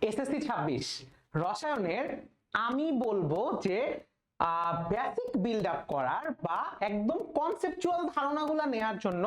SSC 26 রসায়নের আমি বলবো যে বেসিক বিল্ড আপ করার বা একদম কনসেপচুয়াল ধারণাগুলো নেয়ার জন্য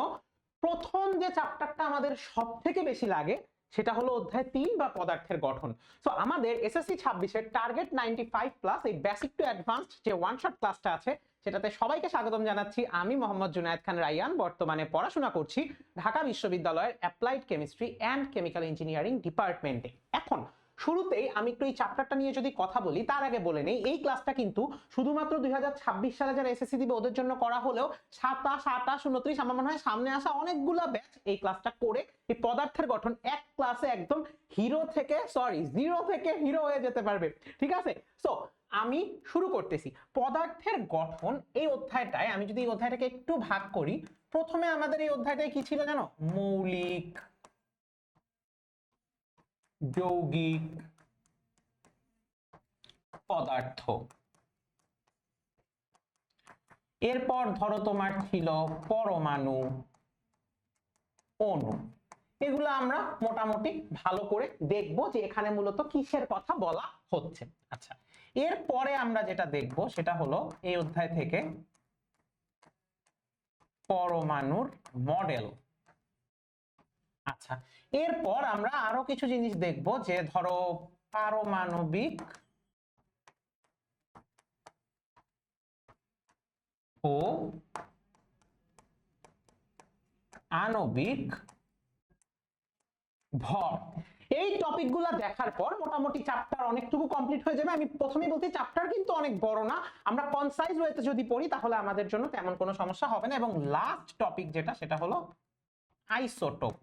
প্রথম যে চ্যাপ্টারটা আমাদের সবথেকে বেশি লাগে সেটা হলো অধ্যায় 3 বা পদার্থের গঠন। সো আমাদের এসএসসি 26 এর টার্গেট 95 প্লাস এই বেসিক টু অ্যাডভান্সড যে ওয়ান শট ক্লাসটা আছে সেটাতে সবাইকে স্বাগতম জানাচ্ছি। আমি মোহাম্মদ জুনায়েদ খান রাইয়ান বর্তমানে পড়াশোনা করছি ঢাকা বিশ্ববিদ্যালয়ের applied chemistry and chemical engineering ডিপার্টমেন্টে। এখন শুরুতেই আমি একটু এই চ্যাপ্টারটা নিয়ে যদি কথা বলি তার আগে বলে নেই এই ক্লাসটা কিন্তু শুধুমাত্র 2026 সালে যারা এসএসসি দিবে ওদের জন্য করা হলেও 27, 28, 29 আমার মনে হয় সামনে আসা অনেকগুলা ব্যাচ এই ক্লাসটা করে এই পদার্থের গঠন এক ক্লাসে একদম জিরো থেকে হিরো হয়ে যেতে পারবে। ঠিক আছে, সো আমি শুরু করতেছি। পদার্থের গঠন এই অধ্যায়টায় আমি যদি এই অধ্যায়টাকে একটু ভাগ করি, প্রথমে আমাদের এই অধ্যায়টায় কি ছিল জানো? মৌলিক, যৌগিক পদার্থ। এরপর ধরো তোমার ছিল পরমাণু, অণু। এগুলো আমরা মোটামুটি ভালো করে দেখবো যে এখানে মূলত কিসের কথা বলা হচ্ছে। আচ্ছা, এরপরে আমরা যেটা দেখবো সেটা হলো এই অধ্যায় থেকে পরমাণুর মডেল। আচ্ছা, এরপর আমরা আরো কিছু জিনিস দেখবো যে ধরো পারমাণবিক ও আণবিক ভর। এই টপিকগুলো দেখার পর মোটামুটি চ্যাপ্টার অনেকটুকু কমপ্লিট হয়ে যাবে। আমি প্রথমেই বলছি চ্যাপ্টার কিন্তু অনেক বড় না, আমরা কনসাইজ ওয়েতে যদি পড়ি তাহলে আমাদের জন্য তেমন কোনো সমস্যা হবে না। এবং লাস্ট টপিক যেটা সেটা হলো আইসোটোপ।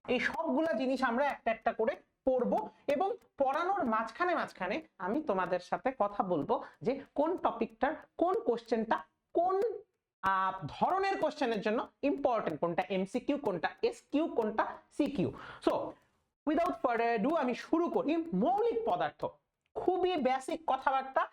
এই সবগুলা জিনিস আমরা একটা একটা করে পড়বো এবং পড়ানোর মাঝখানে মাঝখানে আমি তোমাদের সাথে কথা বলবো যে কোন টপিকটার কোন কোশ্চেনটা কোন ধরনের কোশ্চেনের জন্য ইম্পর্টেন্ট, কোনটা এমসিকিউ, কোনটা এসকিউ, কোনটা CQ. So without further do আমি শুরু করি। মৌলিক পদার্থ খুবই বেসিক কথাবার্তা,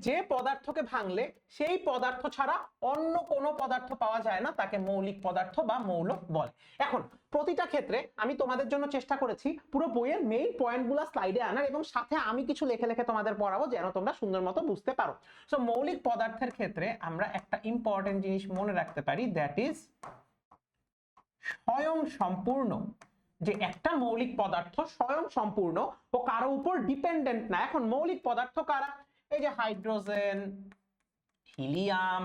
যে পদার্থকে ভাঙলে সেই পদার্থ ছাড়া অন্য কোনো পদার্থ পাওয়া যায় না তাকে মৌলিক পদার্থ বা মৌল বলে। এখন প্রতিটা ক্ষেত্রে আমি তোমাদের জন্য চেষ্টা করেছি পুরো বইয়ের মেইন পয়েন্টগুলো স্লাইডে আনার এবং সাথে আমি কিছু লেখে লেখে তোমাদের পড়াবো যেন তোমরা সুন্দর মতো বুঝতে পারো। সো মৌলিক পদার্থের ক্ষেত্রে আমরা একটা ইম্পর্টেন্ট জিনিস মনে রাখতে পারি, দ্যাট ইজ স্বয়ং সম্পূর্ণ। যে একটা মৌলিক পদার্থ স্বয়ং সম্পূর্ণ ও কারো উপর ডিপেন্ডেন্ট না। এখন মৌলিক পদার্থ কারা? এই যে hydrogen, helium,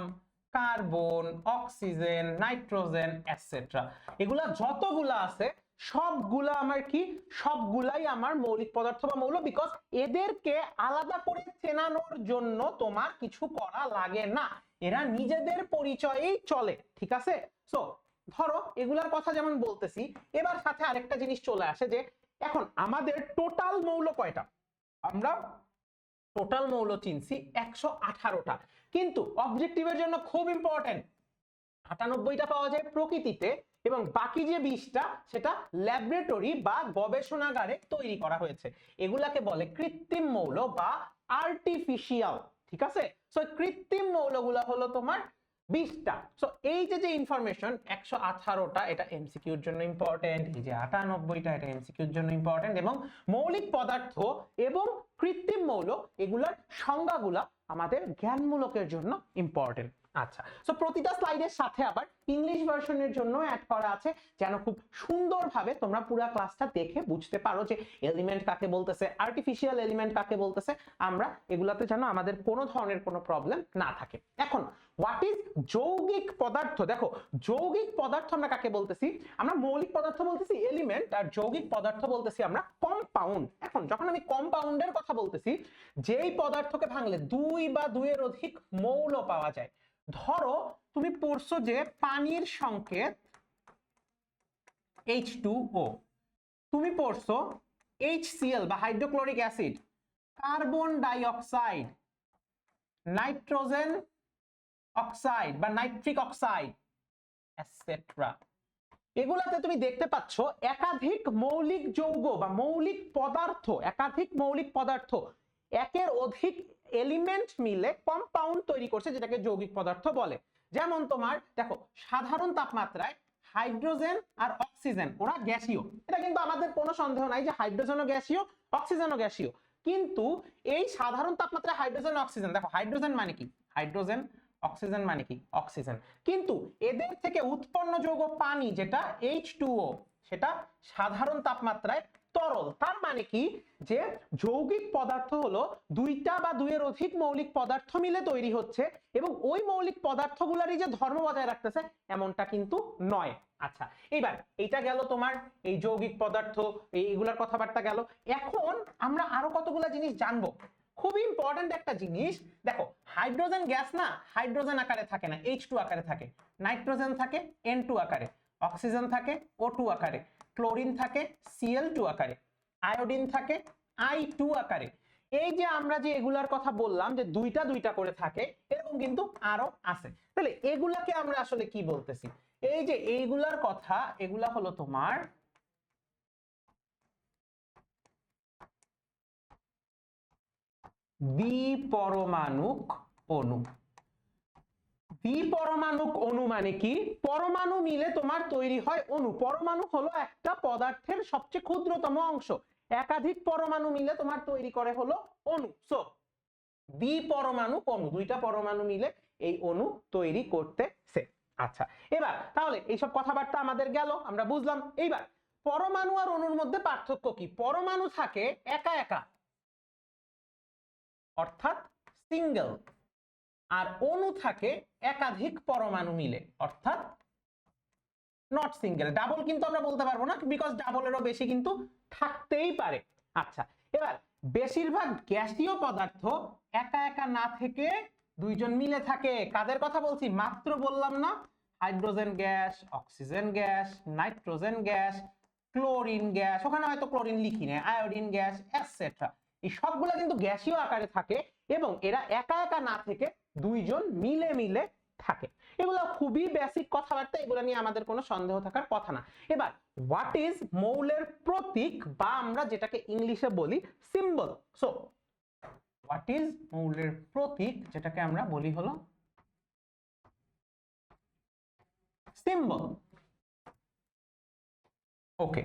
carbon, oxygen, nitrogen etcetera, এগুলা যতগুলা আছে সবগুলা আমার কি? সবগুলাই আমার মৌলিক পদার্থ বা মৌল, বিকজ এদেরকে আলাদা করে চেনানোর জন্য তোমার কিছু করা লাগে না, এরা নিজেদের পরিচয়েই চলে। ঠিক আছে, সো ধরো এগুলার কথা যেমন বলতেছি, এবার সাথে আরেকটা জিনিস চলে আসে যে এখন আমাদের টোটাল মৌল কয়টা? আমরা টোটাল মৌল চিনছি 118টা, কিন্তু অবজেক্টিভের জন্য খুব ইম্পর্টেন্ট 98টা পাওয়া যায় প্রকৃতিতে এবং বাকি যে 20টা সেটা ল্যাবরেটরি বা গবেষণাগারে তৈরি করা হয়েছে। এগুলাকে বলে কৃত্রিম মৌল বা আর্টিফিশিয়াল। ঠিক আছে, সো কৃত্রিম মৌলগুলো হলো তোমার 20টা। সো এই যে ইনফরমেশন 118টা এটা এমসিকিউর জন্য ইম্পর্টেন্ট, এই যে 98টা এটা এমসিকিউর জন্য ইম্পর্টেন্ট। এবং মৌলিক পদার্থ এবং কৃত্রিম মৌল এগুলোর সংজ্ঞাগুলা আমাদের জ্ঞানমূলকের জন্য ইম্পর্টেন্ট। আচ্ছা, সো প্রতিটা স্লাইডের সাথে আবার ইংলিশ ভার্সনের জন্য অ্যাড করা আছে যেন খুব সুন্দরভাবে তোমরা পুরো ক্লাসটা দেখে বুঝতে পারো যে এলিমেন্ট কাকে বলতেছে, আর্টিফিশিয়াল এলিমেন্ট কাকে বলতেছে, আমরা এগুলাতে যেন আমাদের কোনো ধরনের কোনো প্রবলেম না থাকে। এখন হোয়াট ইজ যৌগিক পদার্থ? দেখো যৌগিক পদার্থ আমরা কাকে বলতেছি? আমরা মৌলিক পদার্থ বলতেছি এলিমেন্ট, আর যৌগিক পদার্থ বলতেছি আমরা কম্পাউন্ড। এখন যখন আমি কম্পাউন্ডের কথা বলতেছি, যেই পদার্থকে ভাঙলে 2 বা 2 এর অধিক মৌল পাওয়া যায়। ধরো তুমি পড়ছো যে পানির সংকেত H2O, তুমি পড়ছো HCl বা hydrochloric acid, carbon die oxide, nitrogen oxide বা নাইট্রিক অক্সাইড এটসেট্রা। এগুলাতে তুমি দেখতে পাচ্ছ একাধিক মৌলিক যৌগ বা মৌলিক পদার্থ, একাধিক মৌলিক পদার্থ একের অধিক এলিমেন্ট মিলে কম্পাউন্ড তৈরি করছে, যেটাকে যৌগিক পদার্থ বলে। যেমন তোমার দেখো সাধারণ তাপমাত্রায় হাইড্রোজেন আর অক্সিজেন ওরা গ্যাসীয়, এটা কিন্তু আমাদের কোনো সন্দেহ নাই যে হাইড্রোজেনও গ্যাসীয়, অক্সিজেনও গ্যাসীয়, কিন্তু এই সাধারণ তাপমাত্রায় হাইড্রোজেন অক্সিজেন, দেখো হাইড্রোজেন মানে কি হাইড্রোজেন, অক্সিজেন মানে কি অক্সিজেন, কিন্তু এদের থেকে উৎপন্ন যৌগ পানি যেটা H2O সেটা সাধারণ তাপমাত্রায় তরল। তার মানে কি যে যৌগিক পদার্থ হলো দুইটা বা দুইয়ের অধিক মৌলিক পদার্থ মিলে তৈরি হচ্ছে এবং ওই মৌলিক পদার্থগুলোরই যে ধর্ম বজায় রাখতেছে এমনটা কিন্তু নয়। আচ্ছা, এবার এইটা গেল তোমার এই যৌগিক পদার্থ, এইগুলার কথাবার্তা গেল। এখন আমরা আরো কতগুলা জিনিস জানবো। খুব ইম্পর্টেন্ট একটা জিনিস, দেখো হাইড্রোজেন গ্যাস না হাইড্রোজেন আকারে থাকে না, H2 আকারে থাকে, নাইট্রোজেন থাকে N2 আকারে, অক্সিজেন থাকে O2 আকারে, ক্লোরিন থাকে Cl2 আকারে, আয়োডিন থাকে I2 আকারে। এই যে আমরা যে এগুলার কথা বললাম যে দুইটা দুইটা করে থাকে, এরকম কিন্তু আরো আছে। তাহলে এগুলাকে আমরা আসলে কি বলতেছি? এই যে এইগুলার কথা, এগুলা হলো তোমার দ্বিপরমাণুক অণু। দ্বিপরমাণুক অণু মানে কি? পরমাণু মিলে তোমার তৈরি হয় অণু। পরমাণু হলো একটা পদার্থের সবচেয়ে ক্ষুদ্রতম অংশ, একাধিক পরমাণু মিলে তোমার তৈরি করে হলো অণু। সো দ্বিপরমাণুক অণু, দুইটা পরমাণু মিলে এই অণু তৈরি করতেছে। আচ্ছা, এবার তাহলে এইসব কথাবার্তা আমাদের গেল, আমরা বুঝলাম। এইবার পরমাণু আর অণুর মধ্যে পার্থক্য কি? পরমাণু থাকে একা একা অর্থাৎ সিঙ্গেল, আর অণু থাকে একাধিক পরমাণু মিলে অর্থাৎ নট সিঙ্গেল। ডাবল কিন্তু আমরা বলতে পারবো না, বিকজ ডাবলেরও বেশি কিন্তু থাকতেই পারে। আচ্ছা, এবার বেশিরভাগ গ্যাসীয় পদার্থ একা একা না থেকে দুইজন মিলে থাকে। কাদের কথা বলছি? মাত্র বললাম না, hydrogen gas, oxygen gas, nitrogen gas, chlorine gas, ওখানে হয়তো ক্লোরিন লিখি না, আয়োডিন গ্যাস এটসেট্রা, এই সবগুলো কিন্তু গ্যাসীয় আকারে থাকে এবং এরা একা একা না থেকে দুইজন মিলে মিলে থাকে। এগুলো খুবই বেসিক কথাবার্তা, এগুলো নিয়ে আমাদের কোনো সন্দেহ থাকার কথা না। এবার হোয়াট ইজ মৌলের প্রতীক, বা আমরা যেটাকে ইংলিশে বলি সিম্বল। সো হোয়াট ইজ মৌলের প্রতীক, যেটাকে আমরা বলি হলো সিম্বল। ওকে,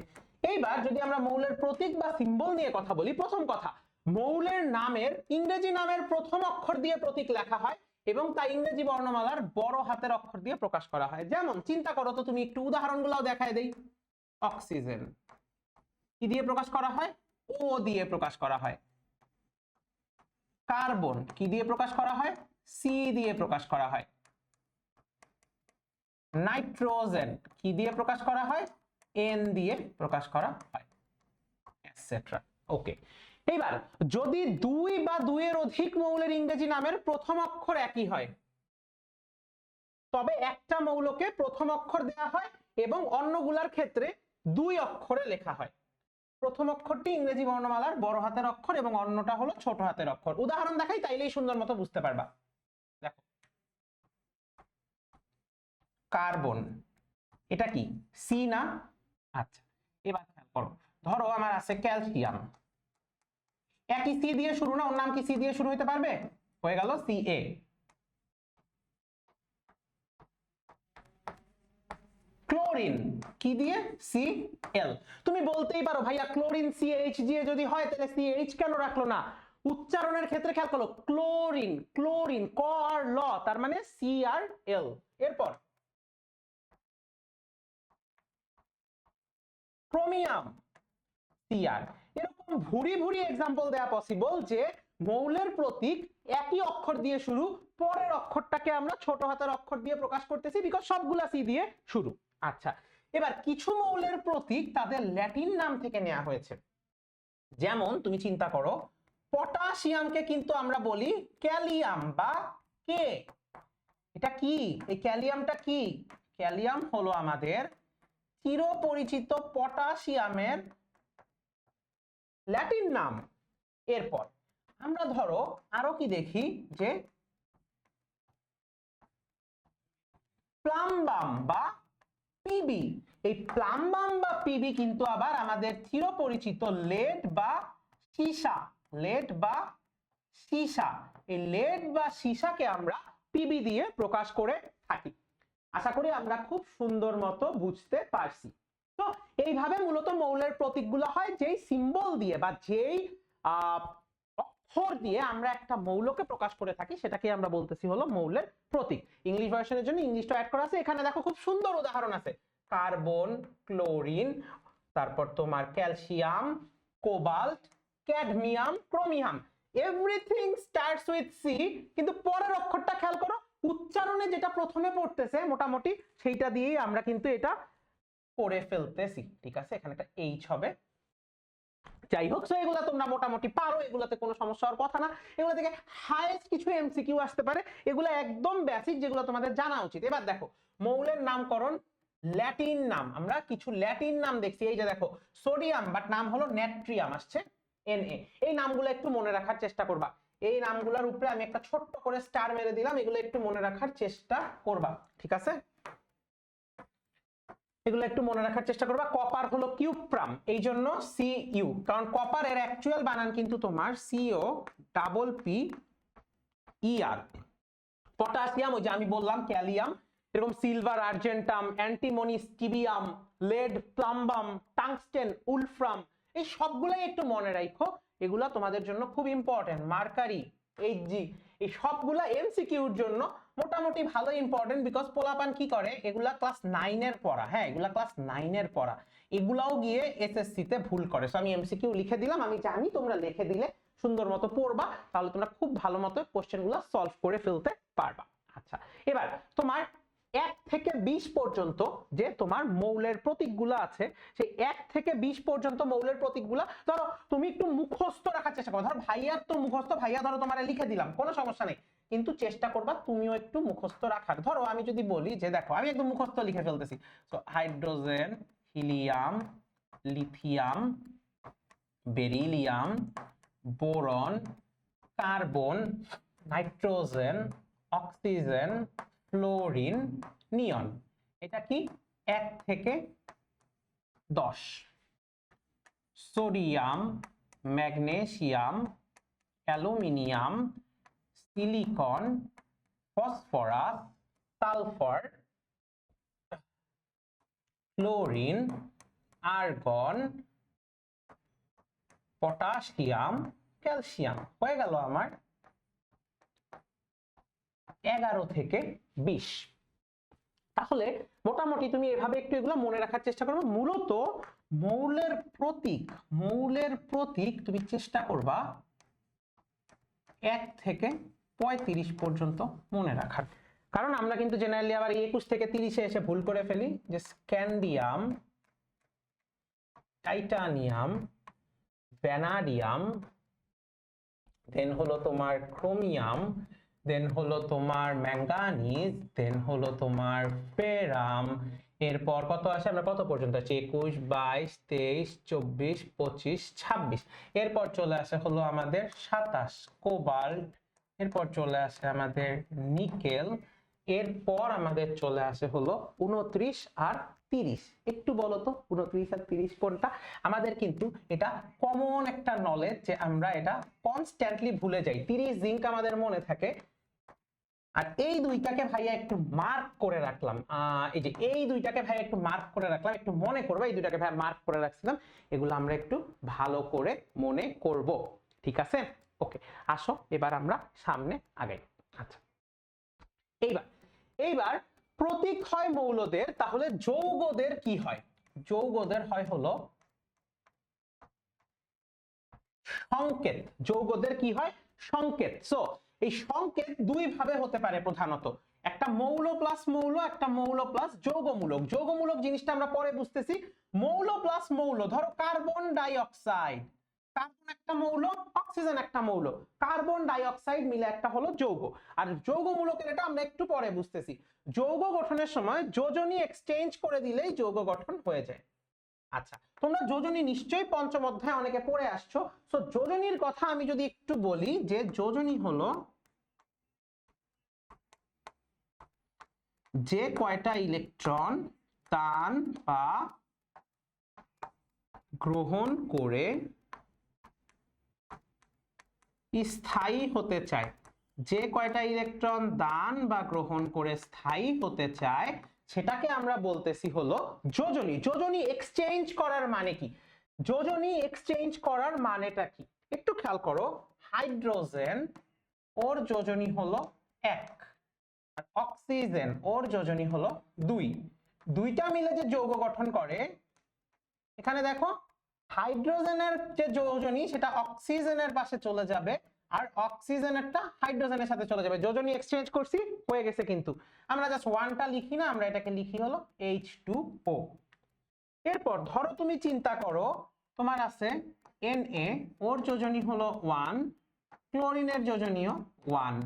এইবার যদি আমরা মৌলের প্রতীক বা সিম্বল নিয়ে কথা বলি, প্রথম কথা, মৌলের নামের ইংরেজি নামের প্রথম অক্ষর দিয়ে প্রতীক লেখা হয় এবং তা ইংরেজি বর্ণমালার বড় হাতের অক্ষর দিয়ে প্রকাশ করা হয়। যেমন চিন্তা করো তো, তুমি একটু উদাহরণগুলো দেখায় দেই। অক্সিজেন কি দিয়ে প্রকাশ করা হয়? ও দিয়ে প্রকাশ করা হয়। কার্বন কি দিয়ে প্রকাশ করা হয়? সি দিয়ে প্রকাশ করা হয়। নাইট্রোজেন কি দিয়ে প্রকাশ করা হয়? এন দিয়ে প্রকাশ করা হয়, এটসেট্রা। ওকে, এবার যদি দুই বা দুইয়ের অধিক মৌলের ইংরেজি নামের প্রথম অক্ষর একই হয়, তবে একটা মৌলকে প্রথম অক্ষর দেওয়া হয় এবং অন্যগুলার ক্ষেত্রে দুই অক্ষরে লেখা হয়। প্রথম অক্ষরটি ইংরেজি বর্ণমালার বড় হাতের অক্ষর এবং অন্যটা হলো ছোট হাতের অক্ষর। উদাহরণ দেখাই, তাইলেই সুন্দর মতো বুঝতে পারবা। দেখো, কার্বন এটা কি? সি না? আচ্ছা, এবার খেয়াল করো, ধরো আমার আছে ক্যালসিয়াম, একই সি দিয়ে শুরু না, ওর নাম কি সি দিয়ে শুরু হইতে পারবে? হয়ে গেল Ca। ক্লোরিন কি দিয়ে? Cl। তুমি বলতেই পারো ভাইয়া ক্লোরিন CH দিয়ে যদি হয় তাহলে CH কেন রাখলো না? উচ্চারণের ক্ষেত্রে খেয়াল করো, ক্লোরিন, ক্লোরিন ক আর ল, তার মানে Cr-L। এরপর ক্রোমিয়াম Cr। এরকম ভুরি ভুরি এক্সাম্পল দেওয়া পসিবল যে মৌলের প্রতীক একই অক্ষর দিয়ে শুরু, পরের অক্ষরটাকে আমরা ছোট হাতের অক্ষর দিয়ে প্রকাশ করতেছি, বিকজ সবগুলা সি দিয়ে শুরু। আচ্ছা, এবার কিছু মৌলের প্রতীক তাদের ল্যাটিন নাম থেকে নেওয়া হয়েছে। যেমন তুমি চিন্তা করো, পটাশিয়ামকে কিন্তু আমরা বলি ক্যালিয়াম বা কে। এটা কি? এই ক্যালিয়ামটা কি? ক্যালিয়াম হলো আমাদের চিরপরিচিত পটাশিয়ামের ল্যাটিন নাম। এরপর আমরা ধরো আরো কি দেখি, যে প্লাম্বাম বা পিবি। এই প্লাম্বাম বা পিবি কিন্তু আবার আমাদের চিরপরিচিত লেড বা সীসা। লেড বা সীসা, এই লেড বা সীসাকে আমরা পিবি দিয়ে প্রকাশ করে থাকি। আশা করি আমরা খুব সুন্দর মতো বুঝতে পারছি। তো এইভাবে মূলত মৌলের প্রতীকগুলো হয়, যেই সিম্বল দিয়ে বা যেই অক্ষর দিয়ে আমরা একটা মৌলকে প্রকাশ করে থাকি সেটাকে আমরা বলতেছি হলো মৌলের প্রতীক। ইংলিশ ভার্সনের জন্য ইংলিশটা অ্যাড করা আছে, এখানে দেখো খুব সুন্দর উদাহরণ আছে, কার্বন, ক্লোরিন, তারপর তোমার calcium, cobalt, cadmium, chromium, everything starts with C, কিন্তু পরের অক্ষরটা খেয়াল করো, উচ্চারণে যেটা প্রথমে পড়তেছে মোটামুটি সেইটা দিয়েই আমরা কিন্তু এটা করে ফেলতেছি, ঠিক আছে? এখানে একটা এইচ হবে। যাই হোক, এগুলা তোমরা মোটামুটি পারো, এগুলাতে কোনো সমস্যা হওয়ার কথা না। এগুলা থেকে হাইয়েস্ট কিছু এমসিকিউ আসতে পারে, এগুলা একদম বেসিক, যেগুলো তোমাদের জানা উচিত। এবার দেখো মৌলের নামকরণ, ল্যাটিন নাম, আমরা কিছু ল্যাটিন নাম দেখছি। এই যে দেখো সোডিয়াম, বাট নাম হলো নাট্রিয়াম, আসছে Na। এই নামগুলো একটু মনে রাখার চেষ্টা করবা। এই নামগুলোর উপরে আমি একটা ছোট্ট করে স্টার মেরে দিলাম, এগুলো একটু মনে রাখার চেষ্টা করবা, ঠিক আছে? এগুলো একটু মনে রাখার চেষ্টা করবা। কপার হলো কিউপ্রাম, এই জন্য Cu, কারণ কপার এর অ্যাকচুয়াল বানান কিন্তু তোমার COPPER। পটাশিয়াম, ওই যে আমি বললাম ক্যালিয়াম, এরকম silver, argentum, antimony, stibium, lead, plumbum, tungsten, wolfram, এই সবগুলাই একটু মনে রাখো, এগুলা তোমাদের জন্য খুব ইম্পর্টেন্ট। মার্কারি, Hg, এই সবগুলা এমসিকিউর জন্য মোটামুটি ভালো ইম্পর্টেন্ট, বিকজ পোলাপান কি করে, এগুলা ক্লাস 9 এর পড়া, হ্যাঁ এগুলা ক্লাস 9 এর পড়া, এগুলাও গিয়ে এসএসসি তে ভুল করে। সো আমি এমসিকিউ লিখে দিলাম, আমি জানি তোমরা লিখে দিলে সুন্দর মতো পড়বা, তাহলে তোমরা খুব ভালো মতো কোশ্চেনগুলো সলভ করে ফেলতে পারবা। আচ্ছা, এবার তোমার 1 থেকে 20 পর্যন্ত যে তোমার মৌলের প্রতীকগুলো আছে, সেই 1 থেকে 20 পর্যন্ত মৌলের প্রতীকগুলো ধরো তুমি একটু মুখস্থ রাখার চেষ্টা করো। ধরো ভাইয়ার তো মুখস্থ, ভাইয়া ধরো তোমার লিখে দিলাম, কোনো সমস্যা নেই, কিন্তু চেষ্টা করবা তুমিও একটু মুখস্থ রাখার। ধরো আমি যদি বলি যে দেখো আমি একদম মুখস্থ লিখে ফেলতেছি, তো hydrogen, helium, lithium, beryllium, boron, carbon, nitrogen, oxygen, fluorine, neon. এটা কি 1 থেকে 10। Sodium, magnesium, aluminium, silicon, phosphorus, sulphur, chlorine, argon, potassium, calcium. হয়ে গেল আমার 11 থেকে 20। তাহলে মোটামুটি তুমি এভাবে একটু এগুলো মনে রাখার চেষ্টা করবে। মূলত মৌলের প্রতীক তুমি চেষ্টা করবা 1 থেকে 35 পর্যন্ত মনে রাখার, কারণ আমরা কিন্তু জেনারেলি আবার 21 থেকে 30-এ এসে ভুল করে ফেলি, যে স্ক্যান্ডিয়াম, টাইটানিয়াম, ভ্যানাডিয়াম, দেন হলো তোমার ক্রোমিয়াম, দেন হলো তোমার ম্যাঙ্গানিজ, দেন হলো তোমার ফেরাম। এরপর কত আসে, আমরা কত পর্যন্ত আছি, 21, 22, 23, 24, 25, 26। এরপর চলে আসে হলো আমাদের 27 কোবাল্ট, এরপর চলে আসে আমাদের নিকেল, এরপর আমাদের চলে আসে হলো 29 আর 30। একটু বলো তো 29 আর 30 কোনটা? আমাদের কিন্তু এটা কমন একটা নলেজ যে আমরা এটা কনস্ট্যান্টলি ভুলে যাই। 30 জিঙ্ক আমাদের মনে থাকে, আর এই দুইটাকে ভাইয়া একটু মার্ক করে রাখলাম, এই যে এই দুইটাকে ভাইয়া একটু মার্ক করে রাখলাম, একটু মনে করবে, এই দুইটাকে ভাইয়া মার্ক করে রাখছিলাম, এগুলো আমরা একটু ভালো করে মনে করব, ঠিক আছে? ওকে, আসো এবার আমরা সামনে আগাই। আচ্ছা, এইবার প্রতীক হয় মৌলদের, তাহলে যৌগদের কি হয়? যৌগদের হয় হলো সংকেত। যৌগদের কি হয়? সংকেত। সো এই সংকেত দুই ভাবে হতে পারে প্রধানত, একটা মৌল প্লাস মৌল, একটা মৌল প্লাস যৌগমূলক। যৌগমূলক জিনিসটা আমরা পরে বুঝতেছি। মৌল প্লাস মৌল, ধরো কার্বন ডাই অক্সাইড, কার্বন একটা মৌল, অক্সিজেন একটা মৌল, কার্বন ডাই অক্সাইড মিলে একটা হলো যৌগ। আর যৌগমূলকের এটা আমরা একটু পরে বুঝতেছি। যৌগ গঠনের সময় যোজনী এক্সচেঞ্জ করে দিলেই যৌগ গঠন হয়ে যায়। আচ্ছা, তোমরা যোজনী নিশ্চয়ই পঞ্চম অধ্যায়ে অনেকে পড়ে আসছো। সো যোজনীর কথা আমি যদি একটু বলি, যে যোজনী হলো যে কয়টা ইলেকট্রন দান বা গ্রহণ করে স্থায়ী হতে চায়, যে কয়টা ইলেকট্রন দান বা গ্রহণ করে স্থায়ী হতে চায় সেটাকে আমরা বলতেছি হলো যোজনী। যোজনী এক্সচেঞ্জ করার মানে কি? যোজনী এক্সচেঞ্জ করার মানেটা কি একটু খেয়াল করো। হাইড্রোজেন ওর যোজনী হলো 1, আর অক্সিজেন ওর যোজনী হলো 2। দুইটা মিলে যে যৌগ গঠন করে, এখানে দেখো হাইড্রোজেনের যে যোজনী সেটা অক্সিজেনের পাশে চলে যাবে, আর অক্সিজেনেরটা হাইড্রোজেনের সাথে চলে যাবে। যোজনী এক্সচেঞ্জ করছি, হয়ে গেছে। কিন্তু আমরা জাস্ট 1টা লিখি না, আমরা এটাকে লিখি হলো H2O। এরপর ধরো তুমি চিন্তা করো, তোমার আছে Na, ওর যোজনী হলো 1, ক্লোরিনের যোজনীও 1,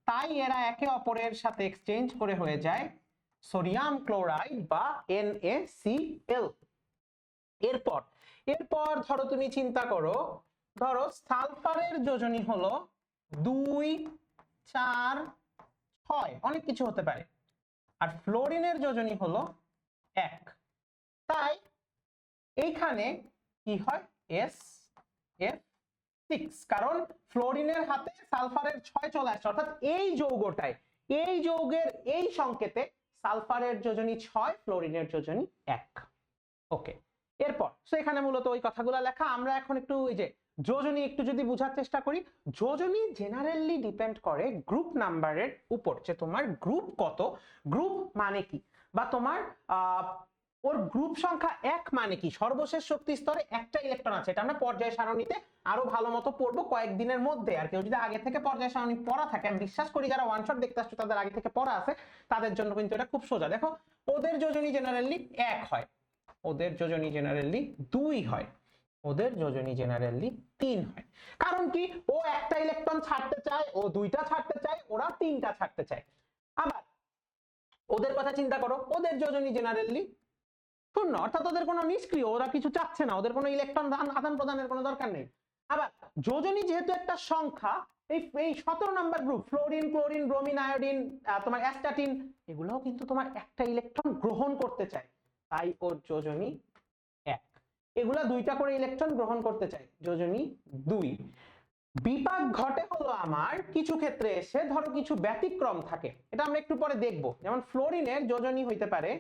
তাই এরা একে অপরের সাথে এক্সচেঞ্জ করে হয়ে যায় সোডিয়াম ক্লোরাইড বা NaCl। এরপর এরপর ধরো তুমি চিন্তা করো, ধরো সালফারের যোজনী হলো 2, 4, 6, অনেক কিছু হতে পারে, আর ফ্লোরিনের যোজনী হলো 1। তাই এইখানে কি হয় SF6, কারণ ফ্লোরিনের হাতে সালফারের 6 চলে আসছে, অর্থাৎ এই যৌগটায়, এই যৌগের এই সংকেতে সালফারের যোজনী 6, ফ্লোরিনের যোজনী 1। ওকে, এরপর সো এখানে মূলত ওই কথাগুলো লেখা। আমরা এখন একটু ওই যে যোজনী একটু যদি বোঝার চেষ্টা করি। যোজনী জেনারেলি ডিপেন্ড করে গ্রুপ নাম্বারের উপর, যে তোমার গ্রুপ কত, গ্রুপ মানে কি, বা তোমার ওর গ্রুপ সংখ্যা 1 মানে কি, সর্বশেষ শক্তি স্তরে একটা ইলেকট্রন আছে। এটা আমরা পর্যায় সারণীতে আরো ভালো মতো পড়বো কয়েকদিনের মধ্যে। আর কেউ যদি আগে থেকে পর্যায় সারণী পড়া থাকে, আমি বিশ্বাস করি যারা ওয়ান শট দেখতে আসছো তাদের আগে থেকে পড়া আছে, তাদের জন্য কিন্তু এটা খুব সোজা। দেখো ওদের যোজনী জেনারেলি 1 হয়, ওদের যোজনী জেনারেলি 2 হয়, ওদের যোজনী জেনারেলি 3 হয়। কারণ কি, ও একটা ইলেকট্রন ছাড়তে চায়, ও 2টা ছাড়তে চায়, ওরা 3টা ছাড়তে চায়। আবার ওদের কথা চিন্তা করো, ওদের যোজনী জেনারেলি 0, অর্থাৎ ওদের কোনো নিষ্ক্রিয়, ওরা কিছু চাচ্ছে না, ওদের কোনো ইলেকট্রন আদান প্রদানের কোনো দরকার নেই। আবার যোজনী যেহেতু একটা সংখ্যা, এই 17 number group, fluorine, chlorine, bromine, iodine, তোমার অ্যাস্টাটিন, এগুলোও কিন্তু তোমার একটা ইলেকট্রন গ্রহণ করতে চায়, তাই ওর যোজনী 1। এগুলা 2টা করে ইলেকট্রন গ্রহণ করতে চায়, যোজনী 2। বিপাক ঘটে হলো আমার কিছু ক্ষেত্রে এসে, ধরো কিছু ব্যতিক্রম থাকে, এটা আমরা একটু পরে দেখবো। যেমন ফ্লোরিনের যোজনী হইতে পারে,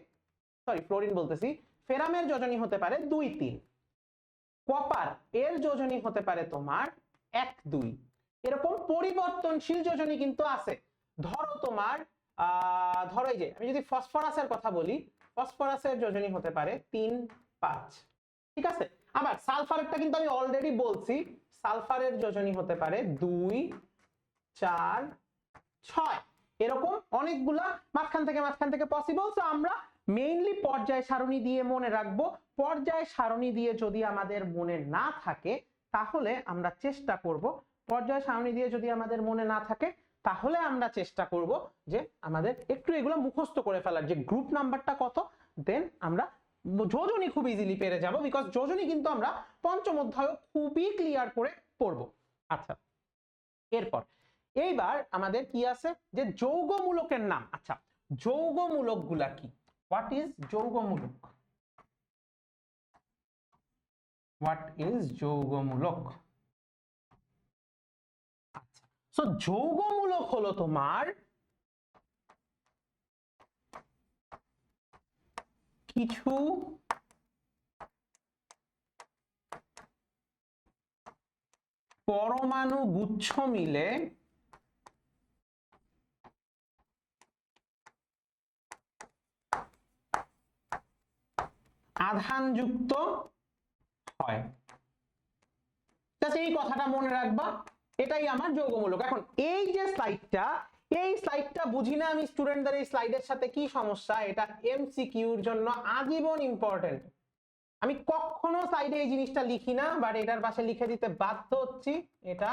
সরি ফ্লোরিন বলতেছি, ফেরামের যোজনী হতে পারে 2, 3। কপার এর যোজনী হতে পারে তোমার 1, 2। এরকম পরিবর্তনশীল যোজনী কিন্তু আছে। ধরো তোমার ধরো এই যে আমি যদি ফসফরাসের কথা বলি, ফসফরাসের যোজনী হতে পারে 3, 5, ঠিক আছে। আবার সালফারেরটা কিন্তু আমি অলরেডি বলছি, সালফারের যোজনী হতে পারে 2, 4, 6। এরকম অনেকগুলা মাঝখান থেকে পসিবল। তো আমরা মেইনলি পর্যায় সারণী দিয়ে মনে রাখবো। পর্যায় সারণী দিয়ে যদি আমাদের মনে না থাকে, তাহলে আমরা চেষ্টা করব, পর্যায় সারণী দিয়ে যদি আমাদের মনে না থাকে, তাহলে আমরা চেষ্টা করব যে আমাদের একটু এগুলো মুখস্থ করে ফেলার, যে গ্রুপ নাম্বারটা কত, দেন আমরা যোজনী খুব ইজিলি পেরে যাব, বিকজ যোজনী কিন্তু আমরা পঞ্চম অধ্যায় খুবই ক্লিয়ার করে পড়বো। আচ্ছা, এরপর এইবার আমাদের কি আছে, যে যৌগমূলকের নাম। আচ্ছা, যৌগমূলক গুলা কি, হোয়াট ইজ যৌগমূলক, হোয়াট ইজ যৌগমূলক। আচ্ছা, সো যৌগমূলক হলো তোমার কিছু পরমাণু গুচ্ছ মিলে আধানযুক্ত হয়। এই কথাটা মনে রাখবা, এটাই আমার যৌগমূলক। এখন এই যে স্লাইডটা, এই স্লাইডটা বুঝি না আমি স্টুডেন্টদের, এই স্লাইডের সাথে কি সমস্যা, এটা এমসিকিউর জন্য আজীবন ইম্পর্টেন্ট। আমি কখনো সাইডে এই জিনিসটা লিখি না, বাট এটার পাশে লিখে দিতে বাধ্য হচ্ছি। এটা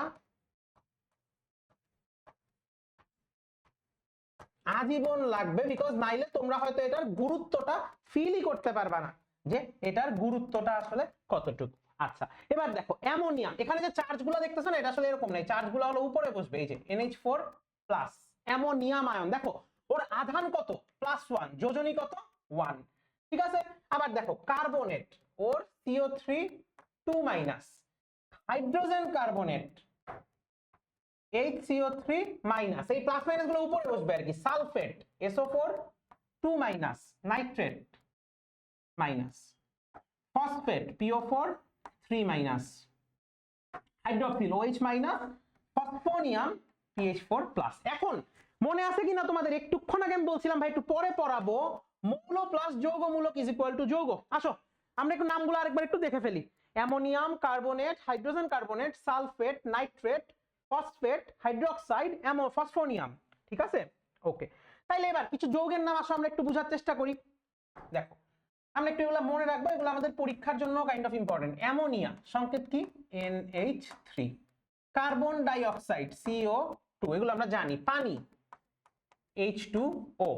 আজীবন লাগবে, বিকজ নাইলে তোমরা হয়তো এটার গুরুত্বটা ফিলই করতে পারবা না, যে এটার গুরুত্বটা আসলে কতটুকু। আচ্ছা, এবার দেখো অ্যামোনিয়াম, এখানে যে চার্জগুলো দেখতেছো না, এটা আসলে এরকম নাই, চার্জগুলো হলো উপরে বসবে, এই যে NH4+, অ্যামোনিয়াম আয়ন, দেখো ওর আধান কত, +1, যোজনী কত, 1, ঠিক আছে। আবার দেখো কার্বনেট, ওর CO3 2-, হাইড্রোজেন কার্বনেট HCO3-, এই প্লাস মাইনাস গুলো উপরে বসবে আর কি। Sulphate SO4 2 minus nitrate minus phosphate PO4 3 minus hydroxyl OH minus phosphonium PH4 plus. এখন মনে আছে কিনা তোমাদের একটুক্ষণ আগে আমি বলছিলাম ভাই একটু পরে পড়াবো মৌল প্লাস যৌগমূলক ইজ ইকুয়াল টু যৌগ। আসো আমরা একটু নামগুলো আরেকবার একটু দেখে ফেলি। Ammonium carbonate, hydrogen carbonate, sulphate, nitrate, phosphate, hydroxide, phosphonium. ঠিক আছে, ওকে। তাইলে এবার কিছু যৌগের নাম আসো আমরা একটু বোঝার চেষ্টা করি। দেখো আমরা একটু এগুলো মনে রাখবো, এগুলো আমাদের পরীক্ষার জন্য কাইন্ড অফ ইম্পর্টেন্ট। অ্যামোনিয়া সংকেত কি NH3, carbon die oxide CO2 এগুলো আমরা জানি, পানি H2O,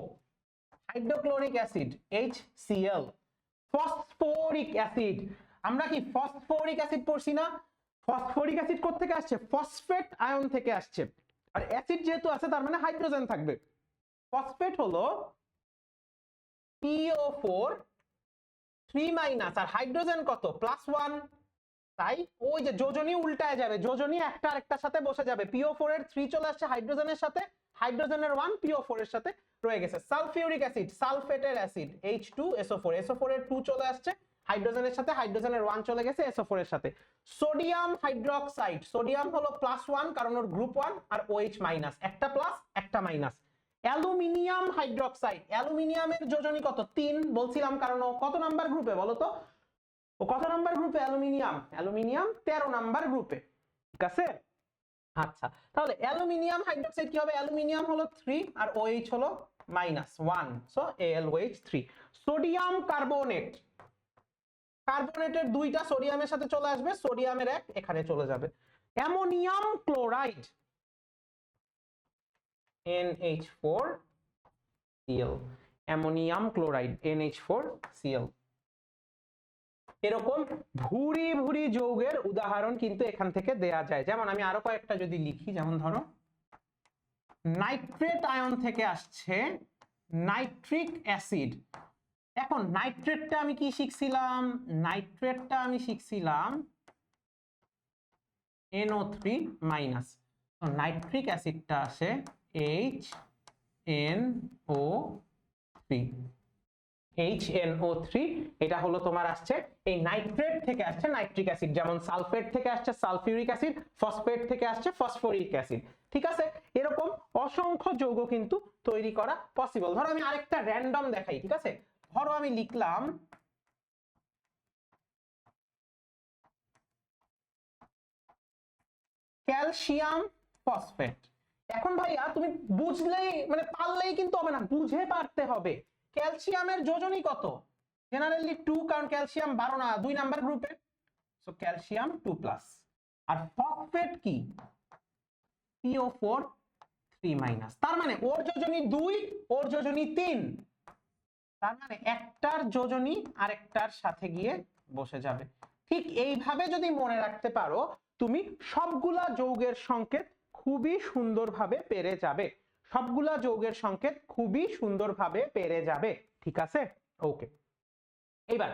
hydrochloric acid HCl, phosphoric acid আমরা কি ফসফরিক অ্যাসিড পড়ছি না? ফসফরিক অ্যাসিড কোথা থেকে আসছে? ফসফেট আয়ন থেকে আসছে। আর অ্যাসিড যেহেতু আছে তার মানে হাইড্রোজেন থাকবে। ফসফেট হলো PO4 3 মাইনাস, আর হাইড্রোজেন কত? +1। তাই ওই যে যোজনী উল্টায় যাবে, যোজনী একটা আরেকটার সাথে বসে যাবে। PO4 এর 3 চলে আসছে হাইড্রোজেনের সাথে, হাইড্রোজেনের 1 PO4 এর সাথে রয়ে গেছে। Sulphuric acid, সালফেটের acid H2SO4, SO4 এর 2 চলে আসছে হাইড্রোজেনের সাথে, হাইড্রোজেনের 1 চলে গেছে SO4 এর সাথে। সোডিয়াম হাইড্রোক্সাইড, সোডিয়াম হলো +1 কারণ ওর গ্রুপ 1, আর OH মাইনাস, একটা প্লাস একটা মাইনাস। অ্যালুমিনিয়াম হাইড্রোক্সাইড, অ্যালুমিনিয়ামের যোজনী কত? 3 বলছিলাম, কারণ ও কত নাম্বার গ্রুপে বলো তো? ও কত নাম্বার গ্রুপে? অ্যালুমিনিয়াম, অ্যালুমিনিয়াম 13 নাম্বার গ্রুপে। ঠিক আছে, আচ্ছা তাহলে অ্যালুমিনিয়াম হাইড্রোক্সাইড কি হবে? অ্যালুমিনিয়াম হলো 3 আর OH হলো -1, সো AlOH3। সোডিয়াম কার্বনেট, কার্বনেটের 2টা সোডিয়ামের সাথে চলে আসবে, সোডিয়ামের 1 এখানে চলে যাবে। Ammonium chloride NH4Cl, ammonium chloride NH4Cl। এরকম ভুরি ভুরি যৌগের উদাহরণ কিন্তু এখান থেকে দেয়া যায়। যেমন আমি আরো কয়েকটা যদি লিখি, যেমন ধরো নাইট্রেট আয়ন থেকে আসছে নাইট্রিক অ্যাসিড। এখন নাইট্রেটটা আমি কি শিখছিলাম? নাইট্রেটটা আমি শিখছিলাম NO3 মাইনাস, নাইট্রিক অ্যাসিডটা আসে HNO3, এটা হলো তোমার আসছে এই নাইট্রেট থেকে আসছে নাইট্রিক অ্যাসিড। যেমন সালফেট থেকে আসছে সালফিউরিক অ্যাসিড, ফসফেট থেকে আসছে ফসফরিক অ্যাসিড। ঠিক আছে, এরকম অসংখ্য যৌগ কিন্তু তৈরি করা পসিবল। ধরো আমি আরেকটা র্যান্ডম দেখাই। ঠিক আছে, ধরো আমি লিখলাম ক্যালসিয়াম ফসফেট। এখন ভাইয়া তুমি বুঝলেই মানে পারলেই কিন্তু হবে না, বুঝে পারতে হবে। ক্যালসিয়ামের যোজনী কত? জেনারেলি 2, কারণ ক্যালসিয়াম 12 না 2 নাম্বার গ্রুপে, সো ক্যালসিয়াম 2+। আর ফসফেট কি? PO4 3 মাইনাস, তার মানে ওর যোজনী 2, ওর যোজনী 3, তার মানে একটার যোজনী আরেকটার সাথে গিয়ে বসে যাবে। ঠিক এইভাবে যদি মনে রাখতে পারো তুমি সবগুলা যৌগের সংকেত খুবই সুন্দরভাবে পেরে যাবে, সবগুলা যৌগের সংকেত খুবই সুন্দরভাবে পেরে যাবে। ঠিক আছে, ওকে। এবার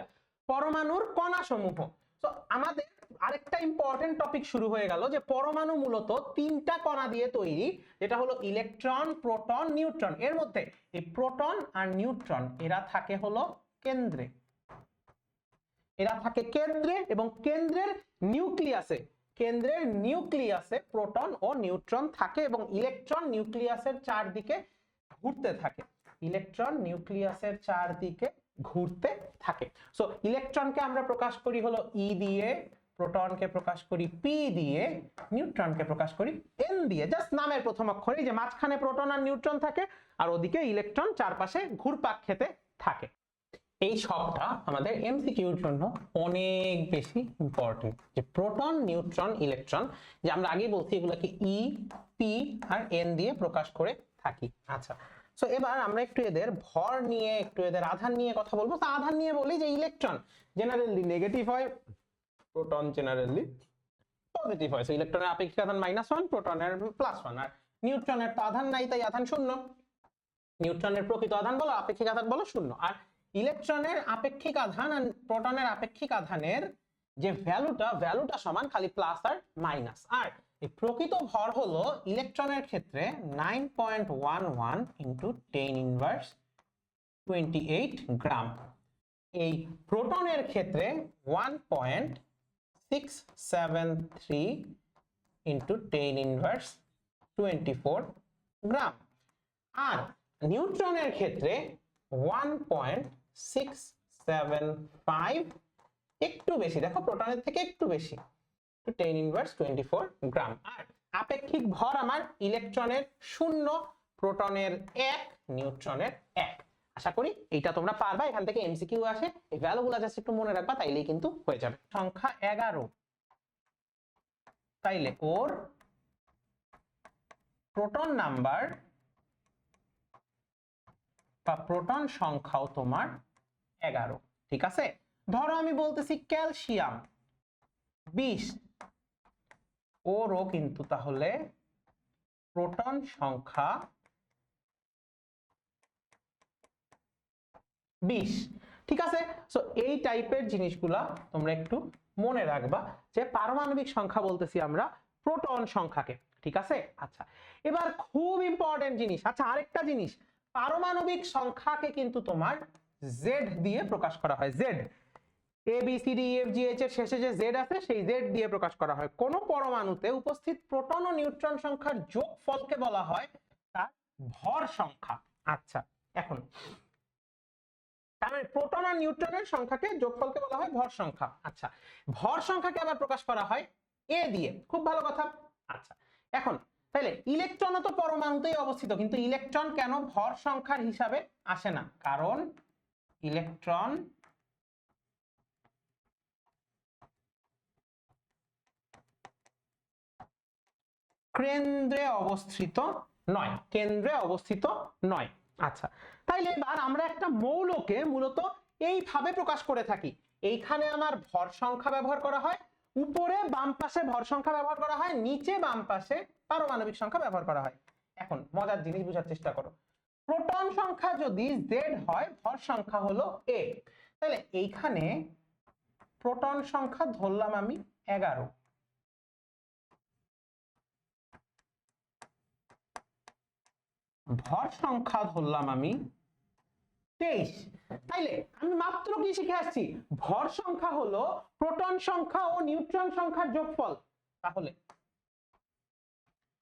পরমাণুর কণা সমূহ। তো আমাদের আরেকটা ইম্পর্টেন্ট টপিক শুরু হয়ে গেল যে পরমাণু মূলত 3টা কণা দিয়ে তৈরি, যেটা হলো ইলেকট্রন, প্রোটন, নিউট্রন। এর মধ্যে এই প্রোটন আর নিউট্রন এরা থাকে হলো কেন্দ্রে, এরা থাকে কেন্দ্রে, এবং কেন্দ্রের নিউক্লিয়াসে, কেন্দ্রের নিউক্লিয়াসে প্রোটন ও নিউট্রন থাকে, এবং ইলেকট্রন নিউক্লিয়াসের চারদিকে ঘুরতে থাকে, ইলেকট্রন নিউক্লিয়াসের চারদিকে ঘুরতে থাকে। সো ইলেকট্রনকে আমরা প্রকাশ করি হলো E দিয়ে, প্রোটনকে প্রকাশ করি P দিয়ে, নিউট্রনকে প্রকাশ করি N দিয়ে। জাস্ট নামের প্রথম অক্ষরে, যে মাঝখানে প্রোটন আর নিউট্রন থাকে আর ওদিকে ইলেকট্রন চারপাশে ঘুরপাক খেতে থাকে। এই সবটা আমাদের এমসিকিউর জন্য অনেক বেশি ইম্পর্টেন্ট, যে প্রোটন, নিউট্রন, ইলেকট্রন, যে আমরা আগেই বলছি এগুলোকে E, P আর N দিয়ে প্রকাশ করে থাকি। আচ্ছা, সো এবার আমরা একটু এদের ভর নিয়ে, একটু এদের আধান নিয়ে কথা বলবো। তো আধান নিয়ে বলি যে ইলেকট্রন জেনারেলি নেগেটিভ হয়, প্রোটন জেনারেলি পজিটিভ হয়। সো ইলেকট্রনের আপেক্ষিক আধান -1, প্রোটনের +1, আর নিউট্রনের তো আধান নাই, তাই আধান 0। নিউট্রনের প্রকৃত আধান বলো, আপেক্ষিক আধান বলো 0। আর ইলেকট্রনের আপেক্ষিক আধান আর প্রোটনের আপেক্ষিক আধানের যে ভ্যালুটা সমান, খালি প্লাস আর মাইনাস। আর এই প্রকৃত ভর হলো ইলেকট্রনের ক্ষেত্রে 9.11 × 10⁻⁻⁴ 28 গ্রাম। এই প্রোটনের ক্ষেত্রে 1.673 ইন্টু 10⁻²৪ গ্রাম। আর নিউট্রনের ক্ষেত্রে 1.675, একটু বেশি, দেখো প্রোটনের থেকে একটু বেশি, 10⁻²৪ গ্রাম। আর আপেক্ষিক ভর আমার ইলেকট্রনের 0, প্রোটনের 1, নিউট্রনের 1। আশা করি এইটা তোমরা পারবা, এখান থেকে এমসিকিউ আসে, এই ভ্যালুগুলো জাস্ট একটু মনে রাখবা, তাইলেই কিন্তু হয়ে যাবে। সংখ্যা 11, তাইলে ওর প্রোটন নাম্বার বা প্রোটন সংখ্যাও তোমার 11। ঠিক আছে, ধরো আমি বলতেছি ক্যালসিয়াম 20, ওরও কিন্তু তাহলে প্রোটন সংখ্যা 20। ঠিক আছে, সো এই টাইপের জিনিসগুলা তোমরা একটু মনে রাখবা, যে পারমাণবিক সংখ্যা বলতেছি আমরা প্রোটন সংখ্যাকে। ঠিক আছে, আচ্ছা এবার খুব ইম্পর্টেন্ট জিনিস, আচ্ছা আরেকটা জিনিস, পারমাণবিক সংখ্যাকে কিন্তু তোমার জেড দিয়ে প্রকাশ করা হয়। Z, A B C D F G H এর শেষে যে জেড আছে সেই জেড দিয়ে প্রকাশ করা হয়। কোন পরমাণুতে উপস্থিত প্রোটন ও নিউট্রন সংখ্যার যোগফলকে বলা হয় তার ভর সংখ্যা। আচ্ছা, এখন তার মানে প্রোটন আর নিউট্রনের সংখ্যাকে যোগফলকে বলা হয় ভর সংখ্যা। আচ্ছা, ভর সংখ্যাকে আবার প্রকাশ করা হয় এ দিয়ে, খুব ভালো কথা। আচ্ছা, এখন তাহলে ইলেকট্রনও তো পরমাণুতেই অবস্থিত, কিন্তু ইলেকট্রন কেন ভর সংখ্যার হিসাবে আসে না? কারণ ইলেকট্রন কেন্দ্রে অবস্থিত নয়, কেন্দ্রে অবস্থিত নয়। আচ্ছা, তাইলে এবার আমরা একটা মৌলকে মূলত এইভাবে প্রকাশ করে থাকি, এইখানে আমার ভর সংখ্যা ব্যবহার করা হয়, উপরে বাম পাশে ভর সংখ্যা ব্যবহার করা হয়, নিচে বাম পাশে পারমাণবিক সংখ্যা ব্যবহার করা হয়। এখন মজার জিনিস বোঝার চেষ্টা করো, প্রোটন সংখ্যা যদি জেড হয়, ভর সংখ্যা হলো এ, তাহলে এইখানে প্রোটন সংখ্যা ধরলাম আমি 11, ভর সংখ্যা ধরলাম আমি 23। তাইলে আমি মাত্র কি শিখে আসছি? ভর সংখ্যা হলো প্রোটন সংখ্যা ও নিউট্রন সংখ্যার যোগফল। তাহলে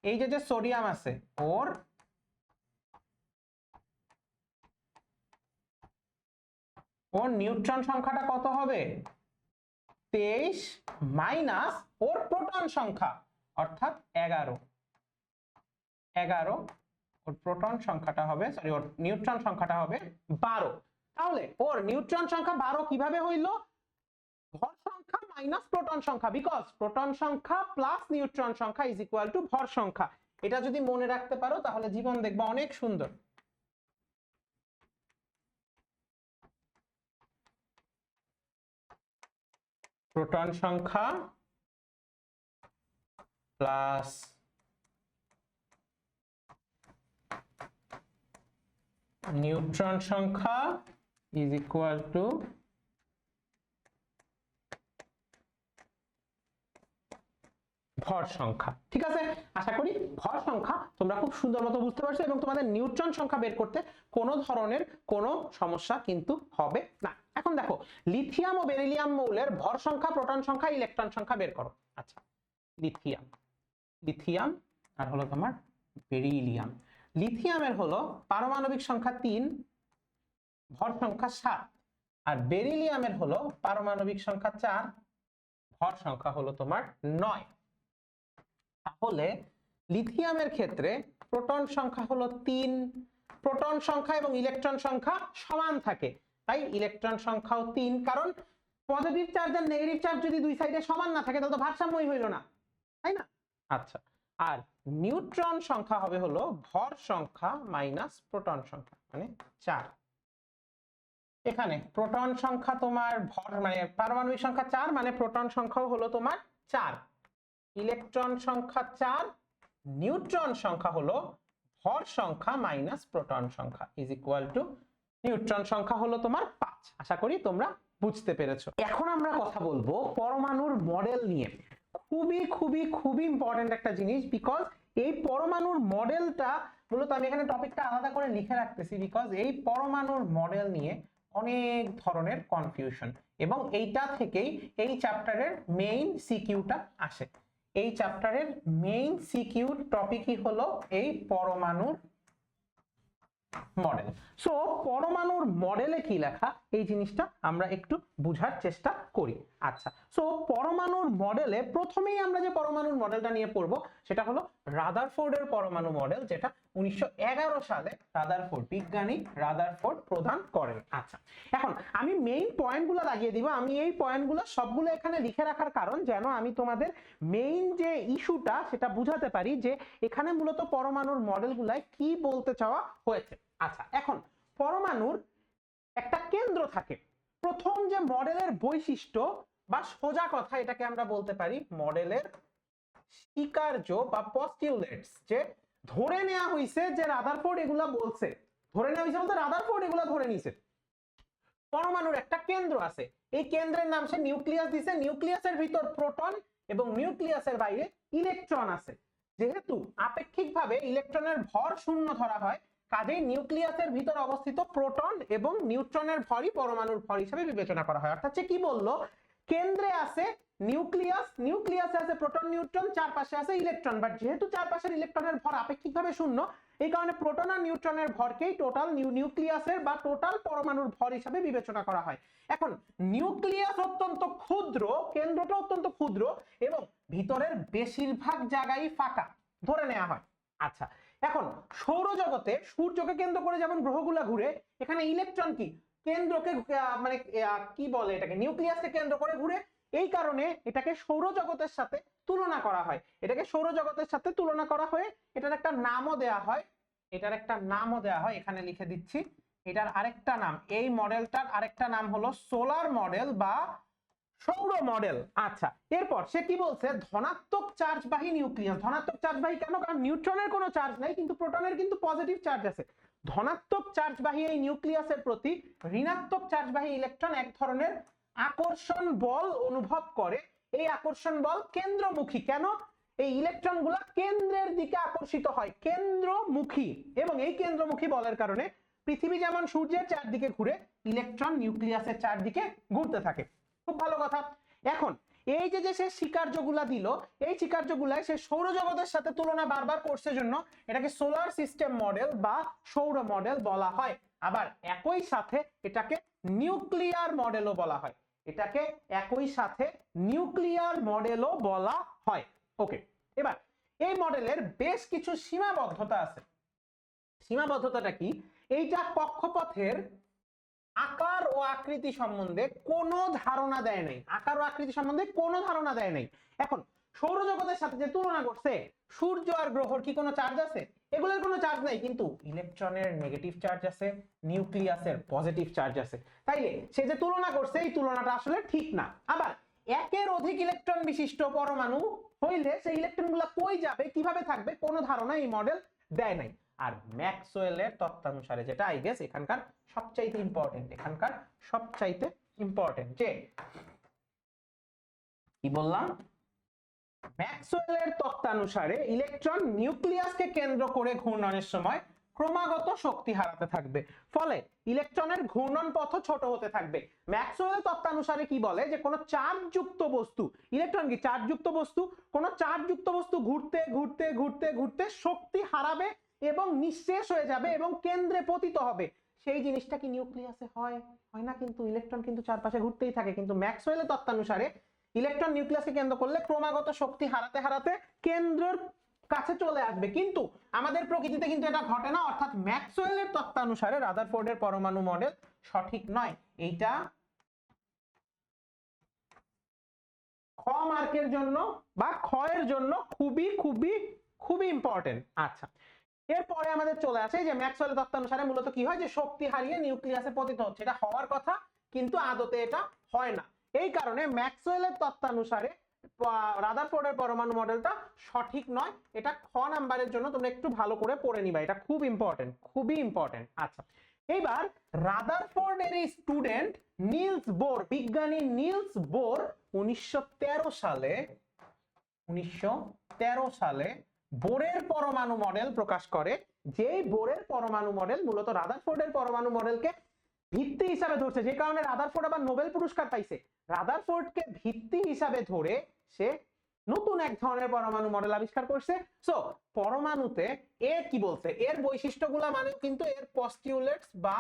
এই যে সোডিয়াম আছে, ওর নিউট্রন সংখ্যাটা কত হবে? 23 মাইনাস ওর প্রোটন সংখ্যা অর্থাৎ 11, ওর প্রোটন সংখ্যাটা হবে, সরি ওর নিউট্রন সংখ্যাটা হবে 12। তাহলে ওর নিউট্রন সংখ্যা 12 কিভাবে হইলো? ভর সংখ্যা মাইনাস প্রোটন সংখ্যা, বিকজ প্রোটন সংখ্যা প্লাস নিউট্রন সংখ্যা ইজ ইকুয়াল টু ভর সংখ্যা। এটা যদি মনে রাখতে পারো তাহলে জীবন দেখবা অনেক সুন্দর। প্রোটন সংখ্যা প্লাস নিউট্রন সংখ্যা ইজ ইকুয়াল টু ভর সংখ্যা। ঠিক আছে, আশা করি ভর সংখ্যা তোমরা খুব সুন্দর মতো বুঝতে পারছো, এবং তোমাদের নিউট্রন সংখ্যা বের করতে কোনো ধরনের কোনো সমস্যা কিন্তু হবে না। এখন দেখো, লিথিয়াম ও বেরিলিয়াম মৌলের ভর সংখ্যা, প্রোটন সংখ্যা, ইলেকট্রন সংখ্যা বের করো। আচ্ছা, লিথিয়াম আর হলো তোমার বেরিলিয়াম। লিথিয়ামের হলো পারমাণবিক সংখ্যা 3, ভর সংখ্যা 7, আর বেরিলিয়ামের হলো পারমাণবিক সংখ্যা 4, ভর সংখ্যা হলো তোমার 9। তাহলে লিথিয়ামের ক্ষেত্রে প্রোটন সংখ্যা হলো 3, প্রোটন সংখ্যা এবং ইলেকট্রন সংখ্যা সমান থাকে, তাই ইলেকট্রন সংখ্যাও 3, কারণ পজিটিভ চার্জ আর নেগেটিভ চার্জ যদি দুই সাইডে সমান না থাকে তাহলে তো ভারসাম্যই হইল না, তাই না? আচ্ছা, আর নিউট্রন সংখ্যা হবে হলো ভর সংখ্যা মাইনাস প্রোটন সংখ্যা, মানে 4। এখানে প্রোটন সংখ্যা তোমার ভর মানে পারমাণবিক সংখ্যা 4, মানে প্রোটন সংখ্যাও হলো তোমার 4, ইলেকট্রন সংখ্যা 4, নিউট্রন সংখ্যা হলো ভর সংখ্যা মাইনাস প্রোটন সংখ্যা ইজ ইকুয়াল টু নিউট্রন সংখ্যা হলো তোমার 5। আশা করি তোমরা বুঝতে পেরেছো। এখন আমরা কথা বলবো পরমাণুর মডেল নিয়ে। খুবই খুবই খুবই ইম্পর্টেন্ট একটা জিনিস, বিকজ এই পরমাণুর মডেলটা মূলত আমি এখানে টপিকটা আলাদা করে লিখে রাখতেছি বিকজ এই পরমাণুর মডেল নিয়ে অনেক ধরনের কনফিউশন, এবং এইটা থেকেই এই চ্যাপ্টারের মেইন সিকিউটা আসে। এই চ্যাপ্টারের মেইন সিকিউ টপিকই হলো এই পরমাণুর মডেল। সো পরমাণুর মডেলে কি লেখা এই জিনিসটা আমরা একটু বোঝার চেষ্টা করি। আচ্ছা, সো পরমাণুর মডেলে প্রথমেই আমরা যে পরমাণুর মডেলটা নিয়ে পড়বো সেটা হলো রাদারফোর্ডের পরমাণু মডেল, যেটা 1911 সালে রাদারফোর্ড, বিজ্ঞানী রাদারফোর্ড প্রদান করেন। আচ্ছা, এখন আমি মেইন পয়েন্টগুলো লাগিয়ে দিব। আমি এই পয়েন্টগুলো সবগুলো এখানে লিখে রাখার কারণ যেন আমি তোমাদের মেইন যে ইস্যুটা সেটা বুঝাতে পারি যে এখানে মূলত পরমাণুর মডেলগুলাই কি বলতে চাওয়া হয়েছে। আচ্ছা, এখন পরমাণুর একটা কেন্দ্র থাকে। প্রথম যে মডেলের বৈশিষ্ট্য বা সোজা কথা এটাকে আমরা বলতে পারি মডেলের স্বীকার্য বা পস্টিউলেটস, যে ধরে নেওয়া হয়েছে যে রাদারফোর্ড এগুলা বলছে, ধরে নেওয়া হয়েছে বলতে রাদারফোর্ড এগুলা ধরে নিছে পরমাণুর একটা কেন্দ্র আছে। এই কেন্দ্রের নাম সে নিউক্লিয়াস দিছে। নিউক্লিয়াসের ভিতর প্রোটন এবং নিউক্লিয়াসের বাইরে ইলেকট্রন আছে। যেহেতু আপেক্ষিকভাবে ইলেকট্রনের ভর শূন্য ধরা হয়, কাজেই নিউক্লিয়াসের ভিতর অবস্থিত প্রোটন এবং নিউট্রনের ভরই পরমাণুর ভর হিসেবে বিবেচনা করা হয়। অর্থাৎ কি বললো, কেন্দ্রে আছে নিউক্লিয়াস, নিউক্লিয়াসে আছে প্রোটন নিউট্রন, চারপাশে আছে ইলেকট্রন, বাট যেহেতু চারপাশের ইলেকট্রনের ভর আপেক্ষিকভাবে শূন্য, এই কারণে প্রোটন আর নিউট্রনের ভরকেই টোটাল নিউক্লিয়াসের বা টোটাল পরমাণুর ভর হিসেবে বিবেচনা করা হয়। এখন নিউক্লিয়াস অত্যন্ত ক্ষুদ্র, কেন্দ্রটা অত্যন্ত ক্ষুদ্র এবং ভিতরের বেশিরভাগ জায়গায় ফাঁকা ধরে নেওয়া হয়। আচ্ছা, এখন সৌরজগতে সূর্যকে কেন্দ্র করে যেমন গ্রহগুলা ঘুরে, এখানে ইলেকট্রন কি কেন্দ্রকে মানে কি বলে এটাকে, নিউক্লিয়াসকে কেন্দ্র করে ঘুরে। এই কারণে এটাকে সৌরজগতের সাথে তুলনা করা হয়। এটাকে সৌরজগতের সাথে তুলনা করা হয়ে এটার একটা নামও দেয়া হয়। এটার একটা নামও দেয়া হয়, এখানে লিখে দিচ্ছি। এটার আরেকটা নাম, এই মডেলটার আরেকটা নাম হলো সোলার মডেল বা সৌর মডেল। আচ্ছা, এরপর সে কি বলছে, ধনাত্মক চার্জবাহী নিউক্লিয়াস। ধনাত্মক চার্জবাহী কেন? কারণ নিউট্রনের কোনো চার্জ নাই, কিন্তু প্রোটনের কিন্তু পজিটিভ চার্জ আছে। ধনাত্মক চার্জবাহী এই নিউক্লিয়াসের প্রতি ঋণাত্মক চার্জবাহী ইলেকট্রন এক ধরনের আকর্ষণ বল অনুভব করে। এই আকর্ষণ বল কেন্দ্রমুখী। কেন? এই ইলেকট্রনগুলো কেন্দ্রের দিকে আকর্ষিত হয়, কেন্দ্রমুখী। এবং এই কেন্দ্রমুখী বলের কারণে পৃথিবী যেমন সূর্যের চারদিকে ঘুরে, ইলেকট্রন নিউক্লিয়াসের চারদিকে ঘুরতে থাকে। খুব ভালো কথা। এখন এই যে সে স্বীকার্যগুলা দিল, এই স্বীকার্যগুলাই সে সৌরজগতের সাথে তুলনা বারবার করছে জন্য এটাকে সোলার সিস্টেম মডেল বা সৌর মডেল বলা হয়। আবার একই সাথে এটাকে নিউক্লিয়ার মডেলও বলা হয়। এটাকে একই সাথে নিউক্লিয়ার মডেলও বলা হয়। ওকে, এবার এই মডেলের বেশ কিছু সীমাবদ্ধতা আছে। সীমাবদ্ধতাটা কি? এইটা কক্ষপথের আকার ও আকৃতি সম্বন্ধে কোনো ধারণা দেয় নাই। আকার ও আকৃতি সম্বন্ধে কোনো ধারণা দেয় নাই। এখন সৌরজগতের সাথে যে তুলনা করছে, সূর্য আর গ্রহর কি কোনো চার্জ আছে? এগুলোর কোনো চার্জ নাই, কিন্তু ইলেকট্রনের নেগেটিভ চার্জ আছে, নিউক্লিয়াসের পজিটিভ চার্জ আছে। তাইলে সে যে তুলনা করছে এই তুলনাটা আসলে ঠিক না। আবার একের অধিক ইলেকট্রন বিশিষ্ট পরমাণু হইলে সেই ইলেকট্রনগুলো কই যাবে, কিভাবে থাকবে, কোনো ধারণা এই মডেল দেয় নাই। আর ম্যাক্সওয়েলের তত্ত্বানুসারে, যেটা আই গেস এখানকার সবচাইতে ইম্পর্টেন্ট, এখানকার সবচাইতে ইম্পর্টেন্ট, যে কি বললাম, ম্যাক্সওয়েলের তত্ত্বানুসারে ইলেকট্রন নিউক্লিয়াসকে কেন্দ্র করে ঘূর্ণনের সময় ক্রমাগত শক্তি হারাতে থাকবে, ফলে ইলেকট্রনের ঘূর্ণন পথ ছোট হতে থাকবে। ম্যাক্সওয়েলের তত্ত্বানুসারে কি বলে, যে কোনো চার্জযুক্ত বস্তু, ইলেকট্রন কি চার্জযুক্ত বস্তু, কোনো চার্জযুক্ত বস্তু ঘুরতে ঘুরতে ঘুরতে ঘুরতে শক্তি হারাবে এবং নিঃশেষ হয়ে যাবে এবং কেন্দ্রে পতিত হবে। সেই জিনিসটা কি নিউক্লিয়াসে হয়? হয় না, কিন্তু ইলেকট্রন কিন্তু চারপাশে ঘুরতেই থাকে। কিন্তু ম্যাক্সওয়েলের তত্ত্বানুসারে ইলেকট্রন নিউক্লিয়াসকে কেন্দ্র করলে ক্রমাগত শক্তি হারাতে হারাতে কেন্দ্রের কাছে চলে আসবে। কিন্তু আমাদের প্রকৃতিতে কিন্তু এটা ঘটে না। অর্থাৎ ম্যাক্সওয়েলের তত্ত্বানুসারে রাদারফোর্ডের পরমাণু মডেল সঠিক নয়। এইটা খ মার্কের জন্য বা ক্ষয়ের জন্য খুবই খুবই খুবই ইম্পর্টেন্ট। আচ্ছা, এরপরে আমাদের চলে আসে যে ম্যাক্সওয়েলের তত্ত্বানুসারে মূলত কি হয়, যে শক্তি হারিয়ে নিউক্লিয়াসে পতিত হচ্ছে। এটা হওয়ার কথা, কিন্তু আদতে এটা হয় না। এই কারণে ম্যাক্সওয়েলের তত্ত্বানুসারে রাদারফোর্ডের পরমাণু মডেলটা সঠিক নয়। এটা খ নাম্বারের জন্য তোমরা একটু ভালো করে পড়ে নিবা, এটা খুব ইম্পর্টেন্ট, খুবই ইম্পর্টেন্ট। আচ্ছা, এইবার রাদারফোর্ডের এই স্টুডেন্ট নিলস বোর, বিজ্ঞানী নিলস বোর 1913 সালে বোরের পরমাণু মডেল প্রকাশ করে, যেই বোরের পরমাণু মডেল মূলত রাদারফোর্ডের পরমাণু মডেলকে ভিত্তি হিসাবে ধরছে, যে কারণে রাদারফোর্ড আবার নোবেল পুরস্কার পাইছে। রাদারফোর্ডকে ভিত্তি হিসাবে ধরে সে নতুন এক ধরনের পরমাণু মডেল আবিষ্কার করছে। সো পরমাণুতে এর কি বলছে, এর বৈশিষ্ট্যগুলা মানে কিন্তু এর পস্টিউলেটস বা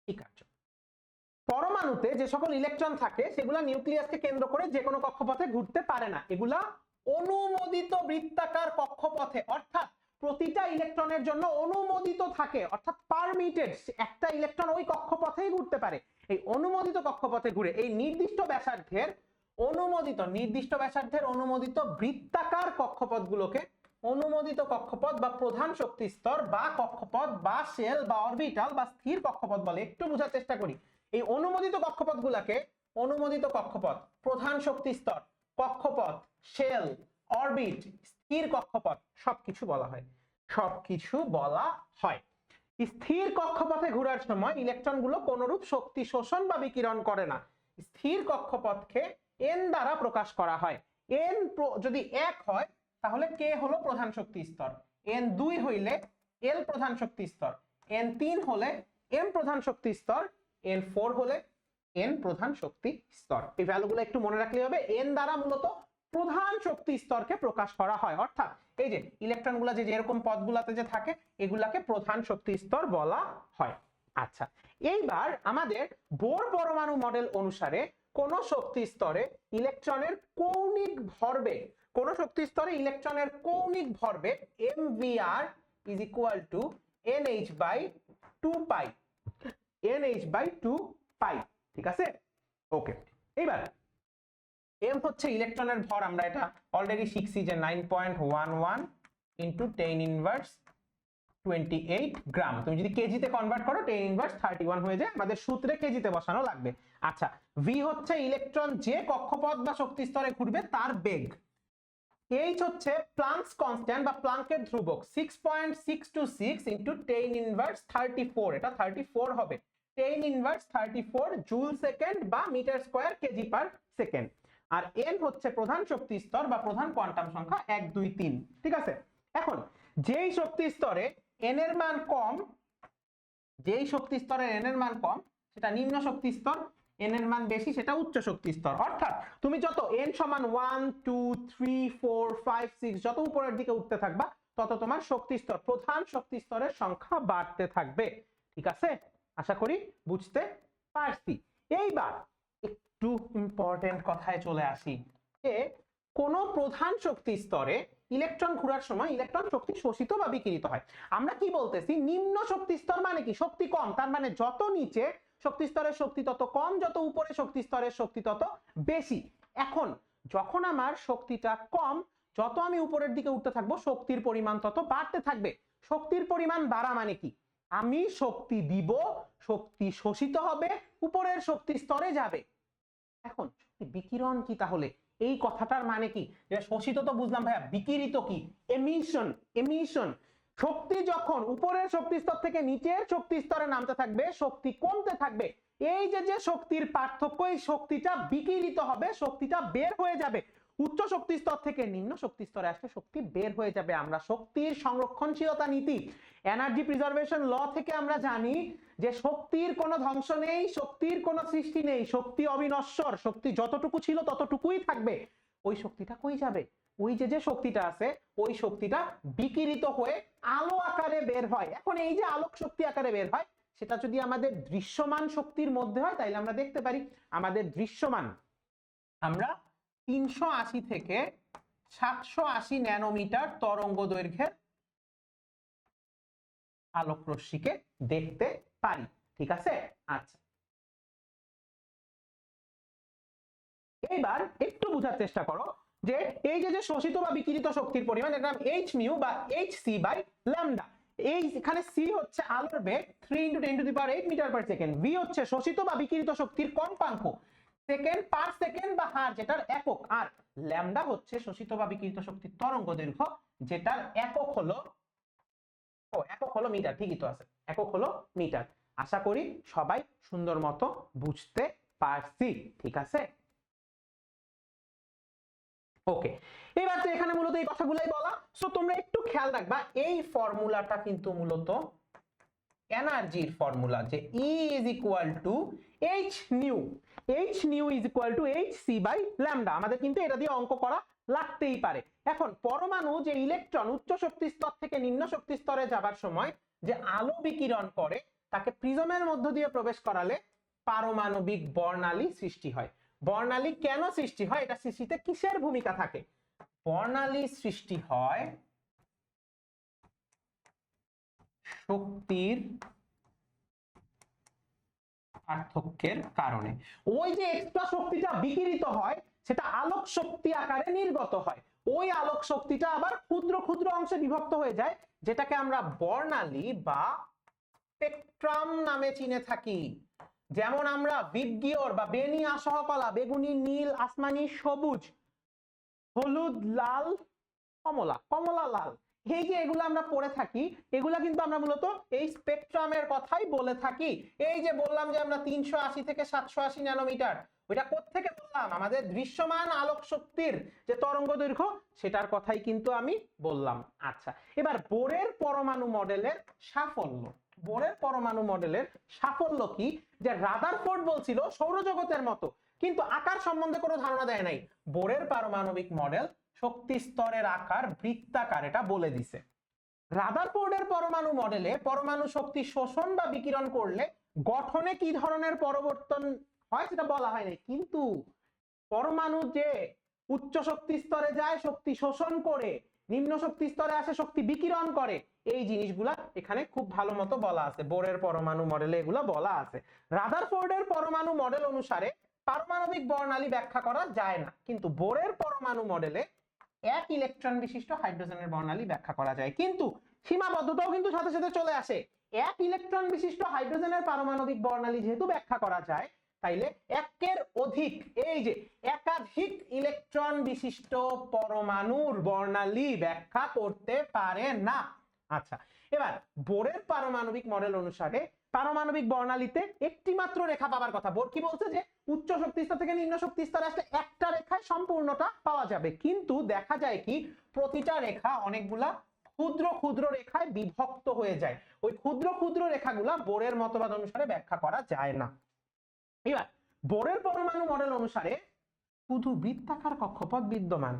কি কার্য। পরমাণুতে যে সকল ইলেকট্রন থাকে সেগুলা নিউক্লিয়াসকে কেন্দ্র করে যে কোনো কক্ষপথে ঘুরতে পারে না, এগুলা অনুমোদিত বৃত্তাকার কক্ষপথে, অর্থাৎ প্রতিটা ইলেকট্রনের জন্য অনুমোদিত থাকে, অর্থাৎ পারমিটেড, একটা ইলেকট্রন ওই কক্ষপথেই ঘুরতে পারে। এই অনুমোদিত কক্ষপথে ঘুরে এই নির্দিষ্ট ব্যাসার্ধের অনুমোদিত বৃত্তাকার কক্ষপথগুলোকে অনুমোদিত কক্ষপথ বা প্রধান শক্তি স্তর বা কক্ষপথ বা শেল বা অরবিটাল বা স্থির কক্ষপথ বলে। একটু বোঝার চেষ্টা করি। এই অনুমোদিত কক্ষপথগুলোকে অনুমোদিত কক্ষপথ, প্রধান শক্তি স্তর, কক্ষপথ, শেল, অরবিট, স্থির কক্ষপথ সবকিছু বলা হয়। স্থির কক্ষপথে ঘোরার সময় ইলেকট্রনগুলো কোনরূপ শক্তি শোষণ বা বিকিরণ করে না। স্থির কক্ষপথকে n দ্বারা প্রকাশ করা হয়। n যদি 1 হয় তাহলে k হলো প্রধান শক্তি স্তর, n 2 হইলে l প্রধান শক্তি স্তর, n 3 হলে m প্রধান শক্তি স্তর, n 4 হলে n প্রধান শক্তি স্তর। এই ভ্যালুগুলো একটু মনে রাখলে হবে। n দ্বারা মূলত প্রধান শক্তি স্তরকে প্রকাশ করা হয়, অর্থাৎ এই যে ইলেকট্রনগুলো যে এরকম পদগুলোতে যে থাকে এগুলাকে প্রধান শক্তি স্তর বলা হয়। আচ্ছা, এইবার আমাদের বোর পরমাণু মডেল অনুসারে কোন শক্তি স্তরে ইলেকট্রনের কৌণিক ভরবেগ, mvr is equal to nh/2 পাই। ঠিক আছে, ওকে। এইবার m হচ্ছে ইলেকট্রনের ভর, আমরা এটা অলরেডি শিখছি যে 9.11 ইনটু 10 ইনভার্স 28 গ্রাম। তুমি যদি কেজিতে কনভার্ট করো 10 ইনভার্স 31 হয়ে যায়, আমাদের সূত্রে কেজিতে বসানো লাগবে। আচ্ছা, v হচ্ছে ইলেকট্রন যে কক্ষপথ বা শক্তি স্তরে ঘুরবে তার বেগ। h হচ্ছে প্লাঙ্কস কনস্ট্যান্ট বা প্লাঙ্কের ধ্রুবক 6.626 ইনটু 10 ইনভার্স 34, এটা 34 হবে। 10 ইনভার্স 34 জুল সেকেন্ড বা metre square KG per second. আর n হচ্ছে প্রধান শক্তি স্তর বা প্রধান কোয়ান্টাম সংখ্যা 1 2 3। ঠিক আছে, এখন যেই শক্তি স্তরে n এর মান কম, সেটা নিম্ন শক্তি স্তর, n এর মান বেশি সেটা উচ্চ শক্তি স্তর। অর্থাৎ তুমি যত n সমান 1 2 3 4 5 6 যত উপরের দিকে উঠতে থাকবা তত তোমার শক্তি স্তর, প্রধান শক্তি স্তরের সংখ্যা বাড়তে থাকবে। ঠিক আছে, আশা করি বুঝতে পারছি। এইবার একটু ইম্পর্টেন্ট কথায় চলে আসি যে কোন প্রধান শক্তি স্তরে ইলেকট্রন ঘোরার সময় ইলেকট্রন শক্তি শোষিত বা বিকিরিত হয়। আমরা কি বলতেছি, নিম্ন শক্তি স্তর মানে কি, শক্তি কম, তার মানে যত নিচে শক্তি স্তরের শক্তি তত কম, যত উপরে শক্তি স্তরের শক্তি তত বেশি। এখন যখন আমার শক্তিটা কম, যত আমি উপরের দিকে উঠতে থাকবো শক্তির পরিমাণ তত বাড়তে থাকবে। শক্তির পরিমাণ বাড়া মানে কি, আমি শক্তি দিব, শক্তি শোষিত হবে, উপরের শক্তি স্তরে যাবে। এখন বিকিরণ কি তাহলে, এই কথাটার মানে কি, যে শোষিত তো বুঝলাম ভাইয়া, বিকিরিত কি, এমিশন। শক্তি যখন উপরের শক্তি স্তর থেকে নিচের শক্তি স্তরে নামতে থাকবে শক্তি কমতে থাকবে। এই যে শক্তির পার্থক্য, এই শক্তিটা বিকিরিত হবে, শক্তিটা বের হয়ে যাবে। উচ্চ শক্তি স্তর থেকে নিম্ন শক্তি স্তরে আসলে শক্তি বের হয়ে যাবে। আমরা শক্তির সংরক্ষণশীলতা নীতি, এনার্জি প্রিজার্ভেশন ল থেকে আমরা জানি যে শক্তির কোনো ধ্বংস নেই, শক্তির কোনো সৃষ্টি নেই, শক্তি অবিনশ্বর, শক্তি যতটুকু ছিল ততটুকুই থাকবে। ওই শক্তিটা কই যাবে, ওই যে শক্তিটা আছে ওই শক্তিটা বিকিরিত হয়ে আলো আকারে বের হয়। এখন এই যে আলোক শক্তি আকারে বের হয় সেটা যদি আমাদের দৃশ্যমান শক্তির মধ্যে হয় তাইলে আমরা দেখতে পারি আমাদের দৃশ্যমান, আমরা 380 থেকে 780 ন্যানোমিটার তরঙ্গ দৈর্ঘ্যের আলোক রশ্মিকে দেখতে পারি। ঠিক আছে, আচ্ছা এইবার একটু বোঝার চেষ্টা করো যে এই যে শোষিত বা বিকিরিত শক্তির পরিমাণ, এর নাম h মিউ বা hc বাই ল্যামডা। এইখানে c হচ্ছে আলোর বেগ 3 × 10⁸ মিটার পার সেকেন্ড, v হচ্ছে শোষিত বা বিকিরিত শক্তির কম্পাঙ্ক সেকেন্ড পার সেকেন্ড বা হার যেটার একক, আর ল্যামডা হচ্ছে শোষিত বা বিকিরিত শক্তির তরঙ্গ দৈর্ঘ্য যেটার একক হলো মিটার। ঠিকই তো আছে, একক হলো মিটার। আশা করি সবাই সুন্দর মতো বুঝতে পারছি। ঠিক আছে, ওকে। এবার তো এখানে মূলত এই কথাগুলাই বলা। সো তোমরা একটু খেয়াল রাখবা, এই ফর্মুলাটা কিন্তু মূলত এনার্জির ফর্মুলা, যে E is equal to h nu, h nu is equal to hc by lambda। আমাদের কিন্তু এটা দিয়ে অঙ্ক করা লাগতেই পারে। এখন পরমাণু যে ইলেকট্রন উচ্চ শক্তি স্তর থেকে নিম্ন শক্তি স্তরে যাবার সময় যে আলো বিকিরণ করে, তাকে প্রিজমের মধ্য দিয়ে প্রবেশ করালে পারমাণবিক বর্ণালী সৃষ্টি হয়। বর্ণালী কেন সৃষ্টি হয়, এটা সৃষ্টিতে কিসের ভূমিকা থাকে? বর্ণালী সৃষ্টি হয় শক্তির পার্থক্যের কারণে। ওই যে এক্সট্রা শক্তিটা বিকিরিত হয়, সেটা আলোক শক্তি আকারে নির্গত হয়। ওই আলোক শক্তিটা আবার ক্ষুদ্র ক্ষুদ্র অংশে বিভক্ত হয়ে যায়, যেটাকে আমরা বর্ণালী বা স্পেকট্রাম নামে চিনে থাকি। যেমন আমরা বিবগিওর বা বেনি আসহ কলা, বেগুনি, নীল, আসমানি, সবুজ, হলুদ, লাল, কমলা, কমলা লাল, এই যে এগুলো আমরা পড়ে থাকি, এগুলা কিন্তু আমরা মূলত এই স্পেকট্রামের কথাই বলে থাকি। এই যে বললাম যে আমরা 380 থেকে 780 ন্যানোমিটার, ওইটা কোত্থেকে বললাম? আমাদের দৃশ্যমান আলোক শক্তির যে তরঙ্গ দৈর্ঘ্য, সেটার কথাই কিন্তু আমি বললাম। আচ্ছা, এবার বোরের পরমাণু মডেলের সাফল্য। বোরের পরমাণু মডেলের সাফল্য কি? যে রাদারফোর্ড বলছিল সৌরজগতের মতো, কিন্তু আকার সম্বন্ধে কোনো ধারণা দেয় নাই। বোরের পারমাণবিক মডেল শক্তি স্তরের আকার বৃত্তাকার, এটা বলে দিছে। রাদারফোর্ডের পরমাণু মডেলে পরমাণু শক্তি শোষণ বা বিকিরণ করলে গঠনে কি ধরনের পরিবর্তন হয় সেটা বলা হয় নাই, কিন্তু পরমাণু যে উচ্চ শক্তি স্তরে যায় শক্তি শোষণ করে, নিম্ন শক্তি স্তরে আসে শক্তি বিকিরণ করে, এই জিনিসগুলা এখানে খুব ভালো মতো বলা আছে। বোরের পরমাণু মডেলে এগুলা বলা আছে। রাদারফোর্ডের পরমাণু মডেল অনুসারে পারমাণবিক বর্ণালী ব্যাখ্যা করা যায় না, কিন্তু বোরের পরমাণু মডেলে এক ইলেকট্রন বিশিষ্ট হাইড্রোজেনের বর্ণালী ব্যাখ্যা করা যায়। কিন্তু সীমাবদ্ধতাও কিন্তু সাথে সাথে চলে আসে। এক ইলেকট্রন বিশিষ্ট হাইড্রোজেনের পারমাণবিক বর্ণালী যেহেতু ব্যাখ্যা করা যায়, তাইলে একের অধিক, এই যে একাধিক ইলেকট্রন বিশিষ্ট পরমাণুর বর্ণালী ব্যাখ্যা করতে পারে না। আচ্ছা, এবার বোরের পারমাণবিক মডেল অনুসারে পারমাণবিক বর্ণালীতে একটি মাত্র রেখা পাওয়ার কথা। বোর কি বলছে? যে উচ্চ শক্তি স্তর থেকে নিম্ন শক্তি স্তরে আসলে একটা রেখায় সম্পূর্ণটা পাওয়া যাবে, কিন্তু দেখা যায় কি প্রতিটা রেখা অনেকগুলা ক্ষুদ্র ক্ষুদ্র রেখায় বিভক্ত হয়ে যায়। ওই ক্ষুদ্র ক্ষুদ্র রেখাগুলা বোরের মতবাদ অনুসারে ব্যাখ্যা করা যায় না। এবার বোরের পরমাণু মডেল অনুসারে শুধু বৃত্তাকার কক্ষপথ বিদ্যমান,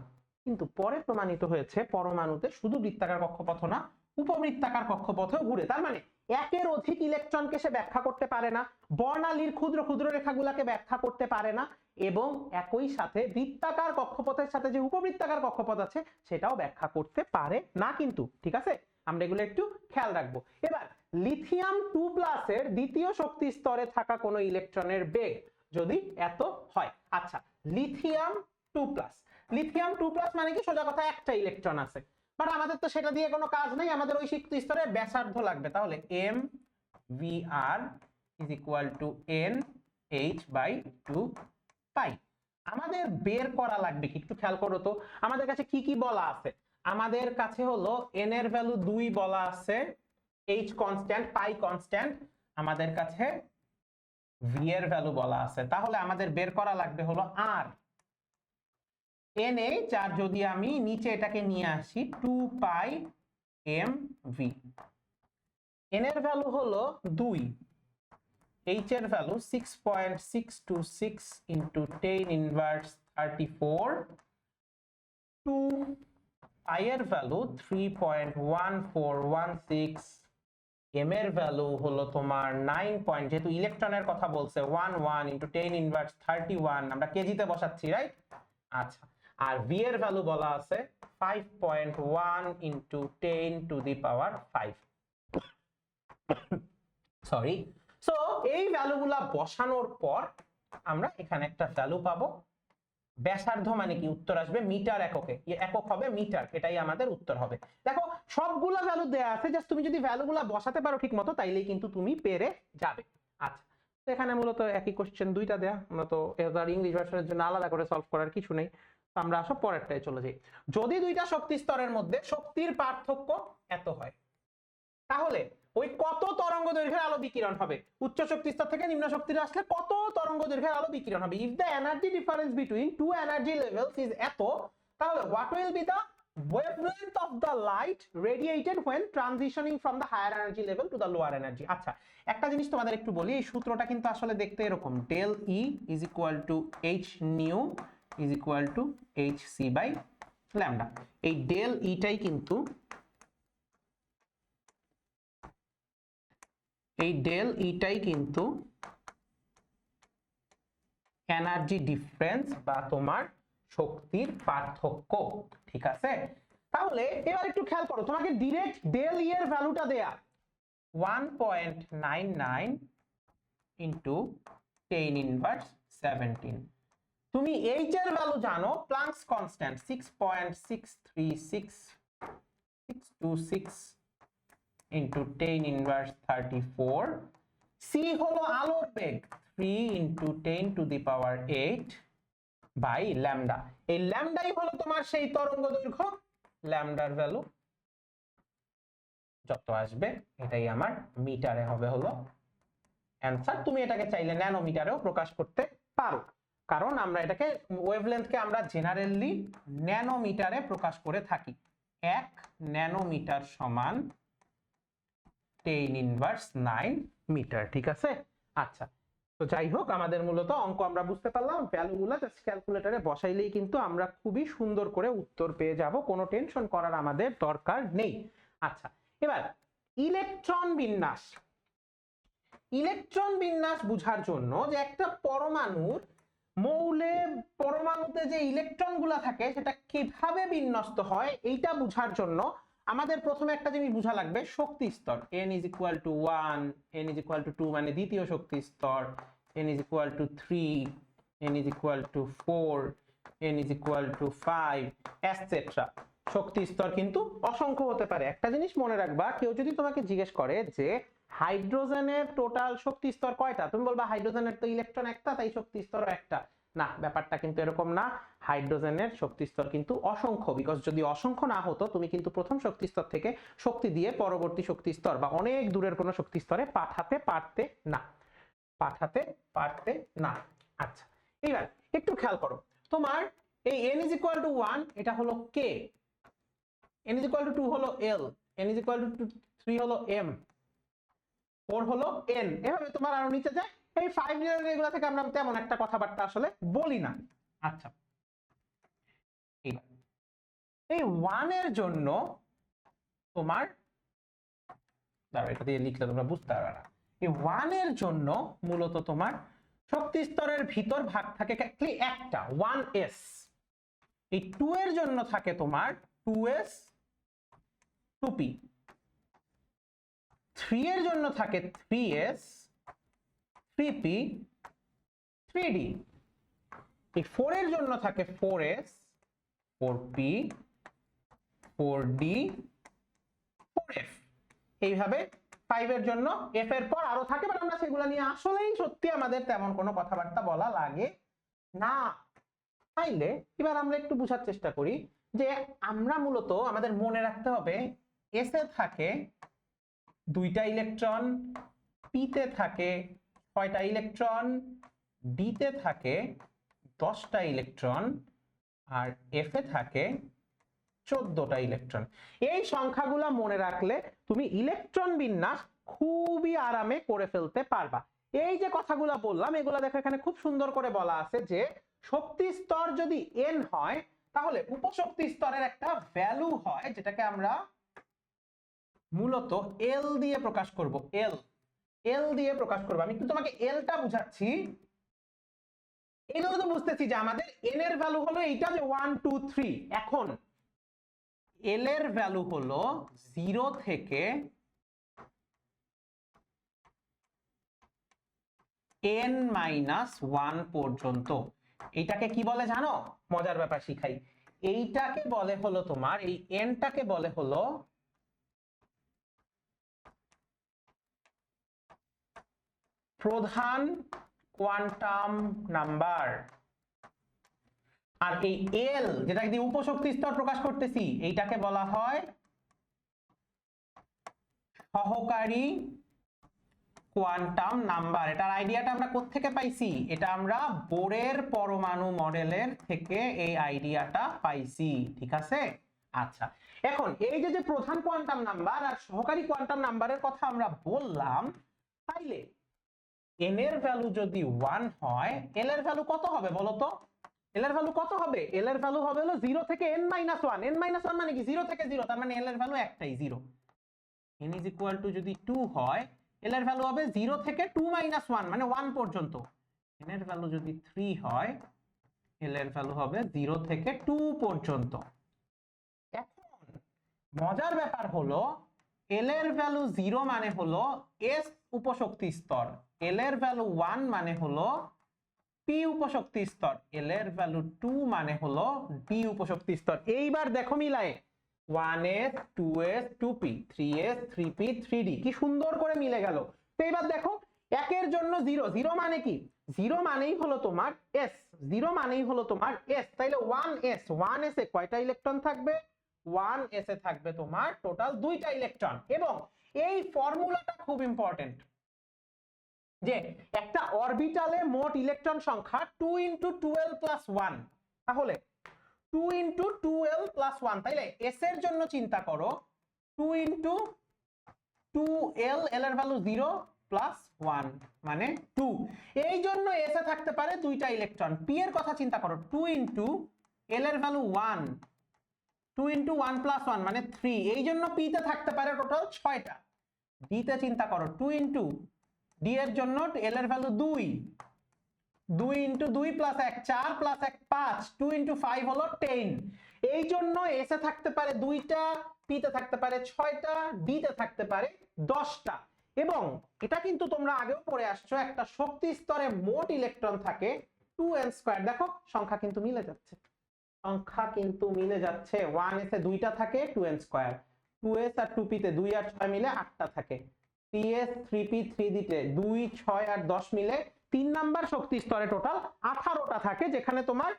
কিন্তু পরে প্রমাণিত হয়েছে পরমাণুতে শুধু বৃত্তাকার কক্ষপথ না, উপবৃত্তাকার কক্ষপথেও ঘুরে। তার মানে একের অধিক ইলেকট্রনকে সে ব্যাখ্যা করতে পারে না, বর্ণালীর ক্ষুদ্র ক্ষুদ্র রেখাগুলোকে ব্যাখ্যা করতে পারে না, এবং একই সাথে বৃত্তাকার কক্ষপথের সাথে যে উপবৃত্তাকার কক্ষপথ আছে সেটাও ব্যাখ্যা করতে পারে না। কিন্তু ঠিক আছে, আমরা এগুলো একটু খেয়াল রাখবো। এবার লিথিয়াম 2+ এর দ্বিতীয় শক্তি স্তরে থাকা কোনো ইলেকট্রনের বেগ যদি এত হয়। আচ্ছা, লিথিয়াম 2+, লিথিয়াম 2+ মানে কি? সোজা কথা একটা ইলেকট্রন আছে, বাট আমাদের তো সেটা দিয়ে কোনো কাজ নেই, আমাদের ওই শক্তি স্তরে ব্যাসার্ধ লাগবে। তাহলে mvr is equal to nh/2 পাই। আমাদের বের করা লাগবে কি একটু খেয়াল করো তো, আমাদের কাছে কি কি বলা আছে? আমাদের কাছে হলো n এর ভ্যালু 2 বলা আছে, h কনস্ট্যান্ট, পাই কনস্ট্যান্ট, আমাদের কাছে v এর ভ্যালু বলা আছে। তাহলে আমাদের বের করা লাগবে হলো r nh, আর যদি আমি নিচে এটাকে নিয়ে আসি 2 পাই mv। n এর ভ্যালু হলো 2, h এর ভ্যালু 6.626 into 10 inverse 34, 2 i এর ভ্যালু 3.1416, m এর ভ্যালু হলো তোমার 9 যেহেতু ইলেকট্রনের কথা বলছে 11 into 10 inverse 31, আমরা কেজিতে বসাচ্ছি, রাইট? আচ্ছা, আর v এর ভ্যালু বলা আছে 5.1 into 10 to the power 5। Sorry. So এই ভ্যালুগুলা বসানোর পর আমরা এখানে একটা ভ্যালু পাবো। ব্যাসার্ধ মানে কি? উত্তর আসবে মিটার এককে, একক হবে মিটার, এটাই আমাদের উত্তর হবে। দেখো সবগুলা ভ্যালু দেয়া আছে, জাস্ট তুমি যদি ভ্যালুগুলা বসাতে পারো ঠিক মতো তাইলেই কিন্তু তুমি পেরে যাবে। আচ্ছা, এখানে মূলত একই কোশ্চেন দুইটা দেয়া, আমরা তো এর ইংলিশ ভার্সনের জন্য আলাদা করে সলভ করার কিছু নেই। আমরা সব পরেরটায় চলে যাই। যদি দুইটা শক্তি স্তরের মধ্যে শক্তির পার্থক্য এত হয়, তাহলে ওই কত তরঙ্গ দৈর্ঘ্যের আলো বিকিরণ হবে? উচ্চ শক্তি স্তর থেকে নিম্ন শক্তিতে আসলে কত তরঙ্গ দৈর্ঘ্যের আলো বিকিরণ হবে? If the energy difference between two energy levels is এত, তাহলে what will be the wavelength of the light radiated when transitioning from the higher energy level to the lower energy। আচ্ছা একটা জিনিস তোমাদের একটু বলি, এই সূত্রটা কিন্তু আসলে দেখতে এরকম, del E is equal to h nu is equal to hc by lambda। এই del E টাই কিন্তু এনার্জি ডিফারেন্স বা তোমার শক্তির পার্থক্য, ঠিক আছে? তাহলে এবার একটু খেয়াল করো, তোমাকে ডাইরেক্ট ডেল ই এর ভ্যালুটা দেয়া 1.99 ইনটু 10 ইনভার্স 17। তুমি এইচ এর ভ্যালু জানো, Planck's constant 6.636626 into 10 inverse 34। C হলো আলোর বেগ 3 into 10 to the power 8 by lambda. এই ল্যামডাই হলো তোমার সেই তরঙ্গ দৈর্ঘ্য, ল্যামডার ভ্যালু যত আসবে এটাই আমার মিটারে হবে হলো অ্যানসার। তুমি এটাকে চাইলে ন্যানোমিটারেও প্রকাশ করতে পারো, কারণ আমরা এটাকে ওয়েভলেন্থকে আমরা জেনারেলি ন্যানোমিটারে প্রকাশ করে থাকি। 1 ন্যানোমিটার সমান 10 ইনভার্স 9 মিটার, ঠিক আছে? আচ্ছা তো যাই হোক, আমাদের মূলত অঙ্ক আমরা বুঝতে পারলাম, ভ্যালুগুলো জাস্ট ক্যালকুলেটরে বসাইলেই কিন্তু আমরা খুবই সুন্দর করে উত্তর পেয়ে যাব, কোনো টেনশন করার আমাদের দরকার নেই। আচ্ছা এবার ইলেকট্রন বিন্যাস বুঝার জন্য যে একটা পরমাণুর পরমাণুতে যে ইলেকট্রনগুলো থাকে সেটা কিভাবে বিন্যস্ত হয় এইটা বুঝার জন্য আমাদের প্রথমে একটা জিনিস বোঝা লাগবে, শক্তি স্তর। n is equal to 1, n is equal to 2 মানে দ্বিতীয় শক্তি স্তর, n is equal to 3, n is equal to 4, n is equal to 5 etc। শক্তি স্তর কিন্তু অসংখ্য হতে পারে। একটা জিনিস মনে রাখবা, কেউ যদি তোমাকে জিজ্ঞেস করে যে হাইড্রোজেনের টোটাল শক্তি স্তর কয়টা, তুমি বলবা হাইড্রোজেনের তো ইলেকট্রন একটা তাই শক্তি স্তরও একটা। না, ব্যাপারটা কিন্তু এরকম না, হাইড্রোজেনের শক্তি স্তর কিন্তু অসংখ্য। বিকজ যদি অসংখ্য না হতো তুমি কিন্তু প্রথম শক্তি স্তর থেকে শক্তি দিয়ে পরবর্তী শক্তি স্তর বা অনেক দূরের কোনো শক্তি স্তরে পাঠাতে পারতে না। আচ্ছা এবার একটু খেয়াল করো, তোমার এই n is equal to 1 এটা হলো k, n is equal to 2 হলো l, n is equal to 3 হলো m, 4 হলো n, এভাবে তোমার আরো নিচে যায়। এই 5 এগুলা থেকে আমরা তেমন একটা কথাবার্তা আসলে বলি না। আচ্ছা এই 1 এর জন্য তোমার, দাঁড়াও এটা দিয়ে লিখলে তোমরা বুঝতে পারবে না, এই 1 এর জন্য মূলত তোমার শক্তি স্তরের ভিতর ভাগ থাকে একটা 1s। এই 2 এর জন্য থাকে তোমার 2s 2p, 3 এর জন্য থাকে 3s 3p 3d, এই 4 এর জন্য থাকে 4s 4p 4d 4f। এইভাবে 5 এর জন্য f এর পর আরো থাকে, বাট আমরা সেগুলো নিয়ে আসলেই সত্যি আমাদের তেমন কোনো কথাবার্তা বলা লাগে না। তাইলে এবার আমরা একটু বোঝার চেষ্টা করি যে আমরা মূলত আমাদের মনে রাখতে হবে s এ থাকে 2টা ইলেকট্রন, p তে থাকে 6টা ইলেকট্রন, d তে থাকে 10টা ইলেকট্রন, আর f এ থাকে 14টা ইলেকট্রন। এই সংখ্যাগুলো মনে রাখলে তুমি ইলেকট্রন বিন্যাস খুবই আরামে করে ফেলতে পারবা। এই যে কথাগুলো বললাম এগুলো দেখো এখানে খুব সুন্দর করে বলা আছে যে শক্তি স্তর যদি n হয় তাহলে উপশক্তি স্তরের একটা ভ্যালু হয় যেটাকে আমরা মূলত l দিয়ে প্রকাশ করব। l দিয়ে প্রকাশ করব। আমি কিন্তু তোমাকে lটা বুঝাচ্ছি, এইগুলো তো বুঝতেছি যে আমাদের n এর ভ্যালু হলো এইটা যে 1 2 3। এখন l এর ভ্যালু হলো 0 থেকে n-1 পর্যন্ত। এইটাকে কি বলে জানো? মজার ব্যাপার শিখাই। এইটাকে বলে হলো তোমার, এই nটাকে বলে হলো প্রধান কোয়ান্টাম নাম্বার। আর এই l যেটাকে দিয়ে উপশক্তি স্তর প্রকাশ করতেছি এইটাকে বলা হয় সহকারী কোয়ান্টাম নাম্বার। এটার আইডিয়াটা আমরা কোত্থেকে পাইছি? এটা আমরা বোরের পরমাণু মডেলের থেকে এই আইডিয়াটা পাইছি, ঠিক আছে? আচ্ছা, এখন এই যে প্রধান কোয়ান্টাম নাম্বার আর সহকারী কোয়ান্টাম নাম্বারের কথা আমরা বললাম, তাইলে n এর ভ্যালু যদি 1 হয় l এর ভ্যালু কত হবে বলো তো? l এর ভ্যালু কত হবে? l এর ভ্যালু হবে হলো 0 থেকে n - 1। n - 1 মানে কি 0 থেকে 0, তার মানে l এর ভ্যালু একটাই 0। n = যদি 2 হয় l এর ভ্যালু হবে 0 থেকে 2 - 1 মানে 1 পর্যন্ত। n এর ভ্যালু যদি 3 হয় l এর ভ্যালু হবে 0 থেকে 2 পর্যন্ত। এখন মজার ব্যাপার হলো l এর ভ্যালু 0 মানে হলো s উপশক্তি স্তর, l এর ভ্যালু 1 মানে হলো p উপশক্তি স্তর, l এর ভ্যালু 2 মানে হলো d উপশক্তি স্তর। এইবার দেখো মিলায়ে 1s 2s 2p 3s 3p 3d কি সুন্দর করে মিলে গেল। তো এবার দেখো একের জন্য 0, 0 মানে কি? 0 মানেই হলো তোমার s, 0 মানেই হলো তোমার s, তাইলে 1s, 1s এ কয়টা ইলেকট্রন থাকবে? 1s এ থাকবে তোমার টোটাল 2টা ইলেকট্রন। এবং এই ফর্মুলাটা খুব ইম্পর্টেন্ট যে একটা অরবিটালে মোট ইলেকট্রন সংখ্যা 2 × 2l + 1, তাহলে 2 × 2l + 1, তাইলে s এর জন্য চিন্তা করো 2 × 2l, l এর ভ্যালু 0 + 1 মানে 2, এই জন্য s এ থাকতে পারে 2টা ইলেকট্রন। p এর কথা চিন্তা করো 2 × l এর ভ্যালু 1, 2 × 1 + 1 মানে 3, এই জন্য p তে থাকতে পারে টোটাল 6টা। d তে চিন্তা করো 2 × d এর জন্য l এর ভ্যালু 2, 2 × 2 + 1 4 + 1 5, 2 × 5 হলো 10, এই জন্য s এ থাকতে পারে 2টা, p তে থাকতে পারে 6টা, d তে থাকতে পারে 10টা। এবং এটা কিন্তু তোমরা আগেও পড়ে আসছো, একটা শক্তি স্তরে মোট ইলেকট্রন থাকে 2n²। দেখো সংখ্যা কিন্তু মিলে যাচ্ছে, সংখ্যা কিন্তু মিলে যাচ্ছে। 1s এ 2টা থাকে 2n², 2s আর 2p তে 2 আর 6 মিলে 8টা থাকে, 3s 3p 3d তে 2 6 আর 10 মিলে 3 নাম্বার শক্তি স্তরে টোটাল 18টা থাকে, যেখানে তোমার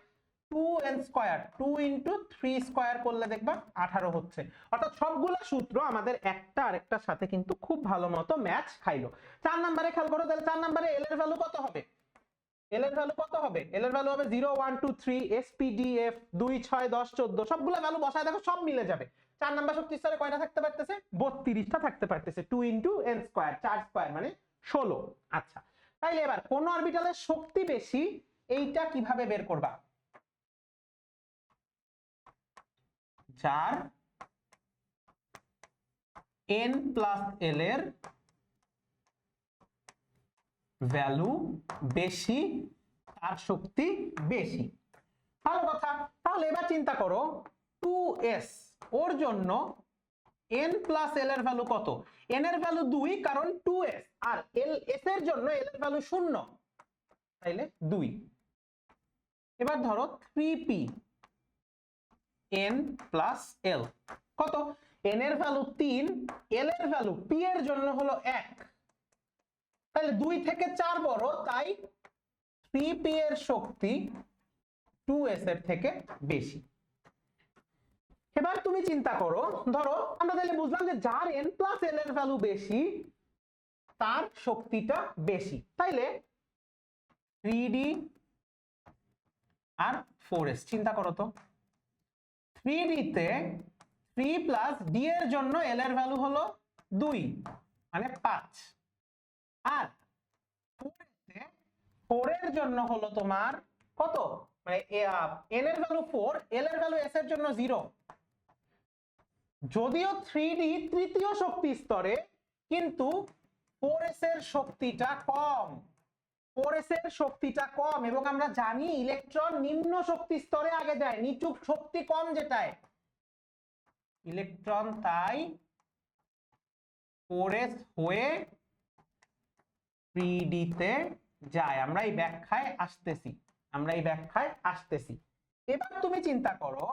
2n², 2 × 3² করলে দেখবা 18 হচ্ছে। অর্থাৎ সবগুলো সূত্র আমাদের একটা আরেকটার সাথে কিন্তু খুব ভালো মতো ম্যাচ খাইলো। 4 নম্বরে খেয়াল করো, তাহলে 4 নম্বরে l এর ভ্যালু কত হবে? l এর ভ্যালু কত হবে? l এর ভ্যালু হবে 0 1 2 3 s p d f 2 6 10 14, সবগুলো ভ্যালু বসায় দেখো সব মিলে যাবে। 4 নাম্বার শক্তি স্তরে কয়টা থাকতে পারতেছে? 32টা থাকতে পারতেছে। 2 × n² 4² মানে 16। আচ্ছা, তাইলে এবার কোন অরবিটালের শক্তি বেশি এইটা কিভাবে বের করবা? যার n + l এর ভ্যালু বেশি তার শক্তি বেশি। ভালো কথা। তাহলে এবার চিন্তা করো 2s, ওর জন্য n + l এর ভ্যালু কত? n এর ভ্যালু 2, কারণ 2s, আর s এর জন্য l এর ভ্যালু 0, তাইলে 2। এবার ধরো 3p, n + l কত? n এর ভ্যালু 3, l এর ভ্যালু p এর জন্য হলো 1, তাহলে 2 থেকে 4 বড়, তাই 3p এর শক্তি 2s এর থেকে বেশি। এবার তুমি চিন্তা করো, ধরো আমরা তাহলে বুঝলাম যে যার n + l এর ভ্যালু বেশি তার শক্তিটা বেশি, তাইলে 3d আর 4s চিন্তা করো তো। 3d তে 3 + d এর জন্য l এর ভ্যালু হলো 2 মানে 5, আর 4 এর জন্য হলো তোমার কত? মানে n এর ভ্যালু 4, l এর ভ্যালু s এর জন্য 0। যদিও 3d তৃতীয় শক্তি স্তরে, কিন্তু 4s এর শক্তিটা কম, 4s এর শক্তিটা কম, এবং আমরা জানি ইলেকট্রন নিম্ন শক্তি স্তরে আগে যায়, নিচু শক্তি কম যেটায় ইলেকট্রন, তাই 4s হয়ে 3d তে যায়। আমরা এই ব্যাখ্যায় আসতেছি, এবার তুমি চিন্তা করো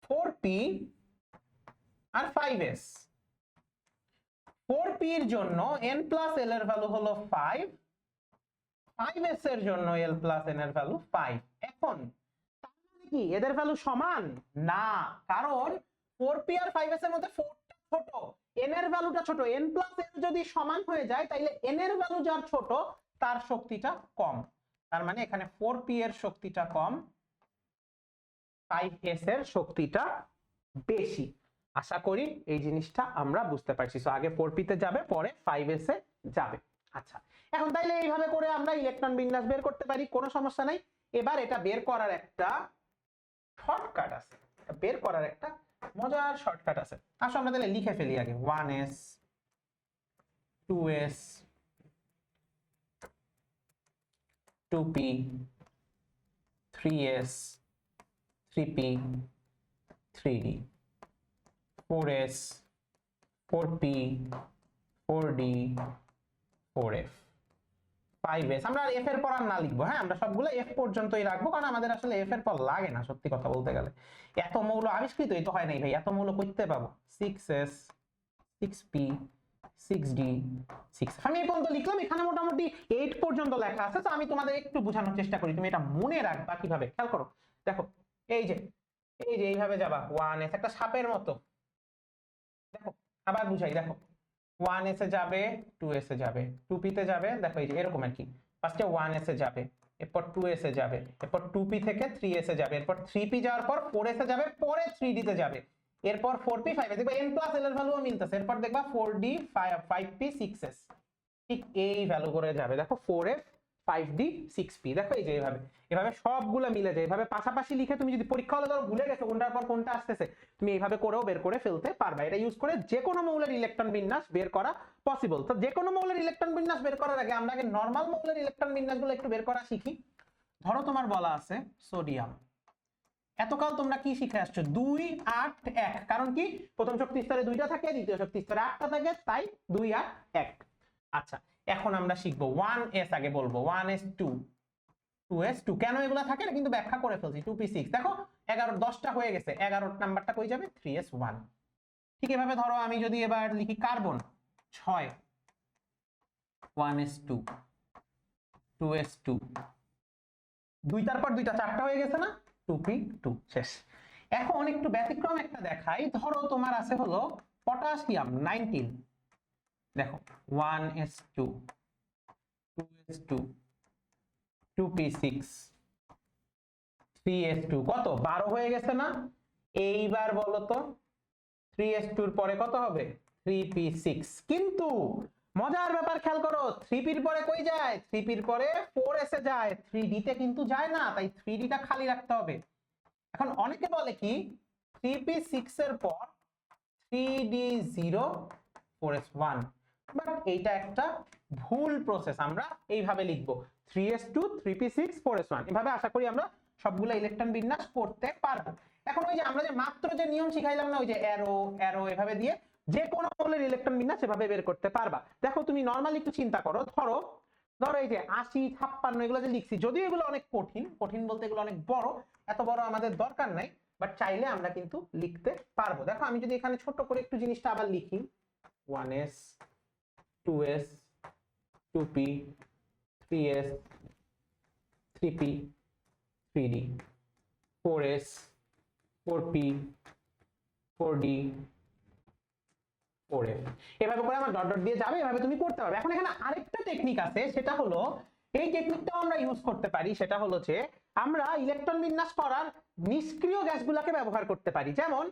4p আর 5s, 4p এর জন্য n + l এর ভ্যালু হলো 5, 5s এর জন্য l + n এর ভ্যালু 5। এখন কি এদের ভ্যালু সমান? না, কারণ 4p আর 5s এর মধ্যে 4টা ছোট, n এর ভ্যালুটা ছোট। n + n যদি সমান হয়ে যায়, তাইলে n এর ভ্যালু যার ছোট তার শক্তিটা কম, তার মানে এখানে 4p এর শক্তিটা কম, 5s এর শক্তিটা বেশি। আশা করি এই জিনিসটা আমরা বুঝতে পারছি। সো আগে 4p তে যাবে, পরে 5s এ যাবে। আচ্ছা, এখন তাইলে এইভাবে করে আমরা ইলেকট্রন বিন্যাস বের করতে পারি, কোনো সমস্যা নাই। এবার এটা বের করার একটা শর্টকাট আছে, বের করার একটা মজার শর্টকাট আছে। আসো আমরা তাহলে লিখে ফেলি আগে। 1s 2s 2p 3s 3p 3d 4s 4p 4d 4f 5s। আমরা f এর পর আর না লিখবো, হ্যাঁ আমরা সবগুলো f পর্যন্তই রাখবো, কারণ আমাদের আসলে f এর পর লাগে না সত্যি কথা বলতে গেলে। এত মৌল আবিষ্কৃতই তো হয় নাই ভাই, এত মৌল করতে পাবো। 6s 6p 6d 6। আমি এই পর্যন্ত লিখলাম, এখানে মোটামুটি 8 পর্যন্ত লেখা আছে। তো আমি তোমাদের একটু বোঝানোর চেষ্টা করি, তুমি এটা মনে রাখবা কিভাবে, খেয়াল করো। দেখো এই যে এইভাবে যাবা 1s, একটা সাপের মতো। দেখো আবার বুঝাই, দেখো 1s এ যাবে, 2s এ যাবে, 2p তে যাবে, দেখো এই যে এরকম আর কি। ফার্স্টে 1s এ যাবে, এরপর 2s এ যাবে, এরপর 2p থেকে 3s এ যাবে, এরপর 3p যাওয়ার পর 4s এ যাবে, পরে 3d তে যাবে, এরপর 4p 5 এ। দেখবা n প্লাস l এর ভ্যালুও মিলতেছে। এরপর দেখবা 4d 5p 6s, ঠিক এই ভ্যালু করে যাবে। দেখো 4f 5d 6p, দেখো এই যে এভাবে সবগুলো মিলে যায়। এভাবে পাশাপাশি লিখে তুমি যদি পরীক্ষা হলে ধরো ভুলে গেছো কোনটার পর কোনটা আসতেছে, তুমি এইভাবে করেও বের করে ফেলতে পারবা। এটা ইউজ করে যে কোনো মৌলের ইলেকট্রন বিন্যাস বের করা পসিবল। তো যে কোনো মৌলের ইলেকট্রন বিন্যাস বের করার আগে আমরা আগে নরমাল মৌলের ইলেকট্রন বিন্যাসগুলো একটু বের করা শিখি। ধরো তোমার বলা আছে সোডিয়াম। এতকাল তোমরা কি শিখে আসছো? 2 8 1। কারণ কি, প্রথম শক্তি স্তরে 2টা থাকে, দ্বিতীয় শক্তি স্তরে 8টা থাকে, তাই 2 8 1। আচ্ছা, এখন আমরা শিখবো 1s। আগে বলবো 1s 2 2s 2। কেন এগুলা থাকে না কিন্তু ব্যাখ্যা করে ফেলছি। 2p 6। দেখো 11 10টা হয়ে গেছে, 11 নাম্বারটা কই যাবে? 3s 1। ঠিক এভাবে ধরো আমি যদি এবার লিখি কার্বন 6, 1s 2 2s 2, দুইটার পর দুইটা 4টা হয়ে গেছে না? 2p 2, শেষ। এখন একটু ব্যতিক্রম একটা দেখাই। ধরো তোমার আছে হলো পটাশিয়াম 19। দেখো 1s 2 2s 2 2p 6 3s 2, কত? 12 হয়ে গেছে না? এইবার বলো তো 3s 2 এর পরে কত হবে? 3p 6। কিন্তু মজার ব্যাপার খেয়াল করো, 3p এর পরে কই যায়? 3p এর পরে 4s এ যায়, 3d তে কিন্তু যায় না, তাই 3d টা খালি রাখতে হবে। এখন অনেকে বলে কি 3p 6 এর পর 3d 0 4s 1, বাট এইটা একটা ভুল প্রসেস। আমরা এইভাবে লিখবো 3s 2 3p 6 4s 1। এভাবে আশা করি আমরা সবগুলো ইলেকট্রন বিন্যাস করতে পারবো। এখন ওই যে আমরা যে মাত্র যে নিয়ম শিখাইলাম না, ওই যে অ্যারো অ্যারো এভাবে দিয়ে যে কোনো মৌলের ইলেকট্রন বিন্যাস এভাবে বের করতে পারবা। দেখো তুমি নরমালি একটু চিন্তা করো, ধরো এই যে 80 56 এগুলো যে লিখছি, যদিও এগুলো অনেক কঠিন, কঠিন বলতে এগুলো অনেক বড়, এত বড় আমাদের দরকার নাই, বাট চাইলে আমরা কিন্তু লিখতে পারবো। দেখো আমি যদি এখানে ছোট করে একটু জিনিসটা আবার লিখি 1s 2s 2p 3s 3p 3d 4s 4p 4d 4f। এভাবে করে আমার ডট ডট দিয়ে যাবে, এভাবে তুমি করতে পারবে। এখন এখানে আরেকটা টেকনিক আছে, সেটা হলো এই টেকনিকটাও আমরা ইউজ করতে পারি। সেটা হলো যে আমরা ইলেকট্রন বিন্যাস করার নিষ্ক্রিয় গ্যাসগুলোকে ব্যবহার করতে পারি। যেমন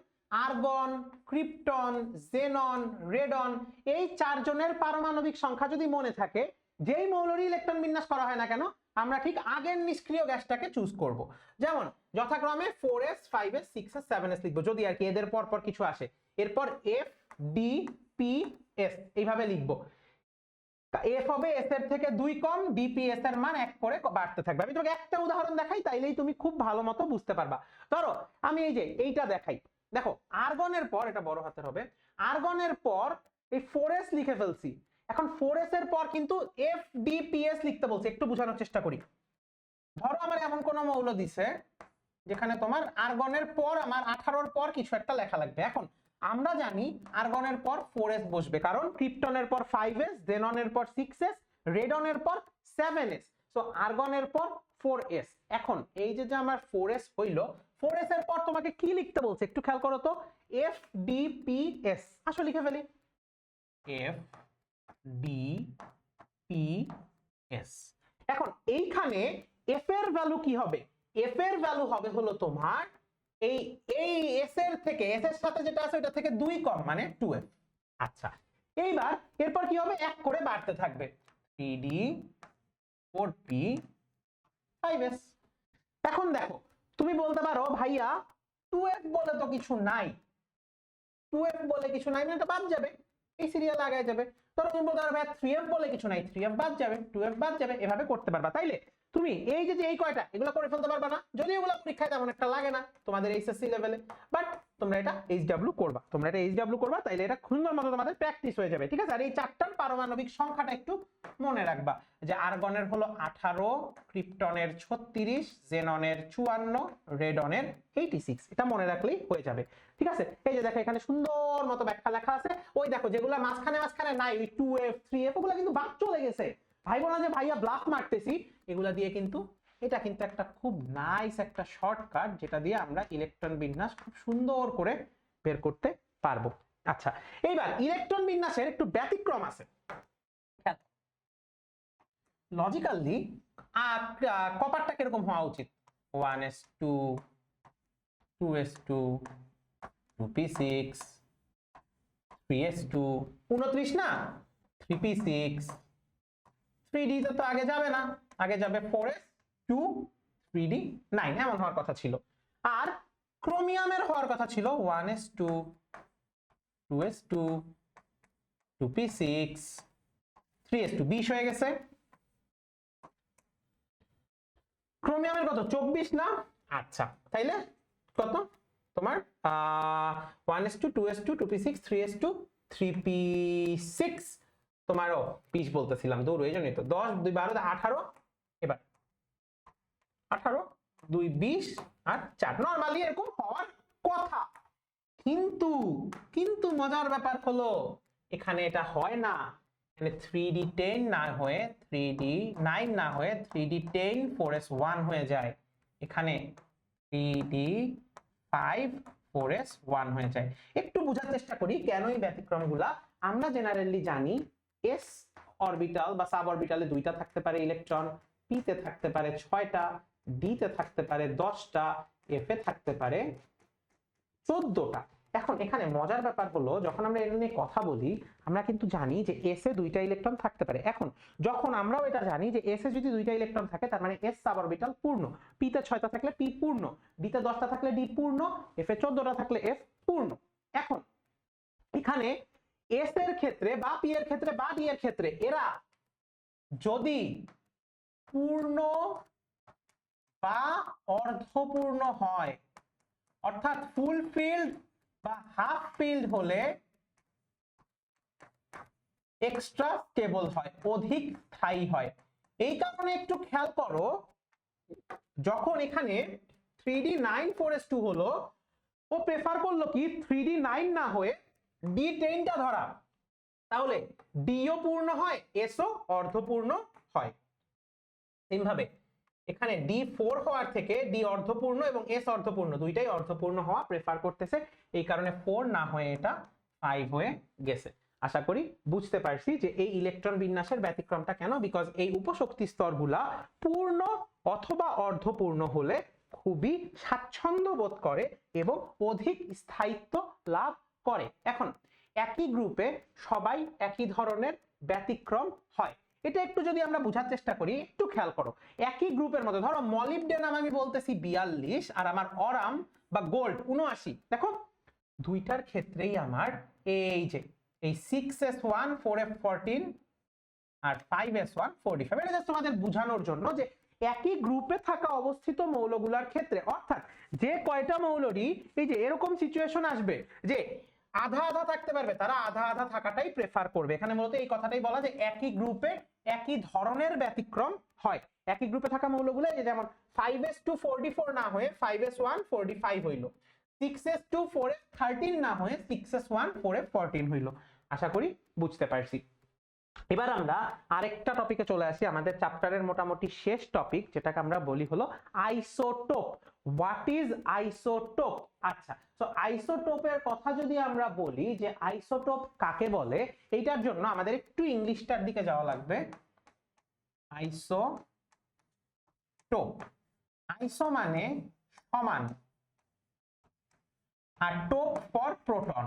আর্গন, ক্রিপ্টন, জেনন, রেডন, এই 4 জনের পারমাণবিক সংখ্যা যদি মনে থাকে, যেই মৌলেরই ইলেকট্রন বিন্যাস করা হয় না কেন, আমরা ঠিক আগের নিষ্ক্রিয় গ্যাসটাকে চুজ করব। যেমন যথাক্রমে 4s 5s 6s 7s লিখবো, যদি আর কি এদের পর পর কিছু আসে। এরপর f d p s এইভাবে লিখবো। f হবে s এর থেকে 2 কম, dps এর মান 1 করে বাড়তে থাকবে। আমি তোমাকে একটা উদাহরণ দেখাই, তাইলেই তুমি খুব ভালো মতো বুঝতে পারবা। ধরো আমি এই যে এইটা দেখাই, দেখো আর্গনের পর, এটা বড় হাতের হবে, আর্গনের পর এই 4s লিখে ফেলছি। এখন 4s এর পর কিন্তু fdps লিখতে বলছি, একটু বোঝানোর চেষ্টা করি। ধরো আমার এমন কোন মৌল দিছে যেখানে তোমার আর্গনের পর আমার 18 এর পর কিছু একটা লেখা লাগবে। এখন আমরা জানি আর্গনের পর 4s বসবে, কারণ ক্রিপ্টনের পর 5s, জেননের পর 6s, রেডনের পর 7s, সো আর্গনের পর 4s। এখন এই যে আমার 4s হইলো, 4s এর পর তোমাকে কি লিখতে বলছে একটু খেয়াল করো তো, fdps। আসলে লিখে ফেলি fdps। এখন এইখানে f এর ভ্যালু কি হবে? f এর ভ্যালু হবে হলো তোমার এই এই এস এর থেকে, এস এর সাথে যেটা আছে ওটা থেকে 2 কম মানে 2f। আচ্ছা, এইবার এরপর কি হবে, এক করে বাড়তে থাকবে 3d 4p 5s। এখন দেখো তুমি বলতে পারো ভাইয়া 2f বলে তো কিছু নাই, 2f বলে কিছু নাই মানে এটা বাদ যাবে, এই সিরিয়াল আগায় যাবে। ধরো তুমি বলতে পারো ভাই 3f বলে কিছু নাই, 3f বাদ যাবে, 2f বাদ যাবে, এভাবে করতে পারবা। তাইলে তুমি এই যে এই কয়টা এগুলো করে ফেলতে পারবা না, যদিও এগুলো পরীক্ষায় তেমন একটা লাগে না তোমাদের এইচএসসি লেভেলে, বাট তোমরা এটা এইচডব্লিউ করবা, তোমরা এটা এইচডব্লিউ করবা, তাইলে এটা সুন্দর মতো তোমাদের প্র্যাকটিস হয়ে যাবে, ঠিক আছে। আর এই চারটার পারমাণবিক সংখ্যাটা একটু মনে রাখবা, যে আর্গনের হলো 18, ক্রিপ্টনের 36, জেননের 54, রেডনের 86, এটা মনে রাখলেই হয়ে যাবে, ঠিক আছে। এই যে দেখো এখানে সুন্দর মতো ব্যাখ্যা লেখা আছে, ওই দেখো যেগুলো মাঝখানে মাঝখানে নাই, ওই 2f 3f ওগুলো কিন্তু বাদ চলে গেছে। ভাইবো না যে ভাইয়া ব্লাফ মারতেছি, এগুলা দিয়ে কিন্তু এটা কিন্তু একটা খুব নাইস একটা শর্টকাট, যেটা দিয়ে আমরা ইলেকট্রন বিন্যাস খুব সুন্দর করে বের করতে পারবো। আচ্ছা, এইবার ইলেকট্রন বিন্যাসের একটু ব্যতিক্রম আছে। লজিক্যালি কপারটা কিরকম হওয়া উচিত, 1s2 2s2 2p6 3s2 29 না, 3p6 3d তো আগে যাবে না, আগে যাবে 4s2 3d 9, এমন হওয়ার কথা ছিল। আর ক্রোমিয়ামের হওয়ার কথা ছিল 1s2 2s2 2p6 3s2, 20 হয়ে গেছে। ক্রোমিয়ামের কত 24 না, আচ্ছা তাইলে কত তোমার 1s2 2s2 2p6 3s2 3p6 তোমারও 20 বলতেছিলাম দৌড়, এই জন্যই তো 10 2 12 18, এবার 18 2 20 আর 4, নরমালি এরকম হওয়ার কথা, কিন্তু কিন্তু মজার ব্যাপার হলো এখানে এটা হয় না, মানে 3d10 না হয়ে 3d9 না হয়ে 3d10 4s1 হয়ে যায়, এখানে 3d5 4s1 হয়ে যায়। একটু বোঝার চেষ্টা করি কেন এই ব্যতিক্রমগুলা। আমরা জেনারেলি জানি s অরবিটাল বা সাব অরবিটালে 2টা থাকতে পারে ইলেকট্রন, p তে থাকতে পারে 6টা, d তে থাকতে পারে 10টা, f এ থাকতে পারে 14টা। এখন এখানে মজার ব্যাপার হলো যখন আমরা এটা নিয়ে কথা বলি, আমরা কিন্তু জানি যে s এ 2টা ইলেকট্রন থাকতে পারে। এখন যখন আমরাও এটা জানি যে s এ যদি 2টা ইলেকট্রন থাকে তার মানে s সাব অরবিটাল পূর্ণ, p তে 6টা থাকলে p পূর্ণ, d তে 10টা থাকলে d পূর্ণ, f এ 14টা থাকলে f পূর্ণ। এখন এখানে s এর ক্ষেত্রে বা p এর ক্ষেত্রে বা d এর ক্ষেত্রে এরা যদি পূর্ণ বা অর্ধপূর্ণ হয়, অর্থাৎ ফুল ফিল্ড বা হাফ ফিল্ড হলে এক্সট্রা স্টেবল হয়, অধিক স্থায়ী হয়। এই কারণে একটু খেয়াল করো, যখন এখানে 3d9 4s2 হলো, ও প্রেফার করলো কি 3d9 না হয়ে d10টা ধরা, তাহলে ডিও পূর্ণ হয় এসও অর্ধপূর্ণ হয়। এইভাবে এখানে d4 হওয়ার থেকে d অর্ধপূর্ণ এবং s অর্ধপূর্ণ, দুইটাই অর্ধপূর্ণ হওয়া প্রেফার করতেছে, এই কারণে 4 না হয়ে এটা 5 হয়ে গেছে। আশা করি বুঝতে পারছি যে এই ইলেকট্রন বিন্যাসের ব্যতিক্রমটা কেন, বিকজ এই উপশক্তি স্তরগুলা পূর্ণ অথবা অর্ধপূর্ণ হলে খুবই স্বাচ্ছন্দ্য বোধ করে এবং অধিক স্থায়িত্ব লাভ করে। এখন একই গ্রুপে সবাই একই ধরনের ব্যতিক্রম হয়, এটা একটু যদি আমরা বোঝার চেষ্টা করি, একটু খেয়াল করো। একই গ্রুপের মধ্যে ধরো মলিবডেনাম আমি বলতেছি 42 আর আমার অরাম বা গোল্ড 79, দেখো দুইটার ক্ষেত্রেই আমার এই যে এই 6s1 4f14 আর 5s1 45, এটা জাস্ট তোমাদের বোঝানোর জন্য যে একই গ্রুপে থাকা অবস্থিত মৌলগুলোর ক্ষেত্রে, অর্থাৎ যে কয়টা মৌলরই এই যে এরকম সিচুয়েশন আসবে যে আধা আধা থাকতে পারবে, তারা আধা আধা থাকাটাই প্রেফার করবে। এখানে মূলত এই কথাটাই বলা যে একই গ্রুপে একই ধরনের ব্যতিক্রম হয়। একই গ্রুপে থাকা মৌলগুলো যেমন 5s2 44 না হয়ে 5s1 45 হইলো, 6s2 4f13 না হয়ে 6s1 4f14 হইলো। আশা করি বুঝতে পারছি। এবার আমরা আরেকটা টপিকে চলে আসি, আমাদের চ্যাপ্টারের মোটামুটি শেষ টপিক, যেটাকে আমরা বলি হলো আইসোটোপ। What is isotope? আচ্ছা, তো আইসোটোপের কথা যদি আমরা বলি যে আইসোটোপ কাকে বলে, এইটার জন্য আমাদের একটু ইংলিশটার দিকে যাওয়া লাগবে। আইসোটোপ, আইসো মানে সমান, আর টোপ ফর প্রোটন।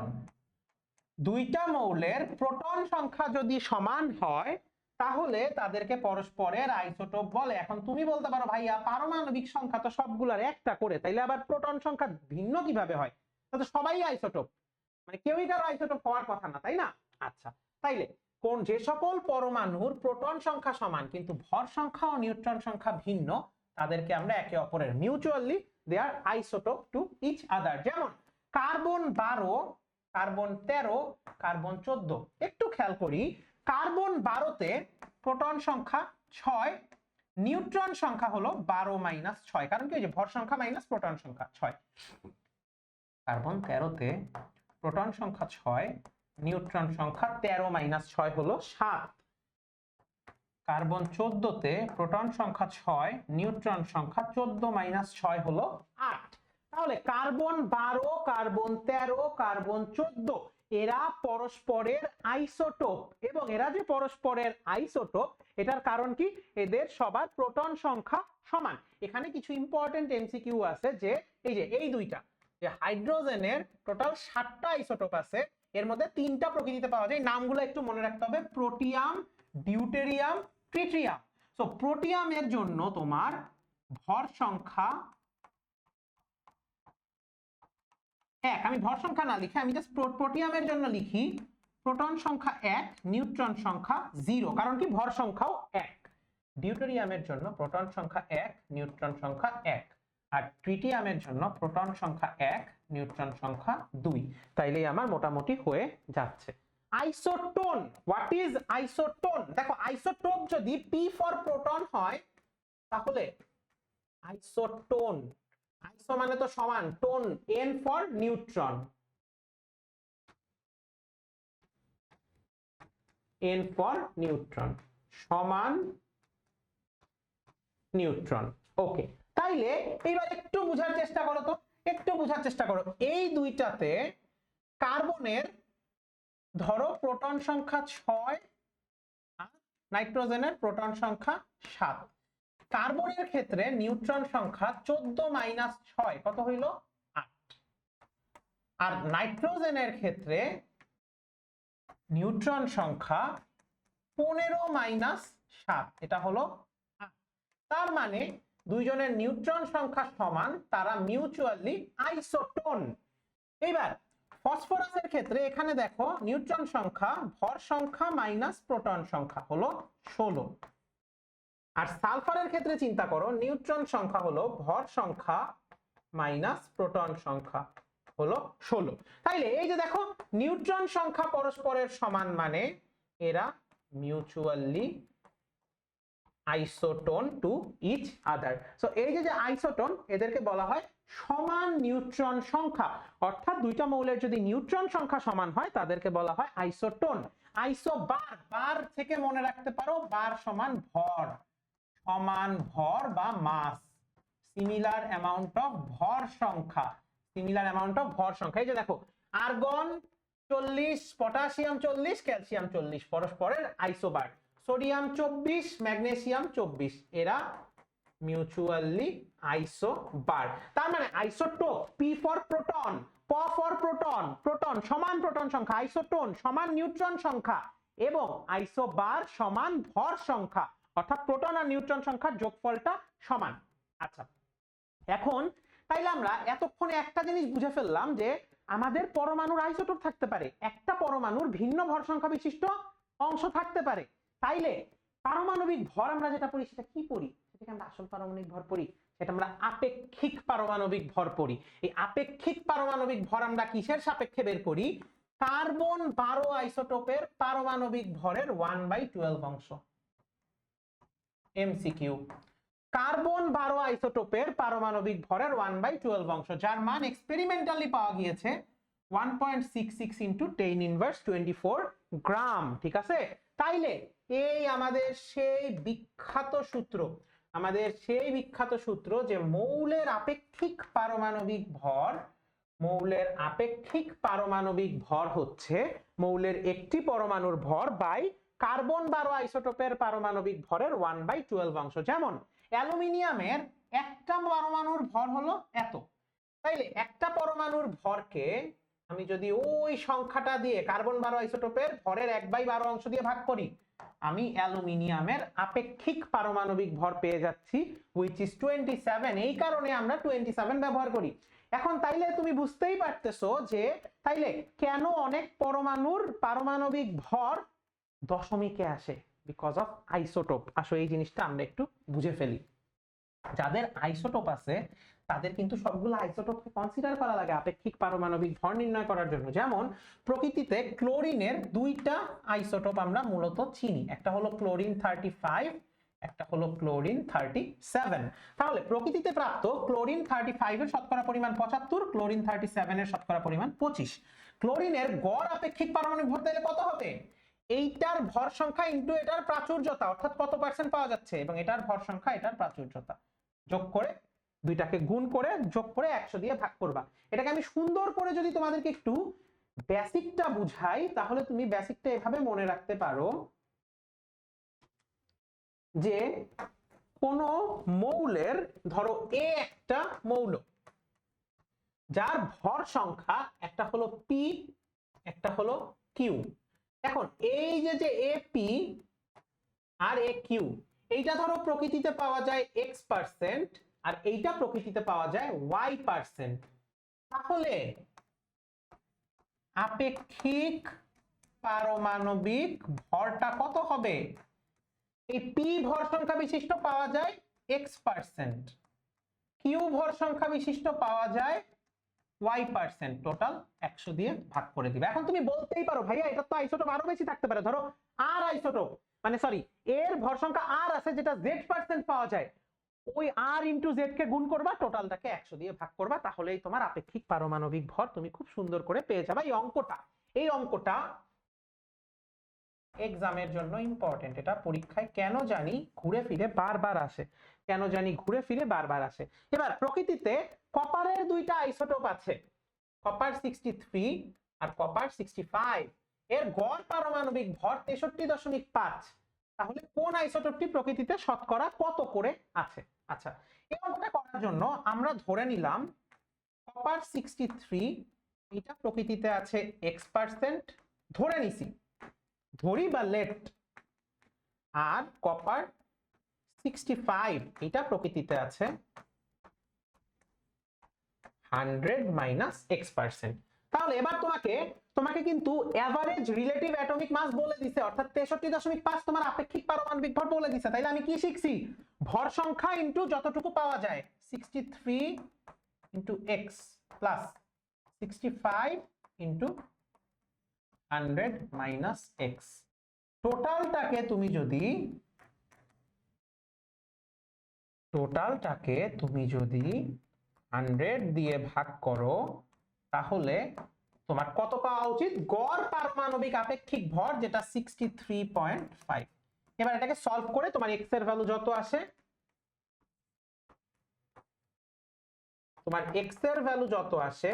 দুইটা মৌলের প্রোটন সংখ্যা যদি সমান হয় তাহলে তাদেরকে পরস্পরের আইসোটোপ বলে। এখন তুমি বলতে পারো ভাইয়া পারমাণবিক সংখ্যা তো সবগুলার একটা করে, তাইলে আবার প্রোটন সংখ্যা ভিন্ন কিভাবে হয়? তাহলে সবাই আইসোটোপ, মানে কেউই কারো আইসোটোপ হওয়ার কথা না, তাই না? আচ্ছা, তাইলে যে সকল পরমাণুর প্রোটন সংখ্যা সমান কিন্তু ভর সংখ্যা ও নিউট্রন সংখ্যা ভিন্ন, তাদেরকে আমরা একে অপরের mutually they are isotope to each other. যেমন কার্বন 12, কার্বন 13, কার্বন 14। একটু খেয়াল করি, কার্বন 12 তে প্রোটন সংখ্যা 6, নিউট্রন সংখ্যা হলো 12 - 6, কারণ কি ওই যে ভর সংখ্যা মাইনাস প্রোটন সংখ্যা 6। কার্বন 13 তে প্রোটন সংখ্যা 6, নিউট্রন সংখ্যা 13 - 6 হলো 7। কার্বন 14 তে প্রোটন সংখ্যা 6, নিউট্রন সংখ্যা 14 - 6 হলো 8। তাহলে কার্বন 12, কার্বন 13, কার্বন 14 এরা পরস্পরের আইসোটোপ, এবং এরা যে পরস্পরের আইসোটোপ এটার কারণ কি? এদের সবার প্রোটন সংখ্যা সমান। এখানে কিছু ইম্পর্টেন্ট এমসিকিউ আছে, যে এই যে এই দুইটা, যে হাইড্রোজেনের টোটাল 7টা আইসোটোপ আছে, এর মধ্যে 3টা প্রকৃতিতে পাওয়া যায়। নামগুলো একটু মনে রাখতে হবে, প্রোটিয়াম, ডিউটেরিয়াম, ট্রিটিয়াম। সো প্রোটিয়ামের জন্য তোমার ভর সংখ্যা 1, আমি ভর সংখ্যা না লিখে আমি জাস্ট প্রোটিয়ামের জন্য লিখি প্রোটন সংখ্যা 1, নিউট্রন সংখ্যা 0, কারণ কি ভর সংখ্যাও 1। ডিউটেরিয়ামের জন্য প্রোটন সংখ্যা 1, নিউট্রন সংখ্যা 1, আর ট্রিটিয়ামের জন্য প্রোটন সংখ্যা 1, নিউট্রন সংখ্যা 2। তাইলেই আমার মোটামুটি হয়ে যাচ্ছে। Isotone, what is isotone? দেখো আইসোটোপ যদি পি ফর প্রোটন হয় তাহলে আইসোটোন, আইসো মানে তো সমান, tone N for neutron, N for neutron সমান নিউট্রন। ওকে, তাইলে এইবার একটু বোঝার চেষ্টা করো তো, একটু বোঝার চেষ্টা করো। এই দুইটাতে কার্বনের ধরো প্রোটন সংখ্যা 6, নাইট্রোজেনের প্রোটন সংখ্যা 7। কার্বনের ক্ষেত্রে নিউট্রন সংখ্যা 14 - 6 কত হইল? 8। আর নাইট্রোজেনের ক্ষেত্রে নিউট্রন সংখ্যা 15 - 7, এটা হলো 8। তার মানে দুইজনের নিউট্রন সংখ্যা সমান, তারা মিউচুয়ালি আইসোটোন। এইবার ফসফরাসের ক্ষেত্রে এখানে দেখো নিউট্রন সংখ্যা ভর সংখ্যা মাইনাস প্রোটন সংখ্যা হলো 16। আর সালফারের ক্ষেত্রে চিন্তা করো, নিউট্রন সংখ্যা হলো ভর সংখ্যা মাইনাস প্রোটন সংখ্যা হলো 16। তাইলে এই যে দেখো নিউট্রন সংখ্যা পরস্পরের সমান, মানে এরা mutually isotone to each other. So এই যে আইসোটোন, এদেরকে বলা হয় সমান নিউট্রন সংখ্যা। অর্থাৎ দুইটা মৌলের যদি নিউট্রন সংখ্যা সমান হয় তাদেরকে বলা হয় আইসোটোন। আইসো বার, বার থেকে মনে রাখতে পারো, বার সমান ভর, সমান ভর বা মাস, সিমিলার অ্যামাউন্ট অফ ভর সংখ্যা, সিমিলার অ্যামাউন্ট অফ ভর সংখ্যা। এই যে দেখো আর্গন 40, পটাশিয়াম 40, ক্যালসিয়াম 40 পরস্পরের আইসোবার, সোডিয়াম 24, ম্যাগনেসিয়াম 24, এরা মিউচুয়ালি আইসোবার। তার মানে আইসোটোপ, পি ফর প্রোটন, প ফর প্রোটন, প্রোটন সমান প্রোটন সংখ্যা, আইসোটোন সমান নিউট্রন সংখ্যা, এবং আইসোবার সমান ভর সংখ্যা, অর্থাৎ প্রোটন আর নিউট্রন সংখ্যার যোগফলটা সমান। আচ্ছা, এখন তাইলে আমরা এতক্ষণে একটা জিনিস বুঝে ফেললাম, যে আমাদের পরমাণুর আইসোটোপ থাকতে পারে, একটা পরমাণুর ভিন্ন ভর সংখ্যা বিশিষ্ট অংশ থাকতে পারে। তাইলে পারমাণবিক ভর আমরা যেটা পড়ি সেটা কি পড়ি? সেটাকে আমরা আসল পারমাণবিক ভর পড়ি, সেটা আমরা আপেক্ষিক পারমাণবিক ভর পড়ি। এই আপেক্ষিক পারমাণবিক ভর আমরা কিসের সাপেক্ষে বের করি? কার্বন 12 আইসোটোপের পারমাণবিক ভরের 1/12 অংশ। এমসিকিউ, কার্বন 12 আইসোটোপের পারমাণবিক ভরের 1/12 অংশ, যার মান এক্সপেরিমেন্টালি পাওয়া গিয়েছে 1.66 × 10⁻²4 গ্রাম। ঠিক আছে, তাইলে এই আমাদের সেই বিখ্যাত সূত্র, আমাদের সেই বিখ্যাত সূত্র, যে মৌলের আপেক্ষিক পারমাণবিক ভর, মৌলের আপেক্ষিক পারমাণবিক ভর হচ্ছে মৌলের একটি পরমাণুর ভর বাই কার্বন 12 আইসোটোপের পারমাণবিক ভরের 1/12 অংশ। যেমন অ্যালুমিনিয়ামের একটা পরমাণুর ভর হলো এত, তাইলে একটা পরমাণুর ভরকে আমি যদি ওই সংখ্যাটা দিয়ে কার্বন 12 আইসোটোপের ভরের 1/12 অংশ দিয়ে ভাগ করি, আমি অ্যালুমিনিয়ামের আপেক্ষিক পারমাণবিক ভর পেয়ে যাচ্ছি which is 27। এই কারণে আমরা 27 ব্যবহার করি। এখন তাইলে তুমি বুঝতেই পারতেছো যে তাইলে কেন অনেক পরমাণুর পারমাণবিক ভর দশমিকে আসে, বিকজ অফ আইসোটোপ। আসলে এই জিনিসটা আমরা একটু বুঝে ফেলি। যাদের আইসোটোপ আছে তাদের কিন্তু সবগুলো আইসোটোপকে কনসিডার করা লাগে আপেক্ষিক পারমাণবিক ভর নির্ণয় করার জন্য। যেমন প্রকৃতিতে ক্লোরিনের দুইটা আইসোটোপ আমরা মূলত চিনি, একটা হলো ক্লোরিন 35, একটা হলো ক্লোরিন 37। তাহলে প্রকৃতিতে প্রাপ্ত ক্লোরিন 35 এর শতকরা পরিমাণ 75, ক্লোরিন 37 এর শতকরা পরিমাণ 25। ক্লোরিনের গড় আপেক্ষিক পারমাণবিক ভর তাহলে কত হবে? এইটার ভর সংখ্যা ইনটু এটার প্রাচুর্যতা, অর্থাৎ কত পার্সেন্ট পাওয়া যাচ্ছে, এবং এটার ভর সংখ্যা এটার প্রাচুর্যতা যোগ করে দুইটাকে গুণ করে যোগ করে 100 দিয়ে ভাগ করবা। এটাকে আমি সুন্দর করে যদি তোমাদেরকে একটু বেসিকটা বুঝাই তাহলে তুমি বেসিকটা এভাবে মনে রাখতে পারো যে কোন মৌলের, ধরো এ একটা মৌল যার ভর সংখ্যা একটা হলো পি একটা হলো কিউ। এখন এই যে A P R A Q, এইটা ধরো প্রকৃতিতে পাওয়া যায় x% আর এইটা প্রকৃতিতে পাওয়া যায় y%। তাহলে আপেক্ষিক পারমাণবিক ভরটা কত হবে? এই পি ভর সংখ্যা বিশিষ্ট পাওয়া যায় x%, কিউ ভর সংখ্যা বিশিষ্ট পাওয়া যায় y%, টোটাল 100 দিয়ে ভাগ করে দিবে। এখন তুমি বলতেই পারো ভাইয়া এটা তো আইসোটোপ আরো বেশি থাকতে পারে, ধরো আর আইসোটোপ মানে সরি এর ভর সংখ্যা আর আছে যেটা z% পাওয়া যায়, ওই r ইনটু z কে গুণ করবা, টোটালটাকে 100 দিয়ে ভাগ করবা, তাহলেই তোমার আপেক্ষিক পারমাণবিক ভর তুমি খুব সুন্দর করে পেয়ে যাবে। এই অঙ্কটা এক্সামের জন্য ইম্পর্টেন্ট। এটা পরীক্ষায় কেন জানি ঘুরে ফিরে বারবার আসে, এবার প্রকৃতিতে কপারের দুইটা আইসোটোপ আছে, কপার 63 আর কপার 65। এর গড় পারমাণবিক ভর 63.5। তাহলে কোন আইসোটোপটি প্রকৃতিতে শতকরা কত করে আছে? আচ্ছা, এই অঙ্কটা করার জন্য আমরা ধরে নিলাম কপার 63 এটা প্রকৃতিতে আছে x%, ধরে নিছি, ধরি বা লেট। আর কপার 65 এটা প্রকৃতিতে আছে 100 - x%। তাহলে এবার তোমাকে কিন্তু এভারেজ রিলেটিভ অ্যাটমিক মাস বলে দিছে, অর্থাৎ 63.5 তোমার আপেক্ষিক পারমাণবিক ভর বলে দিছে। তাইলে আমি কি শিখছি? ভর সংখ্যা ইনটু যতটুকু পাওয়া যায়, 63 into x plus 65 into 100 - x। টোটালটাকে তুমি যদি 100 দিয়ে ভাগ করো তাহলে তোমার কত পাওয়া উচিত? গড় পারমাণবিক আপেক্ষিক ভর যেটা 63.5। এবার এটাকে সলভ করে তোমার x এর ভ্যালু যত আসে,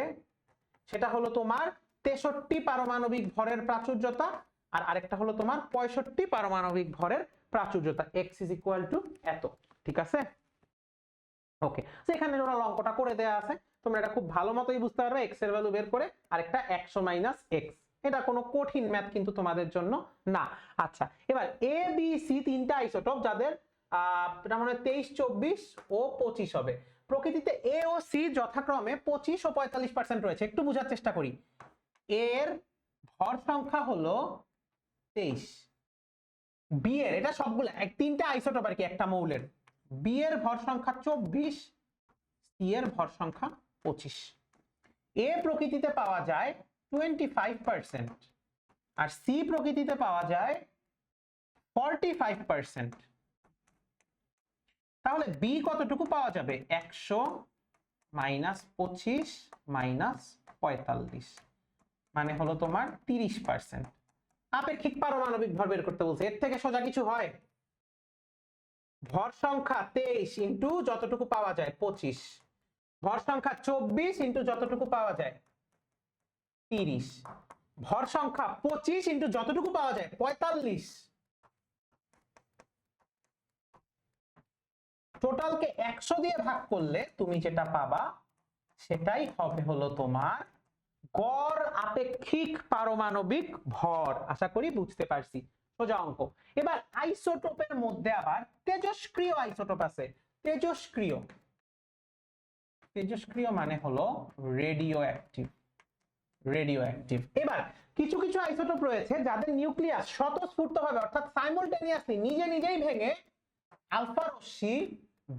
সেটা হলো তোমার 63 পারমাণবিক ভরের প্রাচুর্যতা, আর আরেকটা হলো তোমার 65 পারমাণবিক ভরের প্রাচুর্যতা। x এত, ঠিক আছে? ওকে, তো এখানে টোটাল অঙ্কটা করে দেয়া আছে, তোমরা এটা খুব ভালো মতোই বুঝতে পারবে। x এর ভ্যালু বের করে আরেকটা 100 - x, এটা কোনো কঠিন ম্যাথ কিন্তু তোমাদের জন্য না। আচ্ছা, এবার a b c তিনটা আইসোটোপ যাদের এটা মনে হয় 23, 24 ও 25 হবে। প্রকৃতিতে a ও c যথাক্রমে 25 ও 45% রয়েছে। একটু বোঝার চেষ্টা করি। এর ভর সংখ্যা হলো 23, b এর, এটা সবগুলো তিনটা আইসোটোপ আর কি একটা মৌলের, b এর ভর সংখ্যা 24, c এর ভর সংখ্যা 25। a প্রকৃতিতে পাওয়া যায় 25% আর c প্রকৃতিতে পাওয়া যায় 45%। তাহলে b কতটুকু পাওয়া যাবে? 100 - 25 - 45 মানে হলো তোমার 30%। আপেক্ষিক পারমাণবিক ভর বের করতে বলছে, এর থেকে সোজা কিছু হয়? ভর সংখ্যা 23 ইনটু যতটুকু পাওয়া যায় 25, ভর সংখ্যা 24 ইনটু যতটুকু পাওয়া যায় 30, ভর সংখ্যা 25 ইনটু যতটুকু পাওয়া যায় 45। টোটালকে 100 দিয়ে ভাগ করলে তুমি যেটা পাবা সেটাই হবে হলো তোমার গড় আপেক্ষিক পারমাণবিক ভর। আশা করি বুঝতে পারছি, সোজা অঙ্ক। এবার আইসোটোপের মধ্যে আবার তেজস্ক্রিয় আইসোটোপ আছে। তেজস্ক্রিয়, তেজস্ক্রিয় মানে হলো রেডিও অ্যাক্টিভ, রেডিও অ্যাক্টিভ। এবার কিছু কিছু আইসোটোপ রয়েছে যাদের নিউক্লিয়াস স্বতঃস্ফূর্তভাবে অর্থাৎ সাইমultaneously নিজে নিজেই ভেঙে আলফা রশ্মি,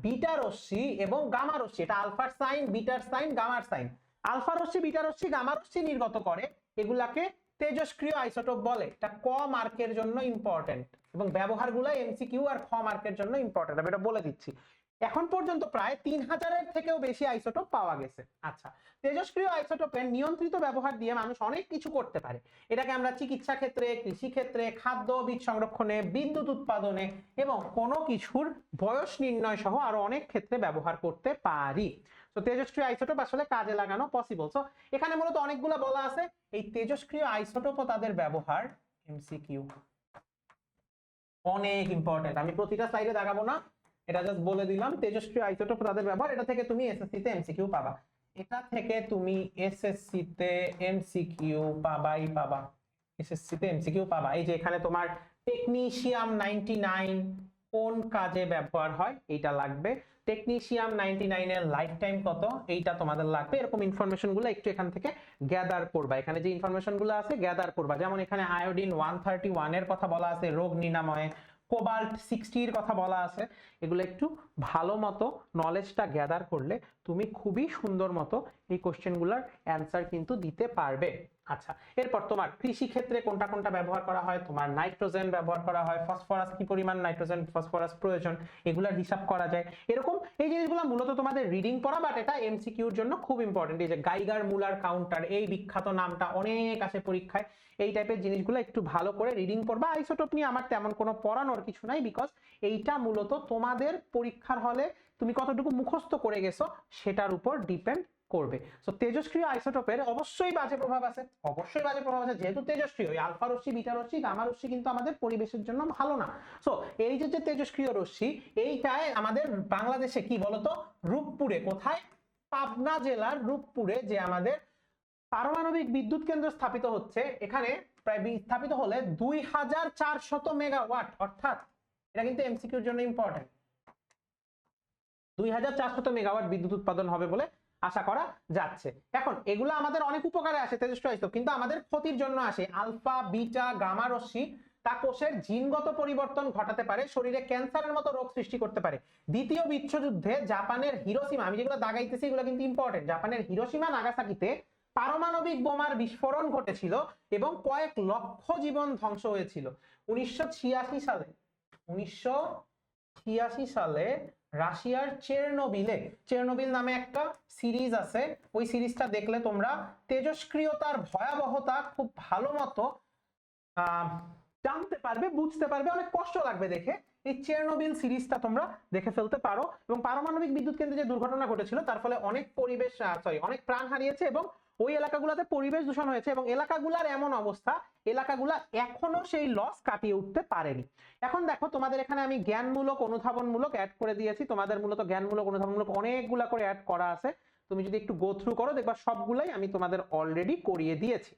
বিটা রশ্মি এবং গামা রশ্মি, এটা আলফার সাইন, বিটার সাইন, গামার সাইন, আলফা রশ্মি, বিটা রশ্মি, গামা রশ্মি নির্গত করে। এগুলাকে তেজস্ক্রিয় আইসোটোপ বলে। এটা ক মার্কের জন্য ইম্পর্টেন্ট এবং ব্যবহারগুলো এমসিকিউ আর খ মার্কের জন্য ইম্পর্টেন্ট, আমি এটা বলে দিচ্ছি। এখন পর্যন্ত প্রায় 3000-এর থেকেও বেশি আইসোটোপ পাওয়া গেছে। আচ্ছা, তেজস্ক্রিয় আইসোটোপের নিয়ন্ত্রিত ব্যবহার দিয়ে মানুষ অনেক কিছু করতে পারে। এটাকে আমরা চিকিৎসা ক্ষেত্রে, কৃষি ক্ষেত্রে, খাদ্য বীজ সংরক্ষণে, বিদ্যুৎ উৎপাদনে এবং কোনো কিছুর বয়স নির্ণয় সহ আরো অনেক ক্ষেত্রে ব্যবহার করতে পারি। তো তেজস্ক্রিয় আইসোটোপ আসলে কাজে লাগানো পসিবল। সো এখানে মূলত অনেকগুলো বলা আছে। এই তেজস্ক্রিয় আইসোটোপ ও তাদের ব্যবহার এমসিকিউ অনেক ইম্পর্টেন্ট। আমি প্রতিটা স্লাইডে দেখাবো না, এটা জাস্ট বলে দিলাম তেজস্ক্রিয় আইসোটোপ তাদের ব্যবহার। এটা থেকে তুমি এসএসসি তে এমসিকিউ পাবা, এটা থেকে তুমি এসএসসি তে এমসিকিউ পাবাই পাবা, এসএসসি তে এমসিকিউ পাবা। এই যে এখানে তোমার টেকনিশিয়াম 99 কোন কাজে ব্যবহার হয় এইটা লাগবে, টেকনিশিয়াম 99 এর লাইফ টাইম কত এইটা তোমাদের লাগবে। এরকম ইনফরমেশন গুলো একটু এখান থেকে গ্যাদার করবা, এখানে যে ইনফরমেশন গুলো আছে গ্যাদার করবা। যেমন এখানে আয়োডিন 131 এর কথা বলা আছে রোগ নিরাময়ে, কোবাল্ট 60 এর কথা বলা আছে। এগুলো একটু ভালো মতো নলেজটা গ্যাদার করলে তুমি খুবই সুন্দর মতো এই কোশ্চেনগুলোর অ্যান্সার কিন্তু দিতে পারবে। আচ্ছা, এরপর তোমার কৃষি ক্ষেত্রে কোনটা কোনটা ব্যবহার করা হয়, তোমার নাইট্রোজেন ব্যবহার করা হয়, ফসফরাস কি পরিমাণ নাইট্রোজেন ফসফরাস প্রয়োজন এগুলার হিসাব করা যায়। এরকম এই জিনিসগুলো মূলত তোমাদের রিডিং পড়া, বাট এটা এমসিকিউর জন্য খুব ইম্পর্টেন্ট। এই যে গাইগার মুলার কাউন্টার, এই বিখ্যাত নামটা অনেক আসে পরীক্ষায়। এই টাইপের জিনিসগুলো একটু ভালো করে রিডিং পড়বা। আইসোটোপ নিয়ে আমার তেমন কোনো পড়ানোর কিছু নাই, বিকজ এইটা মূলত তোমাদের পরীক্ষার হলে তুমি কতটুকু মুখস্থ করে গেছো সেটার উপর ডিপেন্ড করবে। সো তেজস্ক্রিয় আইসোটোপের অবশ্যই বাজে প্রভাব আছে, অবশ্যই বাজে প্রভাব আছে। যেহেতু তেজস্ক্রিয়, ওই আলফা রশ্মি, বিটা রশ্মি, গামা রশ্মি কিন্তু আমাদের পরিবেশের জন্য ভালো না। সো এই যে তেজস্ক্রিয় রশ্মি, এইটায় আমাদের বাংলাদেশে কি বলতো, রূপপুরে, কোথায়, পাবনা জেলার রূপপুরে যে আমাদের পারমাণবিক বিদ্যুৎ কেন্দ্র স্থাপিত হচ্ছে, এখানে প্রায় স্থাপিত হলে 2400 মেগাওয়াট, অর্থাৎ এটা কিন্তু এমসিকিউর জন্য ইম্পর্টেন্ট, 2400 মেগাওয়াট বিদ্যুৎ উৎপাদন হবে বলে আশা করা যাচ্ছে। এখন এগুলো আমাদের অনেক উপকারে আসে তেজস্ক্রিয় আইসোটোপ, কিন্তু আমাদের ক্ষতির জন্য আসে। আলফা, বিটা, গামা রশ্মি তা কোষের জিনগত পরিবর্তন ঘটাতে পারে, শরীরে ক্যান্সারের মতো রোগ সৃষ্টি করতে পারে। দ্বিতীয় বিশ্বযুদ্ধে জাপানের হিরোশিমা, আমি যেগুলো দাগাইতেছি এগুলো কিন্তু ইম্পর্টেন্ট, জাপানের হিরোশিমা নাগাসাকিতে পারমাণবিক বোমার বিস্ফোরণ ঘটেছিল এবং কয়েক লক্ষ জীবন ধ্বংস হয়েছিল। 1986 সালে, 1986 সালে রাশিয়ার চেরনোবিল নামে একটা সিরিজ আছে, ওই সিরিজটা দেখলে তোমরা তেজস্ক্রিয়তার ভয়াবহতা খুব ভালো মতো জানতে পারবে, বুঝতে পারবে। অনেক কষ্ট লাগবে দেখে। এই চেরনোবিল সিরিজটা তোমরা দেখে ফেলতে পারো। এবং পারমাণবিক বিদ্যুৎ কেন্দ্রে যে দুর্ঘটনা ঘটেছিল তার ফলে অনেক অনেক প্রাণ হারিয়েছে এবং ওই এলাকাগুলোতে পরিবেশ দূষণ হয়েছে এবং এলাকাগুলার এমন অবস্থা, এলাকাগুলা এখনো সেই লস কাটিয়ে উঠতে পারেনি। এখন দেখো তোমাদের এখানে আমি জ্ঞানমূলক অনুধাবনমূলক অ্যাড করে দিয়েছি, তোমাদের মূলত জ্ঞানমূলক অনুধাবনমূলক অনেকগুলা করে অ্যাড করা আছে। তুমি যদি একটু গো থ্রু করো দেখবা সবগুলাই আমি তোমাদের অলরেডি করিয়ে দিয়েছি।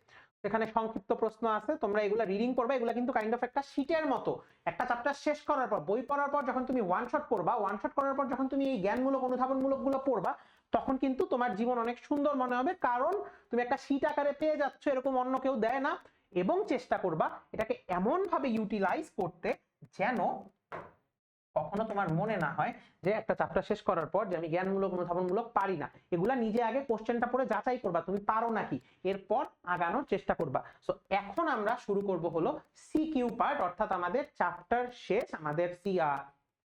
এখানে সংক্ষিপ্ত প্রশ্ন আছে, তোমরা এগুলা রিডিং করবে। এগুলা কিন্তু কাইন্ড অফ একটা শীটের মতো, একটা চ্যাপ্টার শেষ করার পর, বই পড়ার পর যখন তুমি ওয়ান শট পড়বা, ওয়ান শট করার পর যখন তুমি এই জ্ঞানমূলক অনুধাবনমূলক গুলো পড়বা, তখন কিন্তু তোমার জীবন অনেক সুন্দর মনে হবে, কারণ তুমি একটা শীট আকারে পেয়ে যাচ্ছ, এরকম অন্য কেউ দেয় না। এবং চেষ্টা করবা এটাকে এমন ভাবে ইউটিলাইজ করতে যেন কখনো তোমার মনে না হয় যে একটা চ্যাপ্টার শেষ করার পর যে আমি জ্ঞানমূলক অনুধাবনমূলক পারি না। এগুলা নিজে আগে কোশ্চেনটা পড়ে যাচাই করবা তুমি পারো নাকি, এরপর আগানোর চেষ্টা করবা। সো এখন আমরা শুরু করব হলো সিকিউ পার্ট, অর্থাৎ আমাদের চ্যাপ্টার শেষ, আমাদের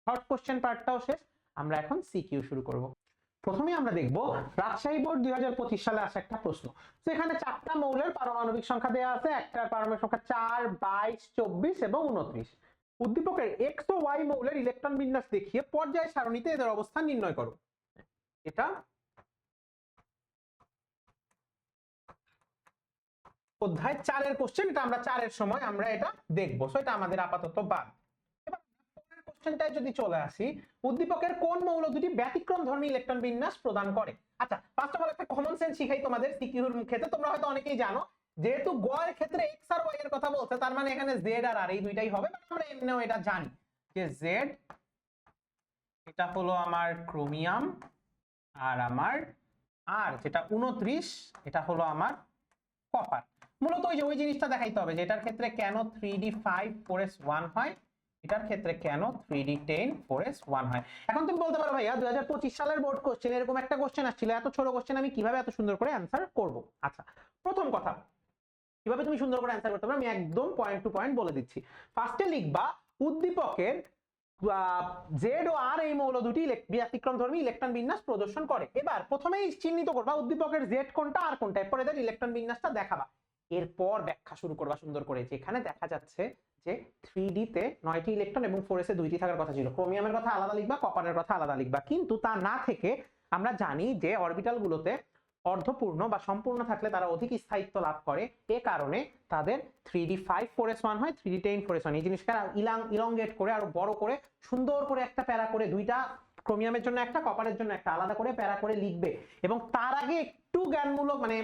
শর্ট কোশ্চেন পার্টটাও শেষ, আমরা এখন সিকিউ শুরু করব। প্রথমে আমরা দেখব রাজশাহী বোর্ড 2025 সালে আসা একটা প্রশ্ন। তো এখানে 4টা মৌলের পারমাণবিক সংখ্যা দেওয়া আছে, একটা পারমাণবিক সংখ্যা 4, 22, 24 এবং 29। উদ্দীপকের এক্স ও ওয়াই মৌলের ইলেকট্রন বিন্যাস দেখিয়ে পর্যায় সারণীতে এদের অবস্থান নির্ণয় করো। এটা অধ্যায় 4-এর কোশ্চেন, এটা আমরা 4-এর সময় আমরা এটা দেখবো, সো এটা আমাদের আপাতত বাদ। এবার পরের কোশ্চেনটায় যদি চলে আসি, উদ্দীপকের কোন মৌল দুটি ব্যতিক্রমধর্মী ইলেকট্রন বিন্যাস প্রদান করে? আচ্ছা, ফার্স্ট অফ অল একটা কমন সেন্স শিখাই তোমাদের সিকিউর ক্ষেত্রে। তোমরা হয়তো অনেকেই জানো, যেহেতু গ এর ক্ষেত্রে এক্স আর ওয়াই এর কথা বলছে, তার মানে এখানে জেড আর আর এই দুইটাই হবে। মানে আমরা এমনিও এটা জানি যে জেড এটা হলো আমার ক্রোমিয়াম, আর আমার আর যেটা 29 এটা হলো আমার কপার। মূলত ওই জিনিসটা দেখাইতে হবে যে এটার ক্ষেত্রে কেন 3d5 4s1 হয়, এটার ক্ষেত্রে কেন 3d10 4s1 হয়। এখন তুমি বলতে পারো ভাইয়া 2025 সালের বোর্ড কোশ্চেন এরকম একটা কোশ্চেন আসছিল, এত ছোট কোশ্চেন আমি কিভাবে এত সুন্দর করে অ্যান্সার করব? আচ্ছা, প্রথম কথা, কিভাবে তুমি সুন্দর করে অ্যান্সার করতে পারো আমি একদম পয়েন্ট টু পয়েন্ট বলে দিচ্ছি। ফার্স্টে লিখবা উদ্দীপকের জেড ও আর এই মৌল দুটি ব্যতিক্রমধর্মী ইলেকট্রন বিন্যাস প্রদর্শন করে। এবার প্রথমেই চিহ্নিত করবা উদ্দীপকের জেড কোনটা আর কোনটা, এরপর এদের ইলেকট্রন বিন্যাসটা দেখাবা, এরপর ব্যাখ্যা শুরু করবা সুন্দর করে। যেখানে দেখা যাচ্ছে যে 3d তে 9টি ইলেকট্রন এবং 4s এ 2টি থাকার কথা ছিল, ক্রোমিয়ামের কথা আলাদা লিখবা, কপারের কথা আলাদা লিখবা, কিন্তু তা না থেকে আমরা জানি যে অরবিটাল গুলোতে অর্ধপূর্ণ বা সম্পূর্ণ থাকলে তারা অধিক স্থায়িত্ব লাভ করে, এ কারণে তাদের 3d5 4s1 হয়, 3d10 4s1। এই জিনিসটা ইলংগেট করে আরো বড় করে সুন্দর করে একটা প্যারা করে, দুইটা ক্রোমিয়ামের জন্য একটা, কপারের জন্য একটা, আলাদা করে প্যারা করে লিখবে। এবং তার আগে একটু জ্ঞানমূলক মানে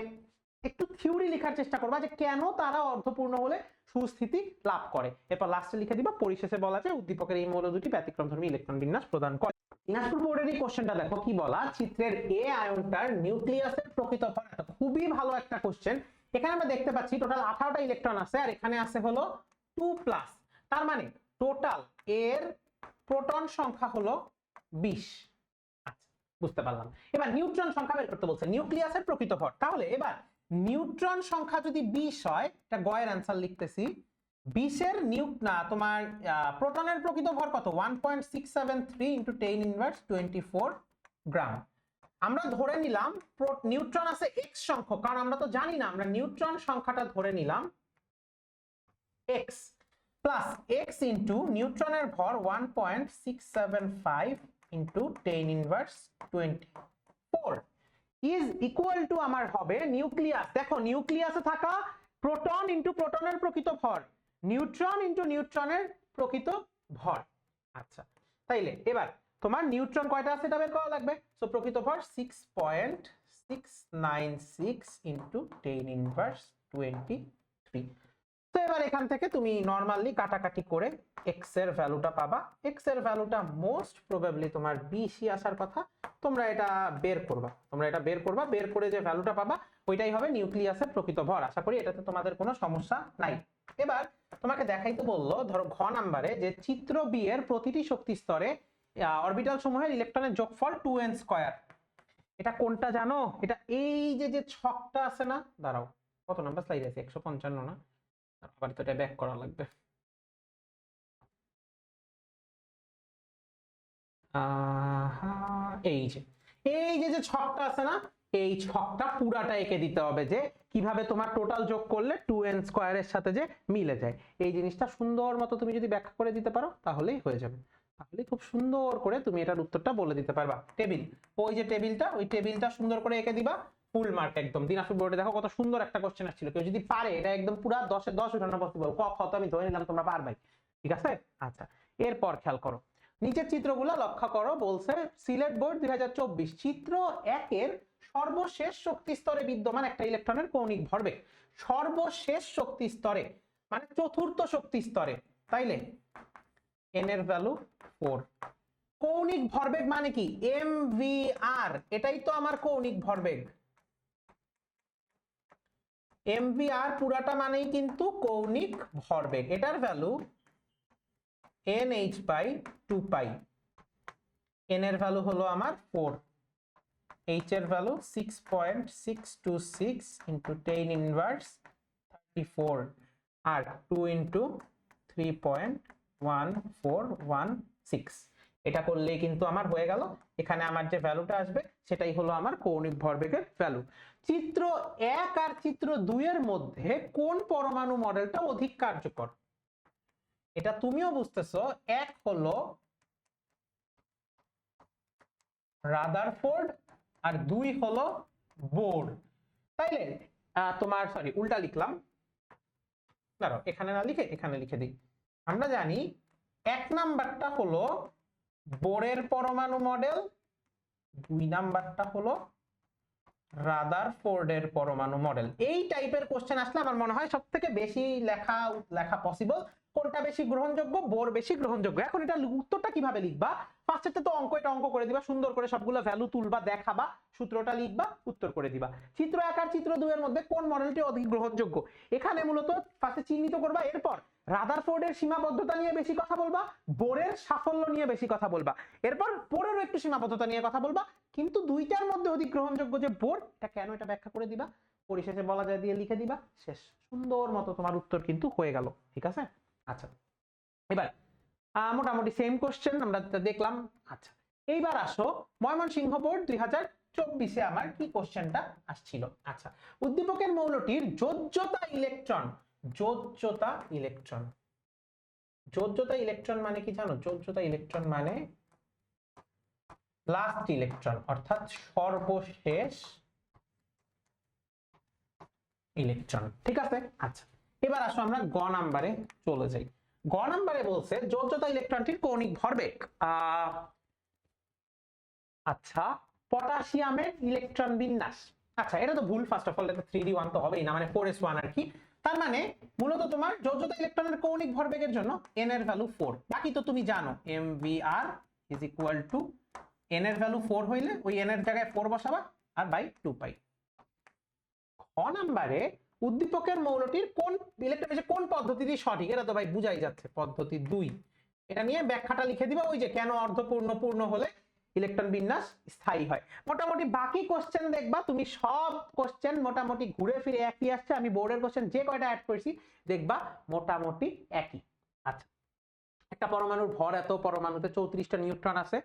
একটু থিওরি লেখার চেষ্টা করবা যে কেন তারা অর্ধপূর্ণ হলে সুস্থিতি লাভ করে। এরপর লাস্টে লিখে দিবা পরিশেষে বলা যায় উদ্দীপকের এই মৌল দুটি ব্যতিক্রমধর্মী ইলেকট্রন বিন্যাস প্রদান করে। দিনাজপুর বোর্ডের এই কোশ্চেনটা দেখো কি বলা, চিত্রের এ আয়নটার নিউক্লিয়াসের প্রকৃত ভর। খুবই ভালো একটা কোশ্চেন। এখানে আমরা দেখতে পাচ্ছি টোটাল 18টা ইলেকট্রন আছে, আর এখানে আছে হলো 2+, তার মানে টোটাল এর প্রোটন সংখ্যা হলো 20। আচ্ছা, বুঝতে পারলাম। এবার নিউট্রন সংখ্যা বের করতে বলছে, নিউক্লিয়াসের প্রকৃত ভর। তাহলে এবার নিউট্রন সংখ্যা যদি 20 হয়, এটা গ এর অ্যান্সার লিখতেছি, 20 এর তোমার প্রোটনের প্রকৃত ভর কত? 1.673 × 10⁻²4 গ্রাম। আমরা ধরে নিলাম নিউট্রন আছে x সংখ্যক, কারণ আমরা তো জানি না, আমরা নিউট্রন সংখ্যাটা ধরে নিলাম x প্লাস x ইনটু নিউট্রনের ভর 1.675 × 10⁻²4 ইজ ইকুয়াল টু আমার হবে নিউক্লিয়াস। দেখো নিউক্লিয়াসে থাকা প্রোটন ইনটু প্রোটনের প্রকৃত ভর, নিউট্রন ইনটু নিউট্রনের প্রকৃত ভর। আচ্ছা, তাইলে এবার তোমার নিউট্রন কয়টা আছে এটা বের করা লাগবে। সো প্রকৃত ভর 6.696 × 10⁻23। তো এবার এখান থেকে তুমি নরমালি কাটাকাটি করে x এর ভ্যালুটা পাবা। x এর ভ্যালুটা মোস্ট প্রবাবলি তোমার 20ই আসার কথা। তোমরা এটা বের করবা, বের করে যে ভ্যালুটা পাবা ওইটাই হবে নিউক্লিয়াসের প্রকৃত ভর। আশা করি এটাতে তোমাদের কোনো সমস্যা নাই। এবার তোমাকে দেখাইতে বললো ধরো ঘ নাম্বারে যে চিত্র বি এর প্রতিটি শক্তি স্তরে অরবিটাল সমূহের ইলেকট্রনের যোগফল 2n²। এটা কোনটা জানো? এটা এই যে ছকটা আছে না, দাঁড়াও কত নাম্বার স্লাইড আছে, 155 না, আবার তো এটা ব্যাক করা লাগবে। এই যে ছকটা আছে না, এই ছকটা পুরাটা এঁকে দিতে হবে যে কিভাবে তোমার টোটাল যোগ করলে 2n² এর সাথে যে মিলে যায়। এই জিনিসটা সুন্দর মতো তুমি যদি ব্যাখ্যা করে দিতে পারো তাহলেই হয়ে যাবে, তাহলে খুব সুন্দর করে তুমি এটার উত্তরটা বলে দিতে পারবা। টেবিল, ওই যে টেবিলটা, ওই টেবিলটা সুন্দর করে এঁকে দিবা, ফুল মার্ক একদম। দিনাজপুর বোর্ডে দেখো কত সুন্দর একটা কোশ্চেন আসছিল, কেউ যদি পারে এটা একদম পুরা 10 এ 10 উঠানো পসিবল। ক খ তো আমি ধরে নিলাম তোমরা পারবাই, ঠিক আছে। আচ্ছা, এরপর খেয়াল করো নিচের চিত্রগুলো লক্ষ্য করো। বলছে সিলেট বোর্ড 2024 চিত্র 1 এর সর্বশেষ শক্তি স্তরে বিদ্যমান একটা ইলেকট্রনের কৌণিক ভরবেগ। সর্বশেষ শক্তি স্তরে মানে চতুর্থ শক্তি স্তরে, তাইলে n এর ভ্যালু 4। কৌণিক ভরবেগ মানে কি? mvr, এটাই তো আমার কৌণিক ভরবেগ। mvr পুরাটা মানেই কিন্তু কৌণিক ভরবেগ। এটার ভ্যালু nh/2π। n এর ভ্যালু হলো আমার 4, h এর ভ্যালু 6.626 × 10⁻34 আর 2 × 3.1416। এটা করলেই কিন্তু আমার হয়ে গেল। এখানে আমার যে ভ্যালুটা আসবে সেটাই হলো আমার কৌণিক ভরবেগের ভ্যালু। চিত্র 1 আর চিত্র 2 এর মধ্যে কোন পরমাণু মডেলটা অধিক কার্যকর? এটা তুমিও বুঝতেছো। 1 হলো রাদারফোর্ড আর 2 হলো বোর। তাইলে তোমার সরি উল্টা লিখলাম, দাঁড়াও এখানে না লিখে এখানে লিখে দিই। আমরা জানি এক নাম্বারটা হলো বোরের পরমাণু মডেল, 2 নাম্বারটা হলো রাদারফোর্ডের পরমাণু মডেল। এই টাইপের কোশ্চেন আসলে আমার মনে হয় সবথেকে বেশি লেখা পসিবল। কোনটা বেশি গ্রহণযোগ্য? বোর বেশি গ্রহণযোগ্য। এখন এটা উত্তরটা কিভাবে লিখবা? ফার্স্টে তো এটা অঙ্ক করে দিবা, সুন্দর করে সবগুলো ভ্যালু তুলবা, দেখাবা, সূত্রটা লিখবা, উত্তর করে দিবা। চিত্র 1 আর চিত্র 2 এর মধ্যে কোন মডেলটি অধিক গ্রহণযোগ্য? এখানে মূলত ফার্স্টে চিহ্নিত করবা, এরপর রাদারফোর্ডের সীমাবদ্ধতা নিয়ে বেশি কথা বলবা, বোরের সাফল্য নিয়ে বেশি কথা বলবা, এরপর বোরেরও একটু সীমাবদ্ধতা নিয়ে কথা বলবা, কিন্তু দুইটার মধ্যে অধিক গ্রহণযোগ্য যে বোর, এটা কেন এটা ব্যাখ্যা করে দিবা, পরিশেষে বলা যায় দিয়ে লিখে দিবা, শেষ। সুন্দর মতো তোমার উত্তর কিন্তু হয়ে গেল। ঠিক আছে? আচ্ছা, এবার মোটামুটি সেম কোশ্চেন আমরা দেখলাম। আচ্ছা, এইবার আসো ময়মনসিংহ বোর্ড 2024-এ আমার কি কোশ্চেনটা আসছিল। আচ্ছা, উদ্দীপকের মৌলটির যোজ্যতা ইলেকট্রন, যোজ্যতা ইলেকট্রন, যোজ্যতা ইলেকট্রন মানে কি জানো? যোজ্যতা ইলেকট্রন মানে লাস্ট ইলেকট্রন, অর্থাৎ সর্বশেষ ইলেকট্রন। ঠিক আছে? আচ্ছা, এবার আসো আমরা গ নাম্বারে চলে যাই। গ নাম্বারে বলছে যোজ্যতা ইলেকট্রনটির কৌণিক ভরবেগ। আচ্ছা, পটাশিয়ামের ইলেকট্রন বিন্যাস। আচ্ছা, এটা তো ভুল, ফার্স্ট অফ অল এটা 3d1 তো হবেই না, মানে 4s1 আর কি। তার মানে মূলত তোমার যোজ্যতা ইলেকট্রনের কৌণিক ভরবেগের জন্য n এর ভ্যালু 4। বাকি তো তুমি জানো mvr is equal to n এর ভ্যালু 4 হইলে ওই n এর জায়গায় 4 বসাবা আর বাই 2 পাই। খ নাম্বারে উদ্দীপকের মৌলটির কোন ইলেকট্রন কোন পদ্ধতিটি সঠিক? এটা তো ভাই বুঝাই যাচ্ছে, পদ্ধতি 2। এটা নিয়ে ব্যাখ্যাটা লিখে দিবা, ওই যে কেন অর্ধপূর্ণ পূর্ণ হলে ইলেকট্রন বিন্যাস স্থায়ী হয়। মোটামুটি বাকি কোশ্চেন দেখবা তুমি, সব কোশ্চেন মোটামুটি ঘুরে ফিরে একই আসছে। আমি বোর্ডের কোশ্চেন যে কয়টা অ্যাড করেছি দেখবা মোটামুটি একই। আচ্ছা, একটা পরমাণুর ভর এত, পরমাণুতে 34টা নিউট্রন আছে,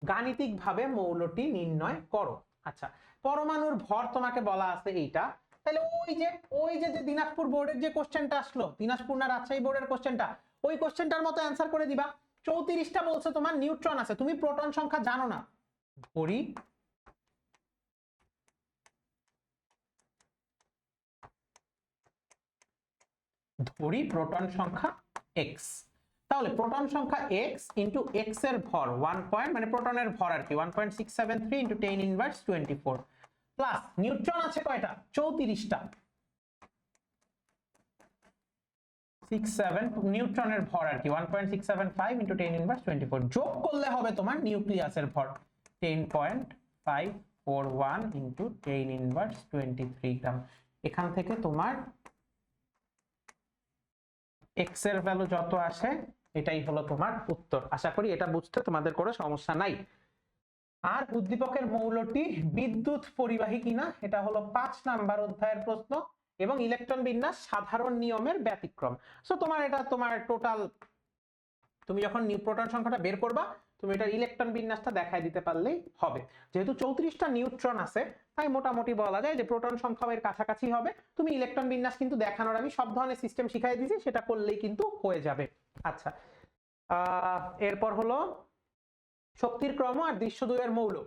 গাণিতিক ভাবে মৌলটি নির্ণয় করো। আচ্ছা, পরমাণুর ভর তোমাকে বলা আছে এইটা, তাহলে ওই যে দিনাজপুর বোর্ডের যে কোশ্চেনটা আসলো, দিনাজপুর না রাজশাহী বোর্ডের কোশ্চেনটা, ওই কোশ্চেনটার মতো অ্যান্সার করে দিবা। 34টা বলছে তোমার নিউট্রন আছে, তুমি প্রোটন সংখ্যা জানো না, ধরি প্রোটন সংখ্যা x। তাহলে প্রোটন সংখ্যা x ইনটু x এর ভর 1 মানে প্রোটনের ভর আর কি 1.673 ইনটু 10 ইনভার্স 24 প্লাস নিউট্রন আছে কয়টা? 34টা। 67 নিউট্রনের ভর আর কি 1.675 ইনটু 10 ইনভার্স 24 যোগ করলে হবে তোমার নিউক্লিয়াসের ভর 10.541 ইনটু 10 ইনভার্স 23 গ্রাম। এখান থেকে তোমার x এর ভ্যালু যত আসে এটাই হলো তোমার উত্তর। আশা করি এটা বুঝতে তোমাদের কোনো সমস্যা নাই। আর উদ্দীপকের মৌলটি বিদ্যুৎ পরিবাহী কিনা, এটা হলো 5 নাম্বার অধ্যায়ের প্রশ্ন, এবং ইলেকট্রন বিন্যাস সাধারণ নিয়মের ব্যতিক্রম। সো তোমার এটা তোমার টোটাল, তুমি যখন প্রোটন সংখ্যাটা বের করবা তুমি এটার ইলেকট্রন বিন্যাসটা দেখায় দিতে পারলেই হবে। যেহেতু 34টা নিউট্রন আছে তাই মোটামুটি বলা যায় যে প্রোটন সংখ্যা এর কাছাকাছি হবে। তুমি ইলেকট্রন বিন্যাস কিন্তু দেখানোর আমি সব ধরনের সিস্টেম শিখাই দিয়েছি, সেটা করলেই কিন্তু হয়ে যাবে। আচ্ছা, এরপর হলো শক্তির ক্রম আর দৃশ্য 2 এর মৌল।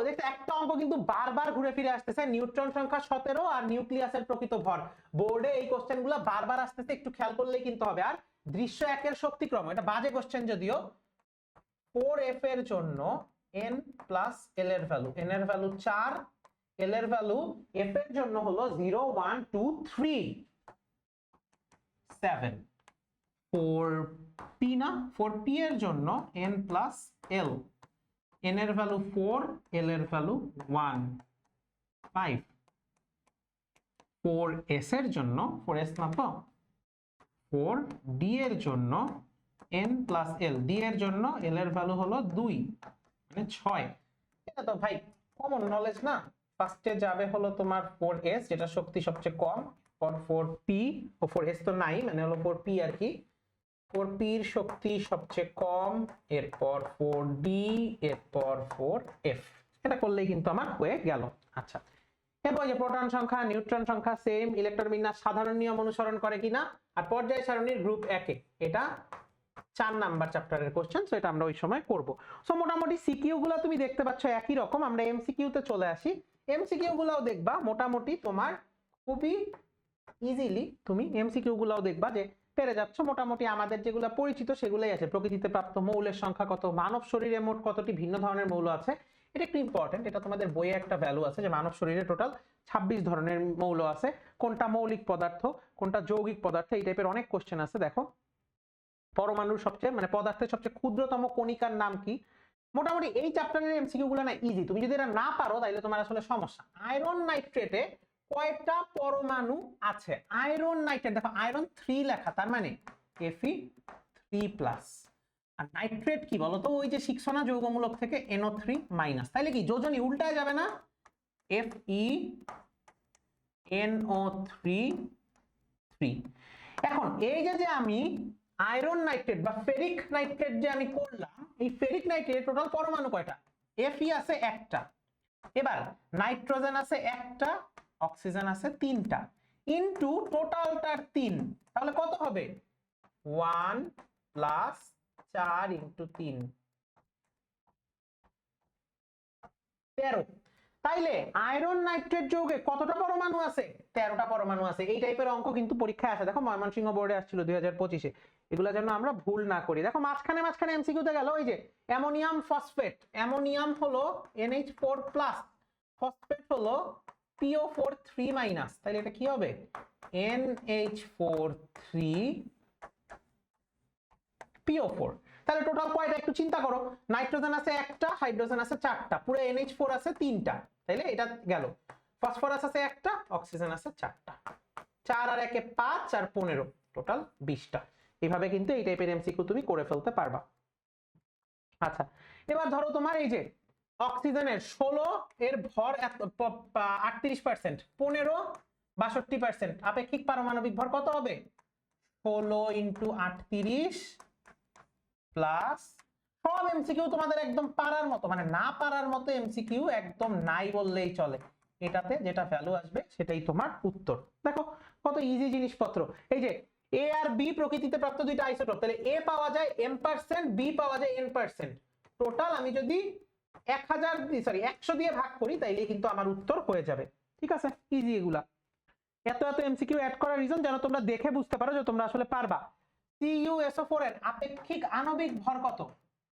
দেখতে একটা অঙ্ক কিন্তু বারবার ঘুরে ফিরে আসতেছে, নিউট্রন সংখ্যা 17 আর নিউক্লিয়াসের প্রকৃত ভর। বোর্ডে এই কোশ্চেনগুলো বারবার আসতেছে, একটু খেয়াল করলেই কিন্তু হবে। আর দৃশ্য 1 এর শক্তি ক্রম, এটা বাজে কোশ্চেন যদিও। 4f এর জন্য n প্লাস l এর ভ্যালু, n এর ভ্যালু 4, l এর ভ্যালু f এর জন্য হলো 0 1 2 3 7। 4p না, 4p এর জন্য n প্লাস l, n এর ভ্যালু 4, l এর ভ্যালু 1 5। 4s এর জন্য 4s না তো 4d এর জন্য n প্লাস l, d এর জন্য l এর ভ্যালু হলো 2 মানে 6। এটা তো ভাই কমন নলেজ না। ফার্স্টে যাবে হলো তোমার 4s যেটা শক্তি সবচেয়ে কম, পর 4p ও 4s তো নাই মানে হলো 4p আর কি, 4p এর শক্তি সবচেয়ে কম, এরপর 4d, এরপর 4f। এটা করলেই কিন্তু আমার হয়ে গেল। আচ্ছা, এরপর যে প্রোটন সংখ্যা নিউট্রন সংখ্যা সেম, ইলেকট্রন বিন্যাস সাধারণ নিয়ম অনুসরণ করে কিনা, আর পর্যায় সারণীর গ্রুপ 1 এ, এটা 4 নাম্বার চ্যাপ্টারের কোশ্চেন, সো এটা আমরা ওই সময় করব। সো মোটামুটি সিকিউ গুলো তুমি দেখতে পাচ্ছ একই রকম। আমরা এমসিকিউ তে চলে আসি। এমসিকিউ গুলোও দেখবা মোটামুটি তোমার খুবই ইজিলি, তুমি এমসিকিউ গুলোও দেখবা যে পেরে যাচ্ছ। মোটামুটি আমাদের যেগুলো পরিচিত সেগুলোই আছে। প্রকৃতিতে প্রাপ্ত মৌলের সংখ্যা কত, মানব শরীরে মোট কতটি ভিন্ন ধরনের মৌল আছে, এটা একটু ইম্পর্টেন্ট। এটা তোমাদের বইয়ে একটা ভ্যালু আছে যে মানব শরীরে টোটাল 26 ধরনের মৌল আছে, কোনটা মৌলিক পদার্থ কোনটা যৌগিক পদার্থ, এই টাইপের অনেক কোশ্চেন আছে। দেখো পরমাণুর সবচেয়ে মানে পদার্থের সবচেয়ে ক্ষুদ্রতম কণিকার নাম কি। মোটামুটি এই চ্যাপ্টারের এমসিকিউ গুলো না ইজি, তুমি যদি এটা না পারো তাহলে তোমার আসলে সমস্যা। আয়রন নাইট্রেটে কয়টা পরমাণু আছে? আয়রন নাইট্রেট দেখো আয়রন 3 লেখা, তার মানে Fe3+। আর নাইট্রেট কি বলতো, ওই যে শিখছো না যৌগমূলক থেকে NO3-, তাইলে কি যোজনী উল্টায় যাবে না, FeNO3। এখন এই যে আমি আয়রন নাইট্রেট বা ফেরিক নাইট্রেট যে আমি করলাম, এই ফেরিক নাইট্রেট টোটাল পরমাণু কয়টা? Fe আছে একটা, এবার নাইট্রোজেন আছে একটা, অক্সিজেন আছে 3টা, ইনটু টোটালটার 3, তাহলে কত হবে? 1 + 4 × 3 13। তাইলে আয়রন নাইট্রেট যৌগে কতটা পরমাণু আছে? 13টা পরমাণু আছে। এই টাইপের অঙ্ক কিন্তু পরীক্ষায় আসে, দেখো ময়মনসিংহ বোর্ডে আসছিল 2025-এ, এগুলো যেন আমরা ভুল না করি। দেখো মাঝখানে এমসিকিউতে গেল ওই যে অ্যামোনিয়াম ফসফেট, অ্যামোনিয়াম হলো NH4+, ফসফেট হলো PO4 3-, তাহলে এটা কি হবে? NH4 3PO4। তাহলে টোটাল কয়টা একটু চিন্তা করো, নাইট্রোজেন আছে একটা, হাইড্রোজেন আছে 4টা, পুরো NH4 আছে 3টা, তাইলে এটা গেল। ফসফরাস আছে একটা, অক্সিজেন আছে 4টা, 4 আর 1 5 আর 15, টোটাল 20টা। এইভাবে কিন্তু এই টাইপের এমসিকিউ তুমি করে ফেলতে পারবা। আচ্ছা এবার ধরো তোমার এই যে অক্সিজেনের 16 এর ভর 38%, 15 62%, আপেক্ষিক পারমাণবিক ভর কত হবে? 16 × 38 প্লাস, সব এমসিকিউ তোমাদের একদম পারার মতো, মানে না পারার মতো এমসিকিউ একদম নাই বললেই চলে। এটাতে যেটা ভ্যালু আসবে সেটাই তোমার উত্তর। দেখো কত ইজি জিনিসপত্র। এই যে A আর B প্রকৃতিতে প্রাপ্ত দুইটা আইসোটোপ, তাহলে A পাওয়া যায় m%, B পাওয়া যায় n%। টোটাল আমি যদি 100 দিয়ে ভাগ করি তাইলে কিন্তু আমার উত্তর হয়ে যাবে। ঠিক আছে, ইজি এগুলা। এত এমসিকিউ অ্যাড করার রিজন যেন তোমরা দেখে বুঝতে পারো যে তোমরা আসলে পারবা। CuSO4 এর আপেক্ষিক আণবিক ভর কত?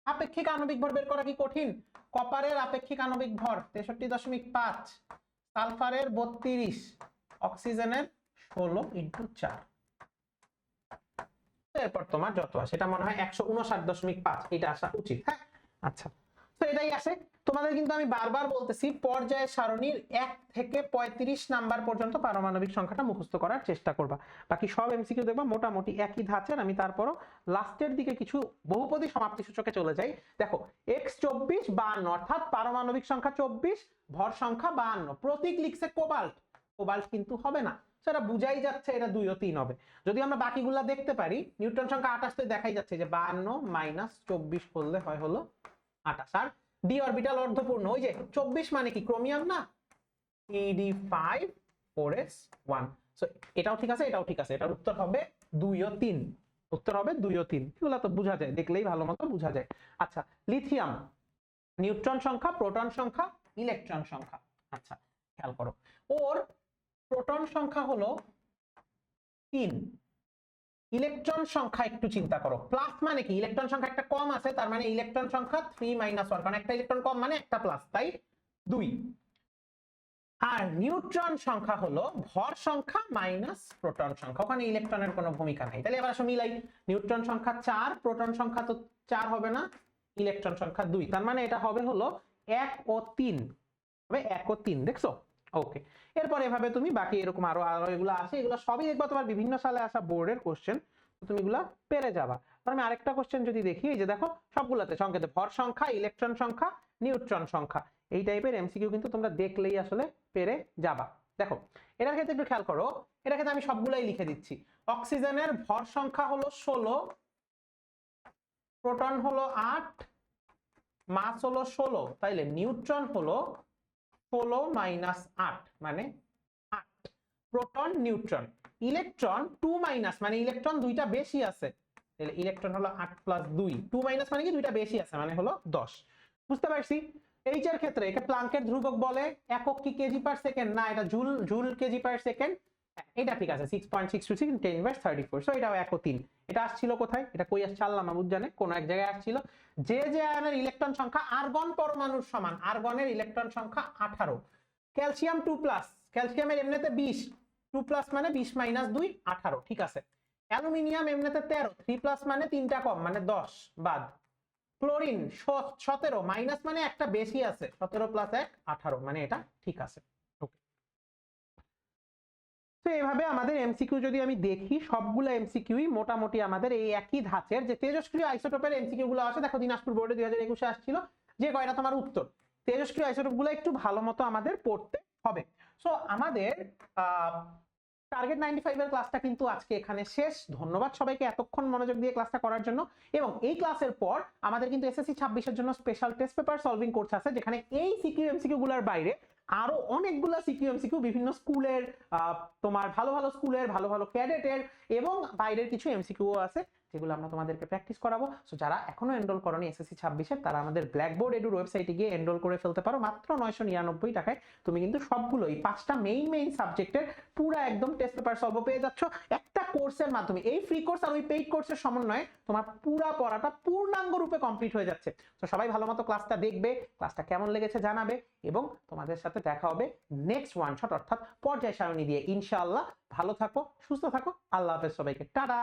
আপেক্ষিক আণবিক ভর বের করা কি কঠিন? কপারের আপেক্ষিক আণবিক ভর 63.5, সালফারের 32, অক্সিজেনের 16 × 4। এরপর তোমার যত আসে, এটা মনে হয় 159.5, এটা আসা উচিত। হ্যাঁ আচ্ছা, তো এটাই আসে। তোমাদের কিন্তু আমি বারবার বলতেছি পর্যায় সারণীর 1 থেকে 35 নাম্বার পর্যন্ত পারমাণবিক সংখ্যাটা মুখস্থ করার চেষ্টা করবা। বাকি সব এমসিকিউ দেখবা মোটামুটি একই ধাঁচের। আমি তারপরও লাস্টের দিকে কিছু বহুপদী সমাপ্তি সূচকে চলে যাই। দেখো x 24 52, অর্থাৎ পারমাণবিক সংখ্যা 24, ভর সংখ্যা 52, প্রতীক লিখছে কোবাল্ট, কোবাল্ট কিন্তু হবে না, সেটা বুঝাই যাচ্ছে এটা 2 ও 3 হবে। যদি আমরা বাকিগুলা দেখতে পারি, নিউট্রন সংখ্যা 28 তে দেখাই যাচ্ছে যে 52 - 24 করলে হয় হলো 28। আর ডি অরবিটাল অর্ধপূর্ণ, ওই যে 24 মানে কি ক্রোমিয়াম না, Pd5 4s1। সো এটাও ঠিক আছে, এটাও ঠিক আছে, এটার উত্তর হবে 2 ও 3, উত্তর হবে 2 ও 3। এগুলো তো বোঝা যায়, দেখলেই ভালো মতো বোঝা যায়। আচ্ছা লিথিয়াম, নিউট্রন সংখ্যা, প্রোটন সংখ্যা, ইলেকট্রন সংখ্যা। আচ্ছা খেয়াল করো, ওর প্রোটন সংখ্যা হলো 3, ইলেকট্রন সংখ্যা একটু চিন্তা করো, প্লাস মানে কি ইলেকট্রন সংখ্যা একটা কম আছে, তার মানে ইলেকট্রন সংখ্যা 3 - 1, কারণ একটা ইলেকট্রন কম মানে একটা প্লাস, তাই 2। আর নিউট্রন সংখ্যা হলো ভর সংখ্যা মাইনাস প্রোটন সংখ্যা, ওখানে ইলেকট্রনের কোনো ভূমিকা নাই। তাহলে এবার আসলে মিলাই, নিউট্রন সংখ্যা 4, প্রোটন সংখ্যা তো 4 হবে না, ইলেকট্রন সংখ্যা 2, তার মানে এটা হবে হলো 1 ও 3, হবে 1 ও 3, দেখছো? ওকে, এরপর এভাবে তুমি বাকি এরকম আরো এগুলো আছে, এগুলো সবই দেখবা তোমার বিভিন্ন সালে আসা বোর্ডের কোশ্চেন, তুমি এগুলা পেরে যাবা। আমি আরেকটা কোশ্চেন যদি দেখি, এই যে দেখো সবগুলাতে সংকেতে ভর সংখ্যা, ইলেকট্রন সংখ্যা, নিউট্রন সংখ্যা, এই টাইপের এমসিকিউ কিন্তু তোমরা দেখলেই আসলে পেরে যাবা। দেখো এটার ক্ষেত্রে একটু খেয়াল করো, এটার ক্ষেত্রে আমি সবগুলাই লিখে দিচ্ছি। অক্সিজেনের ভর সংখ্যা হলো 16, প্রোটন হলো 8, মাস হলো 16, তাইলে নিউট্রন হলো 16 - 8 মানে 8, প্রোটন নিউট্রন। ইলেকট্রন 2 মাইনাস মানে ইলেকট্রন দুইটা বেশি আছে, তাহলে ইলেকট্রন হলো 8 + 2, 2 মাইনাস মানে কি দুইটা বেশি আছে মানে হলো 10। বুঝতে পারছি? এইচ এর ক্ষেত্রে একে প্লাঙ্কের ধ্রুবক বলে, একক কি কেজি পার সেকেন্ড, না এটা জুল কেজি পার সেকেন্ড, এটা ঠিক আছে 6.626 × 10⁻34 সো এটাও 1 ও 3 এটা আসছিল কোথায় এটা কই আসছে আল্লাহ মাহবুব জানে কোন এক জায়গায় আসছিল যে আয়নের ইলেকট্রন সংখ্যা আর্গন পরমাণুর সমান আর্গনের ইলেকট্রন সংখ্যা 18 ক্যালসিয়াম 2+ ক্যালসিয়ামের এমনিতে 20 2+ মানে 20 - 2 18 ঠিক আছে অ্যালুমিনিয়াম এমনিতে 13 3+ মানে 3টা কম মানে 10 বাদ ক্লোরিন 17 মাইনাস মানে একটা বেশি আছে 17 + 1 18 মানে এটা ঠিক আছে তো এইভাবে আমাদের এমসিকিউ যদি আমি দেখি সবগুলো এমসিকিউই মোটামুটি আমাদের এই একই ধাঁচের যে তেজস্ক্রিয় আইসোটোপের এমসিকিউ গুলো আছে দেখো দিনাজপুর বোর্ডে 2021 আসছিল যে কয়টা তোমার উত্তর তেজস্ক্রিয় আইসোটোপ গুলো একটু ভালো মতো আমাদের পড়তে হবে সো আমাদের টার্গেট 95 এর ক্লাসটা কিন্তু আজকে এখানে শেষ ধন্যবাদ সবাইকে এতক্ষণ মনোযোগ দিয়ে ক্লাসটা করার জন্য এবং এই ক্লাসের পর আমাদের কিন্তু এসএসসি 26 এর জন্য special test paper solving course আছে যেখানে এই সিকিউ এমসিকিউ গুলোর বাইরে আরো অনেকগুলো সিকিউ এমসিকিউ বিভিন্ন স্কুলের তোমার ভালো ভালো স্কুলের ভালো ভালো ক্যাডেটের এবং বাইরের কিছু এমসিকিউ আছে যেগুলো আমরা তোমাদেরকে প্র্যাকটিস করাবো সো যারা এখনো এনরোল করনি এসএসসি 26 এর তারা আমাদের ব্ল্যাকবোর্ড এডুর ওয়েবসাইটে গিয়ে এনরোল করে ফেলতে পারো মাত্র 999 টাকায় তুমি কিন্তু সবগুলোই 5টা মেইন সাবজেক্টের পুরো একদম টেস্ট পেপার সলভ পেয়ে যাচ্ছ একটা কোর্সের মাধ্যমে এই ফ্রি কোর্স আর ওই পেইড কোর্সের সমন্বয়ে তোমার পুরো পড়াটা পূর্ণাঙ্গ রূপে কমপ্লিট হয়ে যাচ্ছে তো সবাই ভালো মতো ক্লাসটা দেখবে ক্লাসটা কেমন লেগেছে জানাবে এবং তোমাদের সাথে দেখা হবে নেক্সট ওয়ান শট অর্থাৎ পর্যায় সারণী দিয়ে ইনশাআল্লাহ ভালো থাকো সুস্থ থাকো আল্লাহ হাফেজ সবাইকে টাটা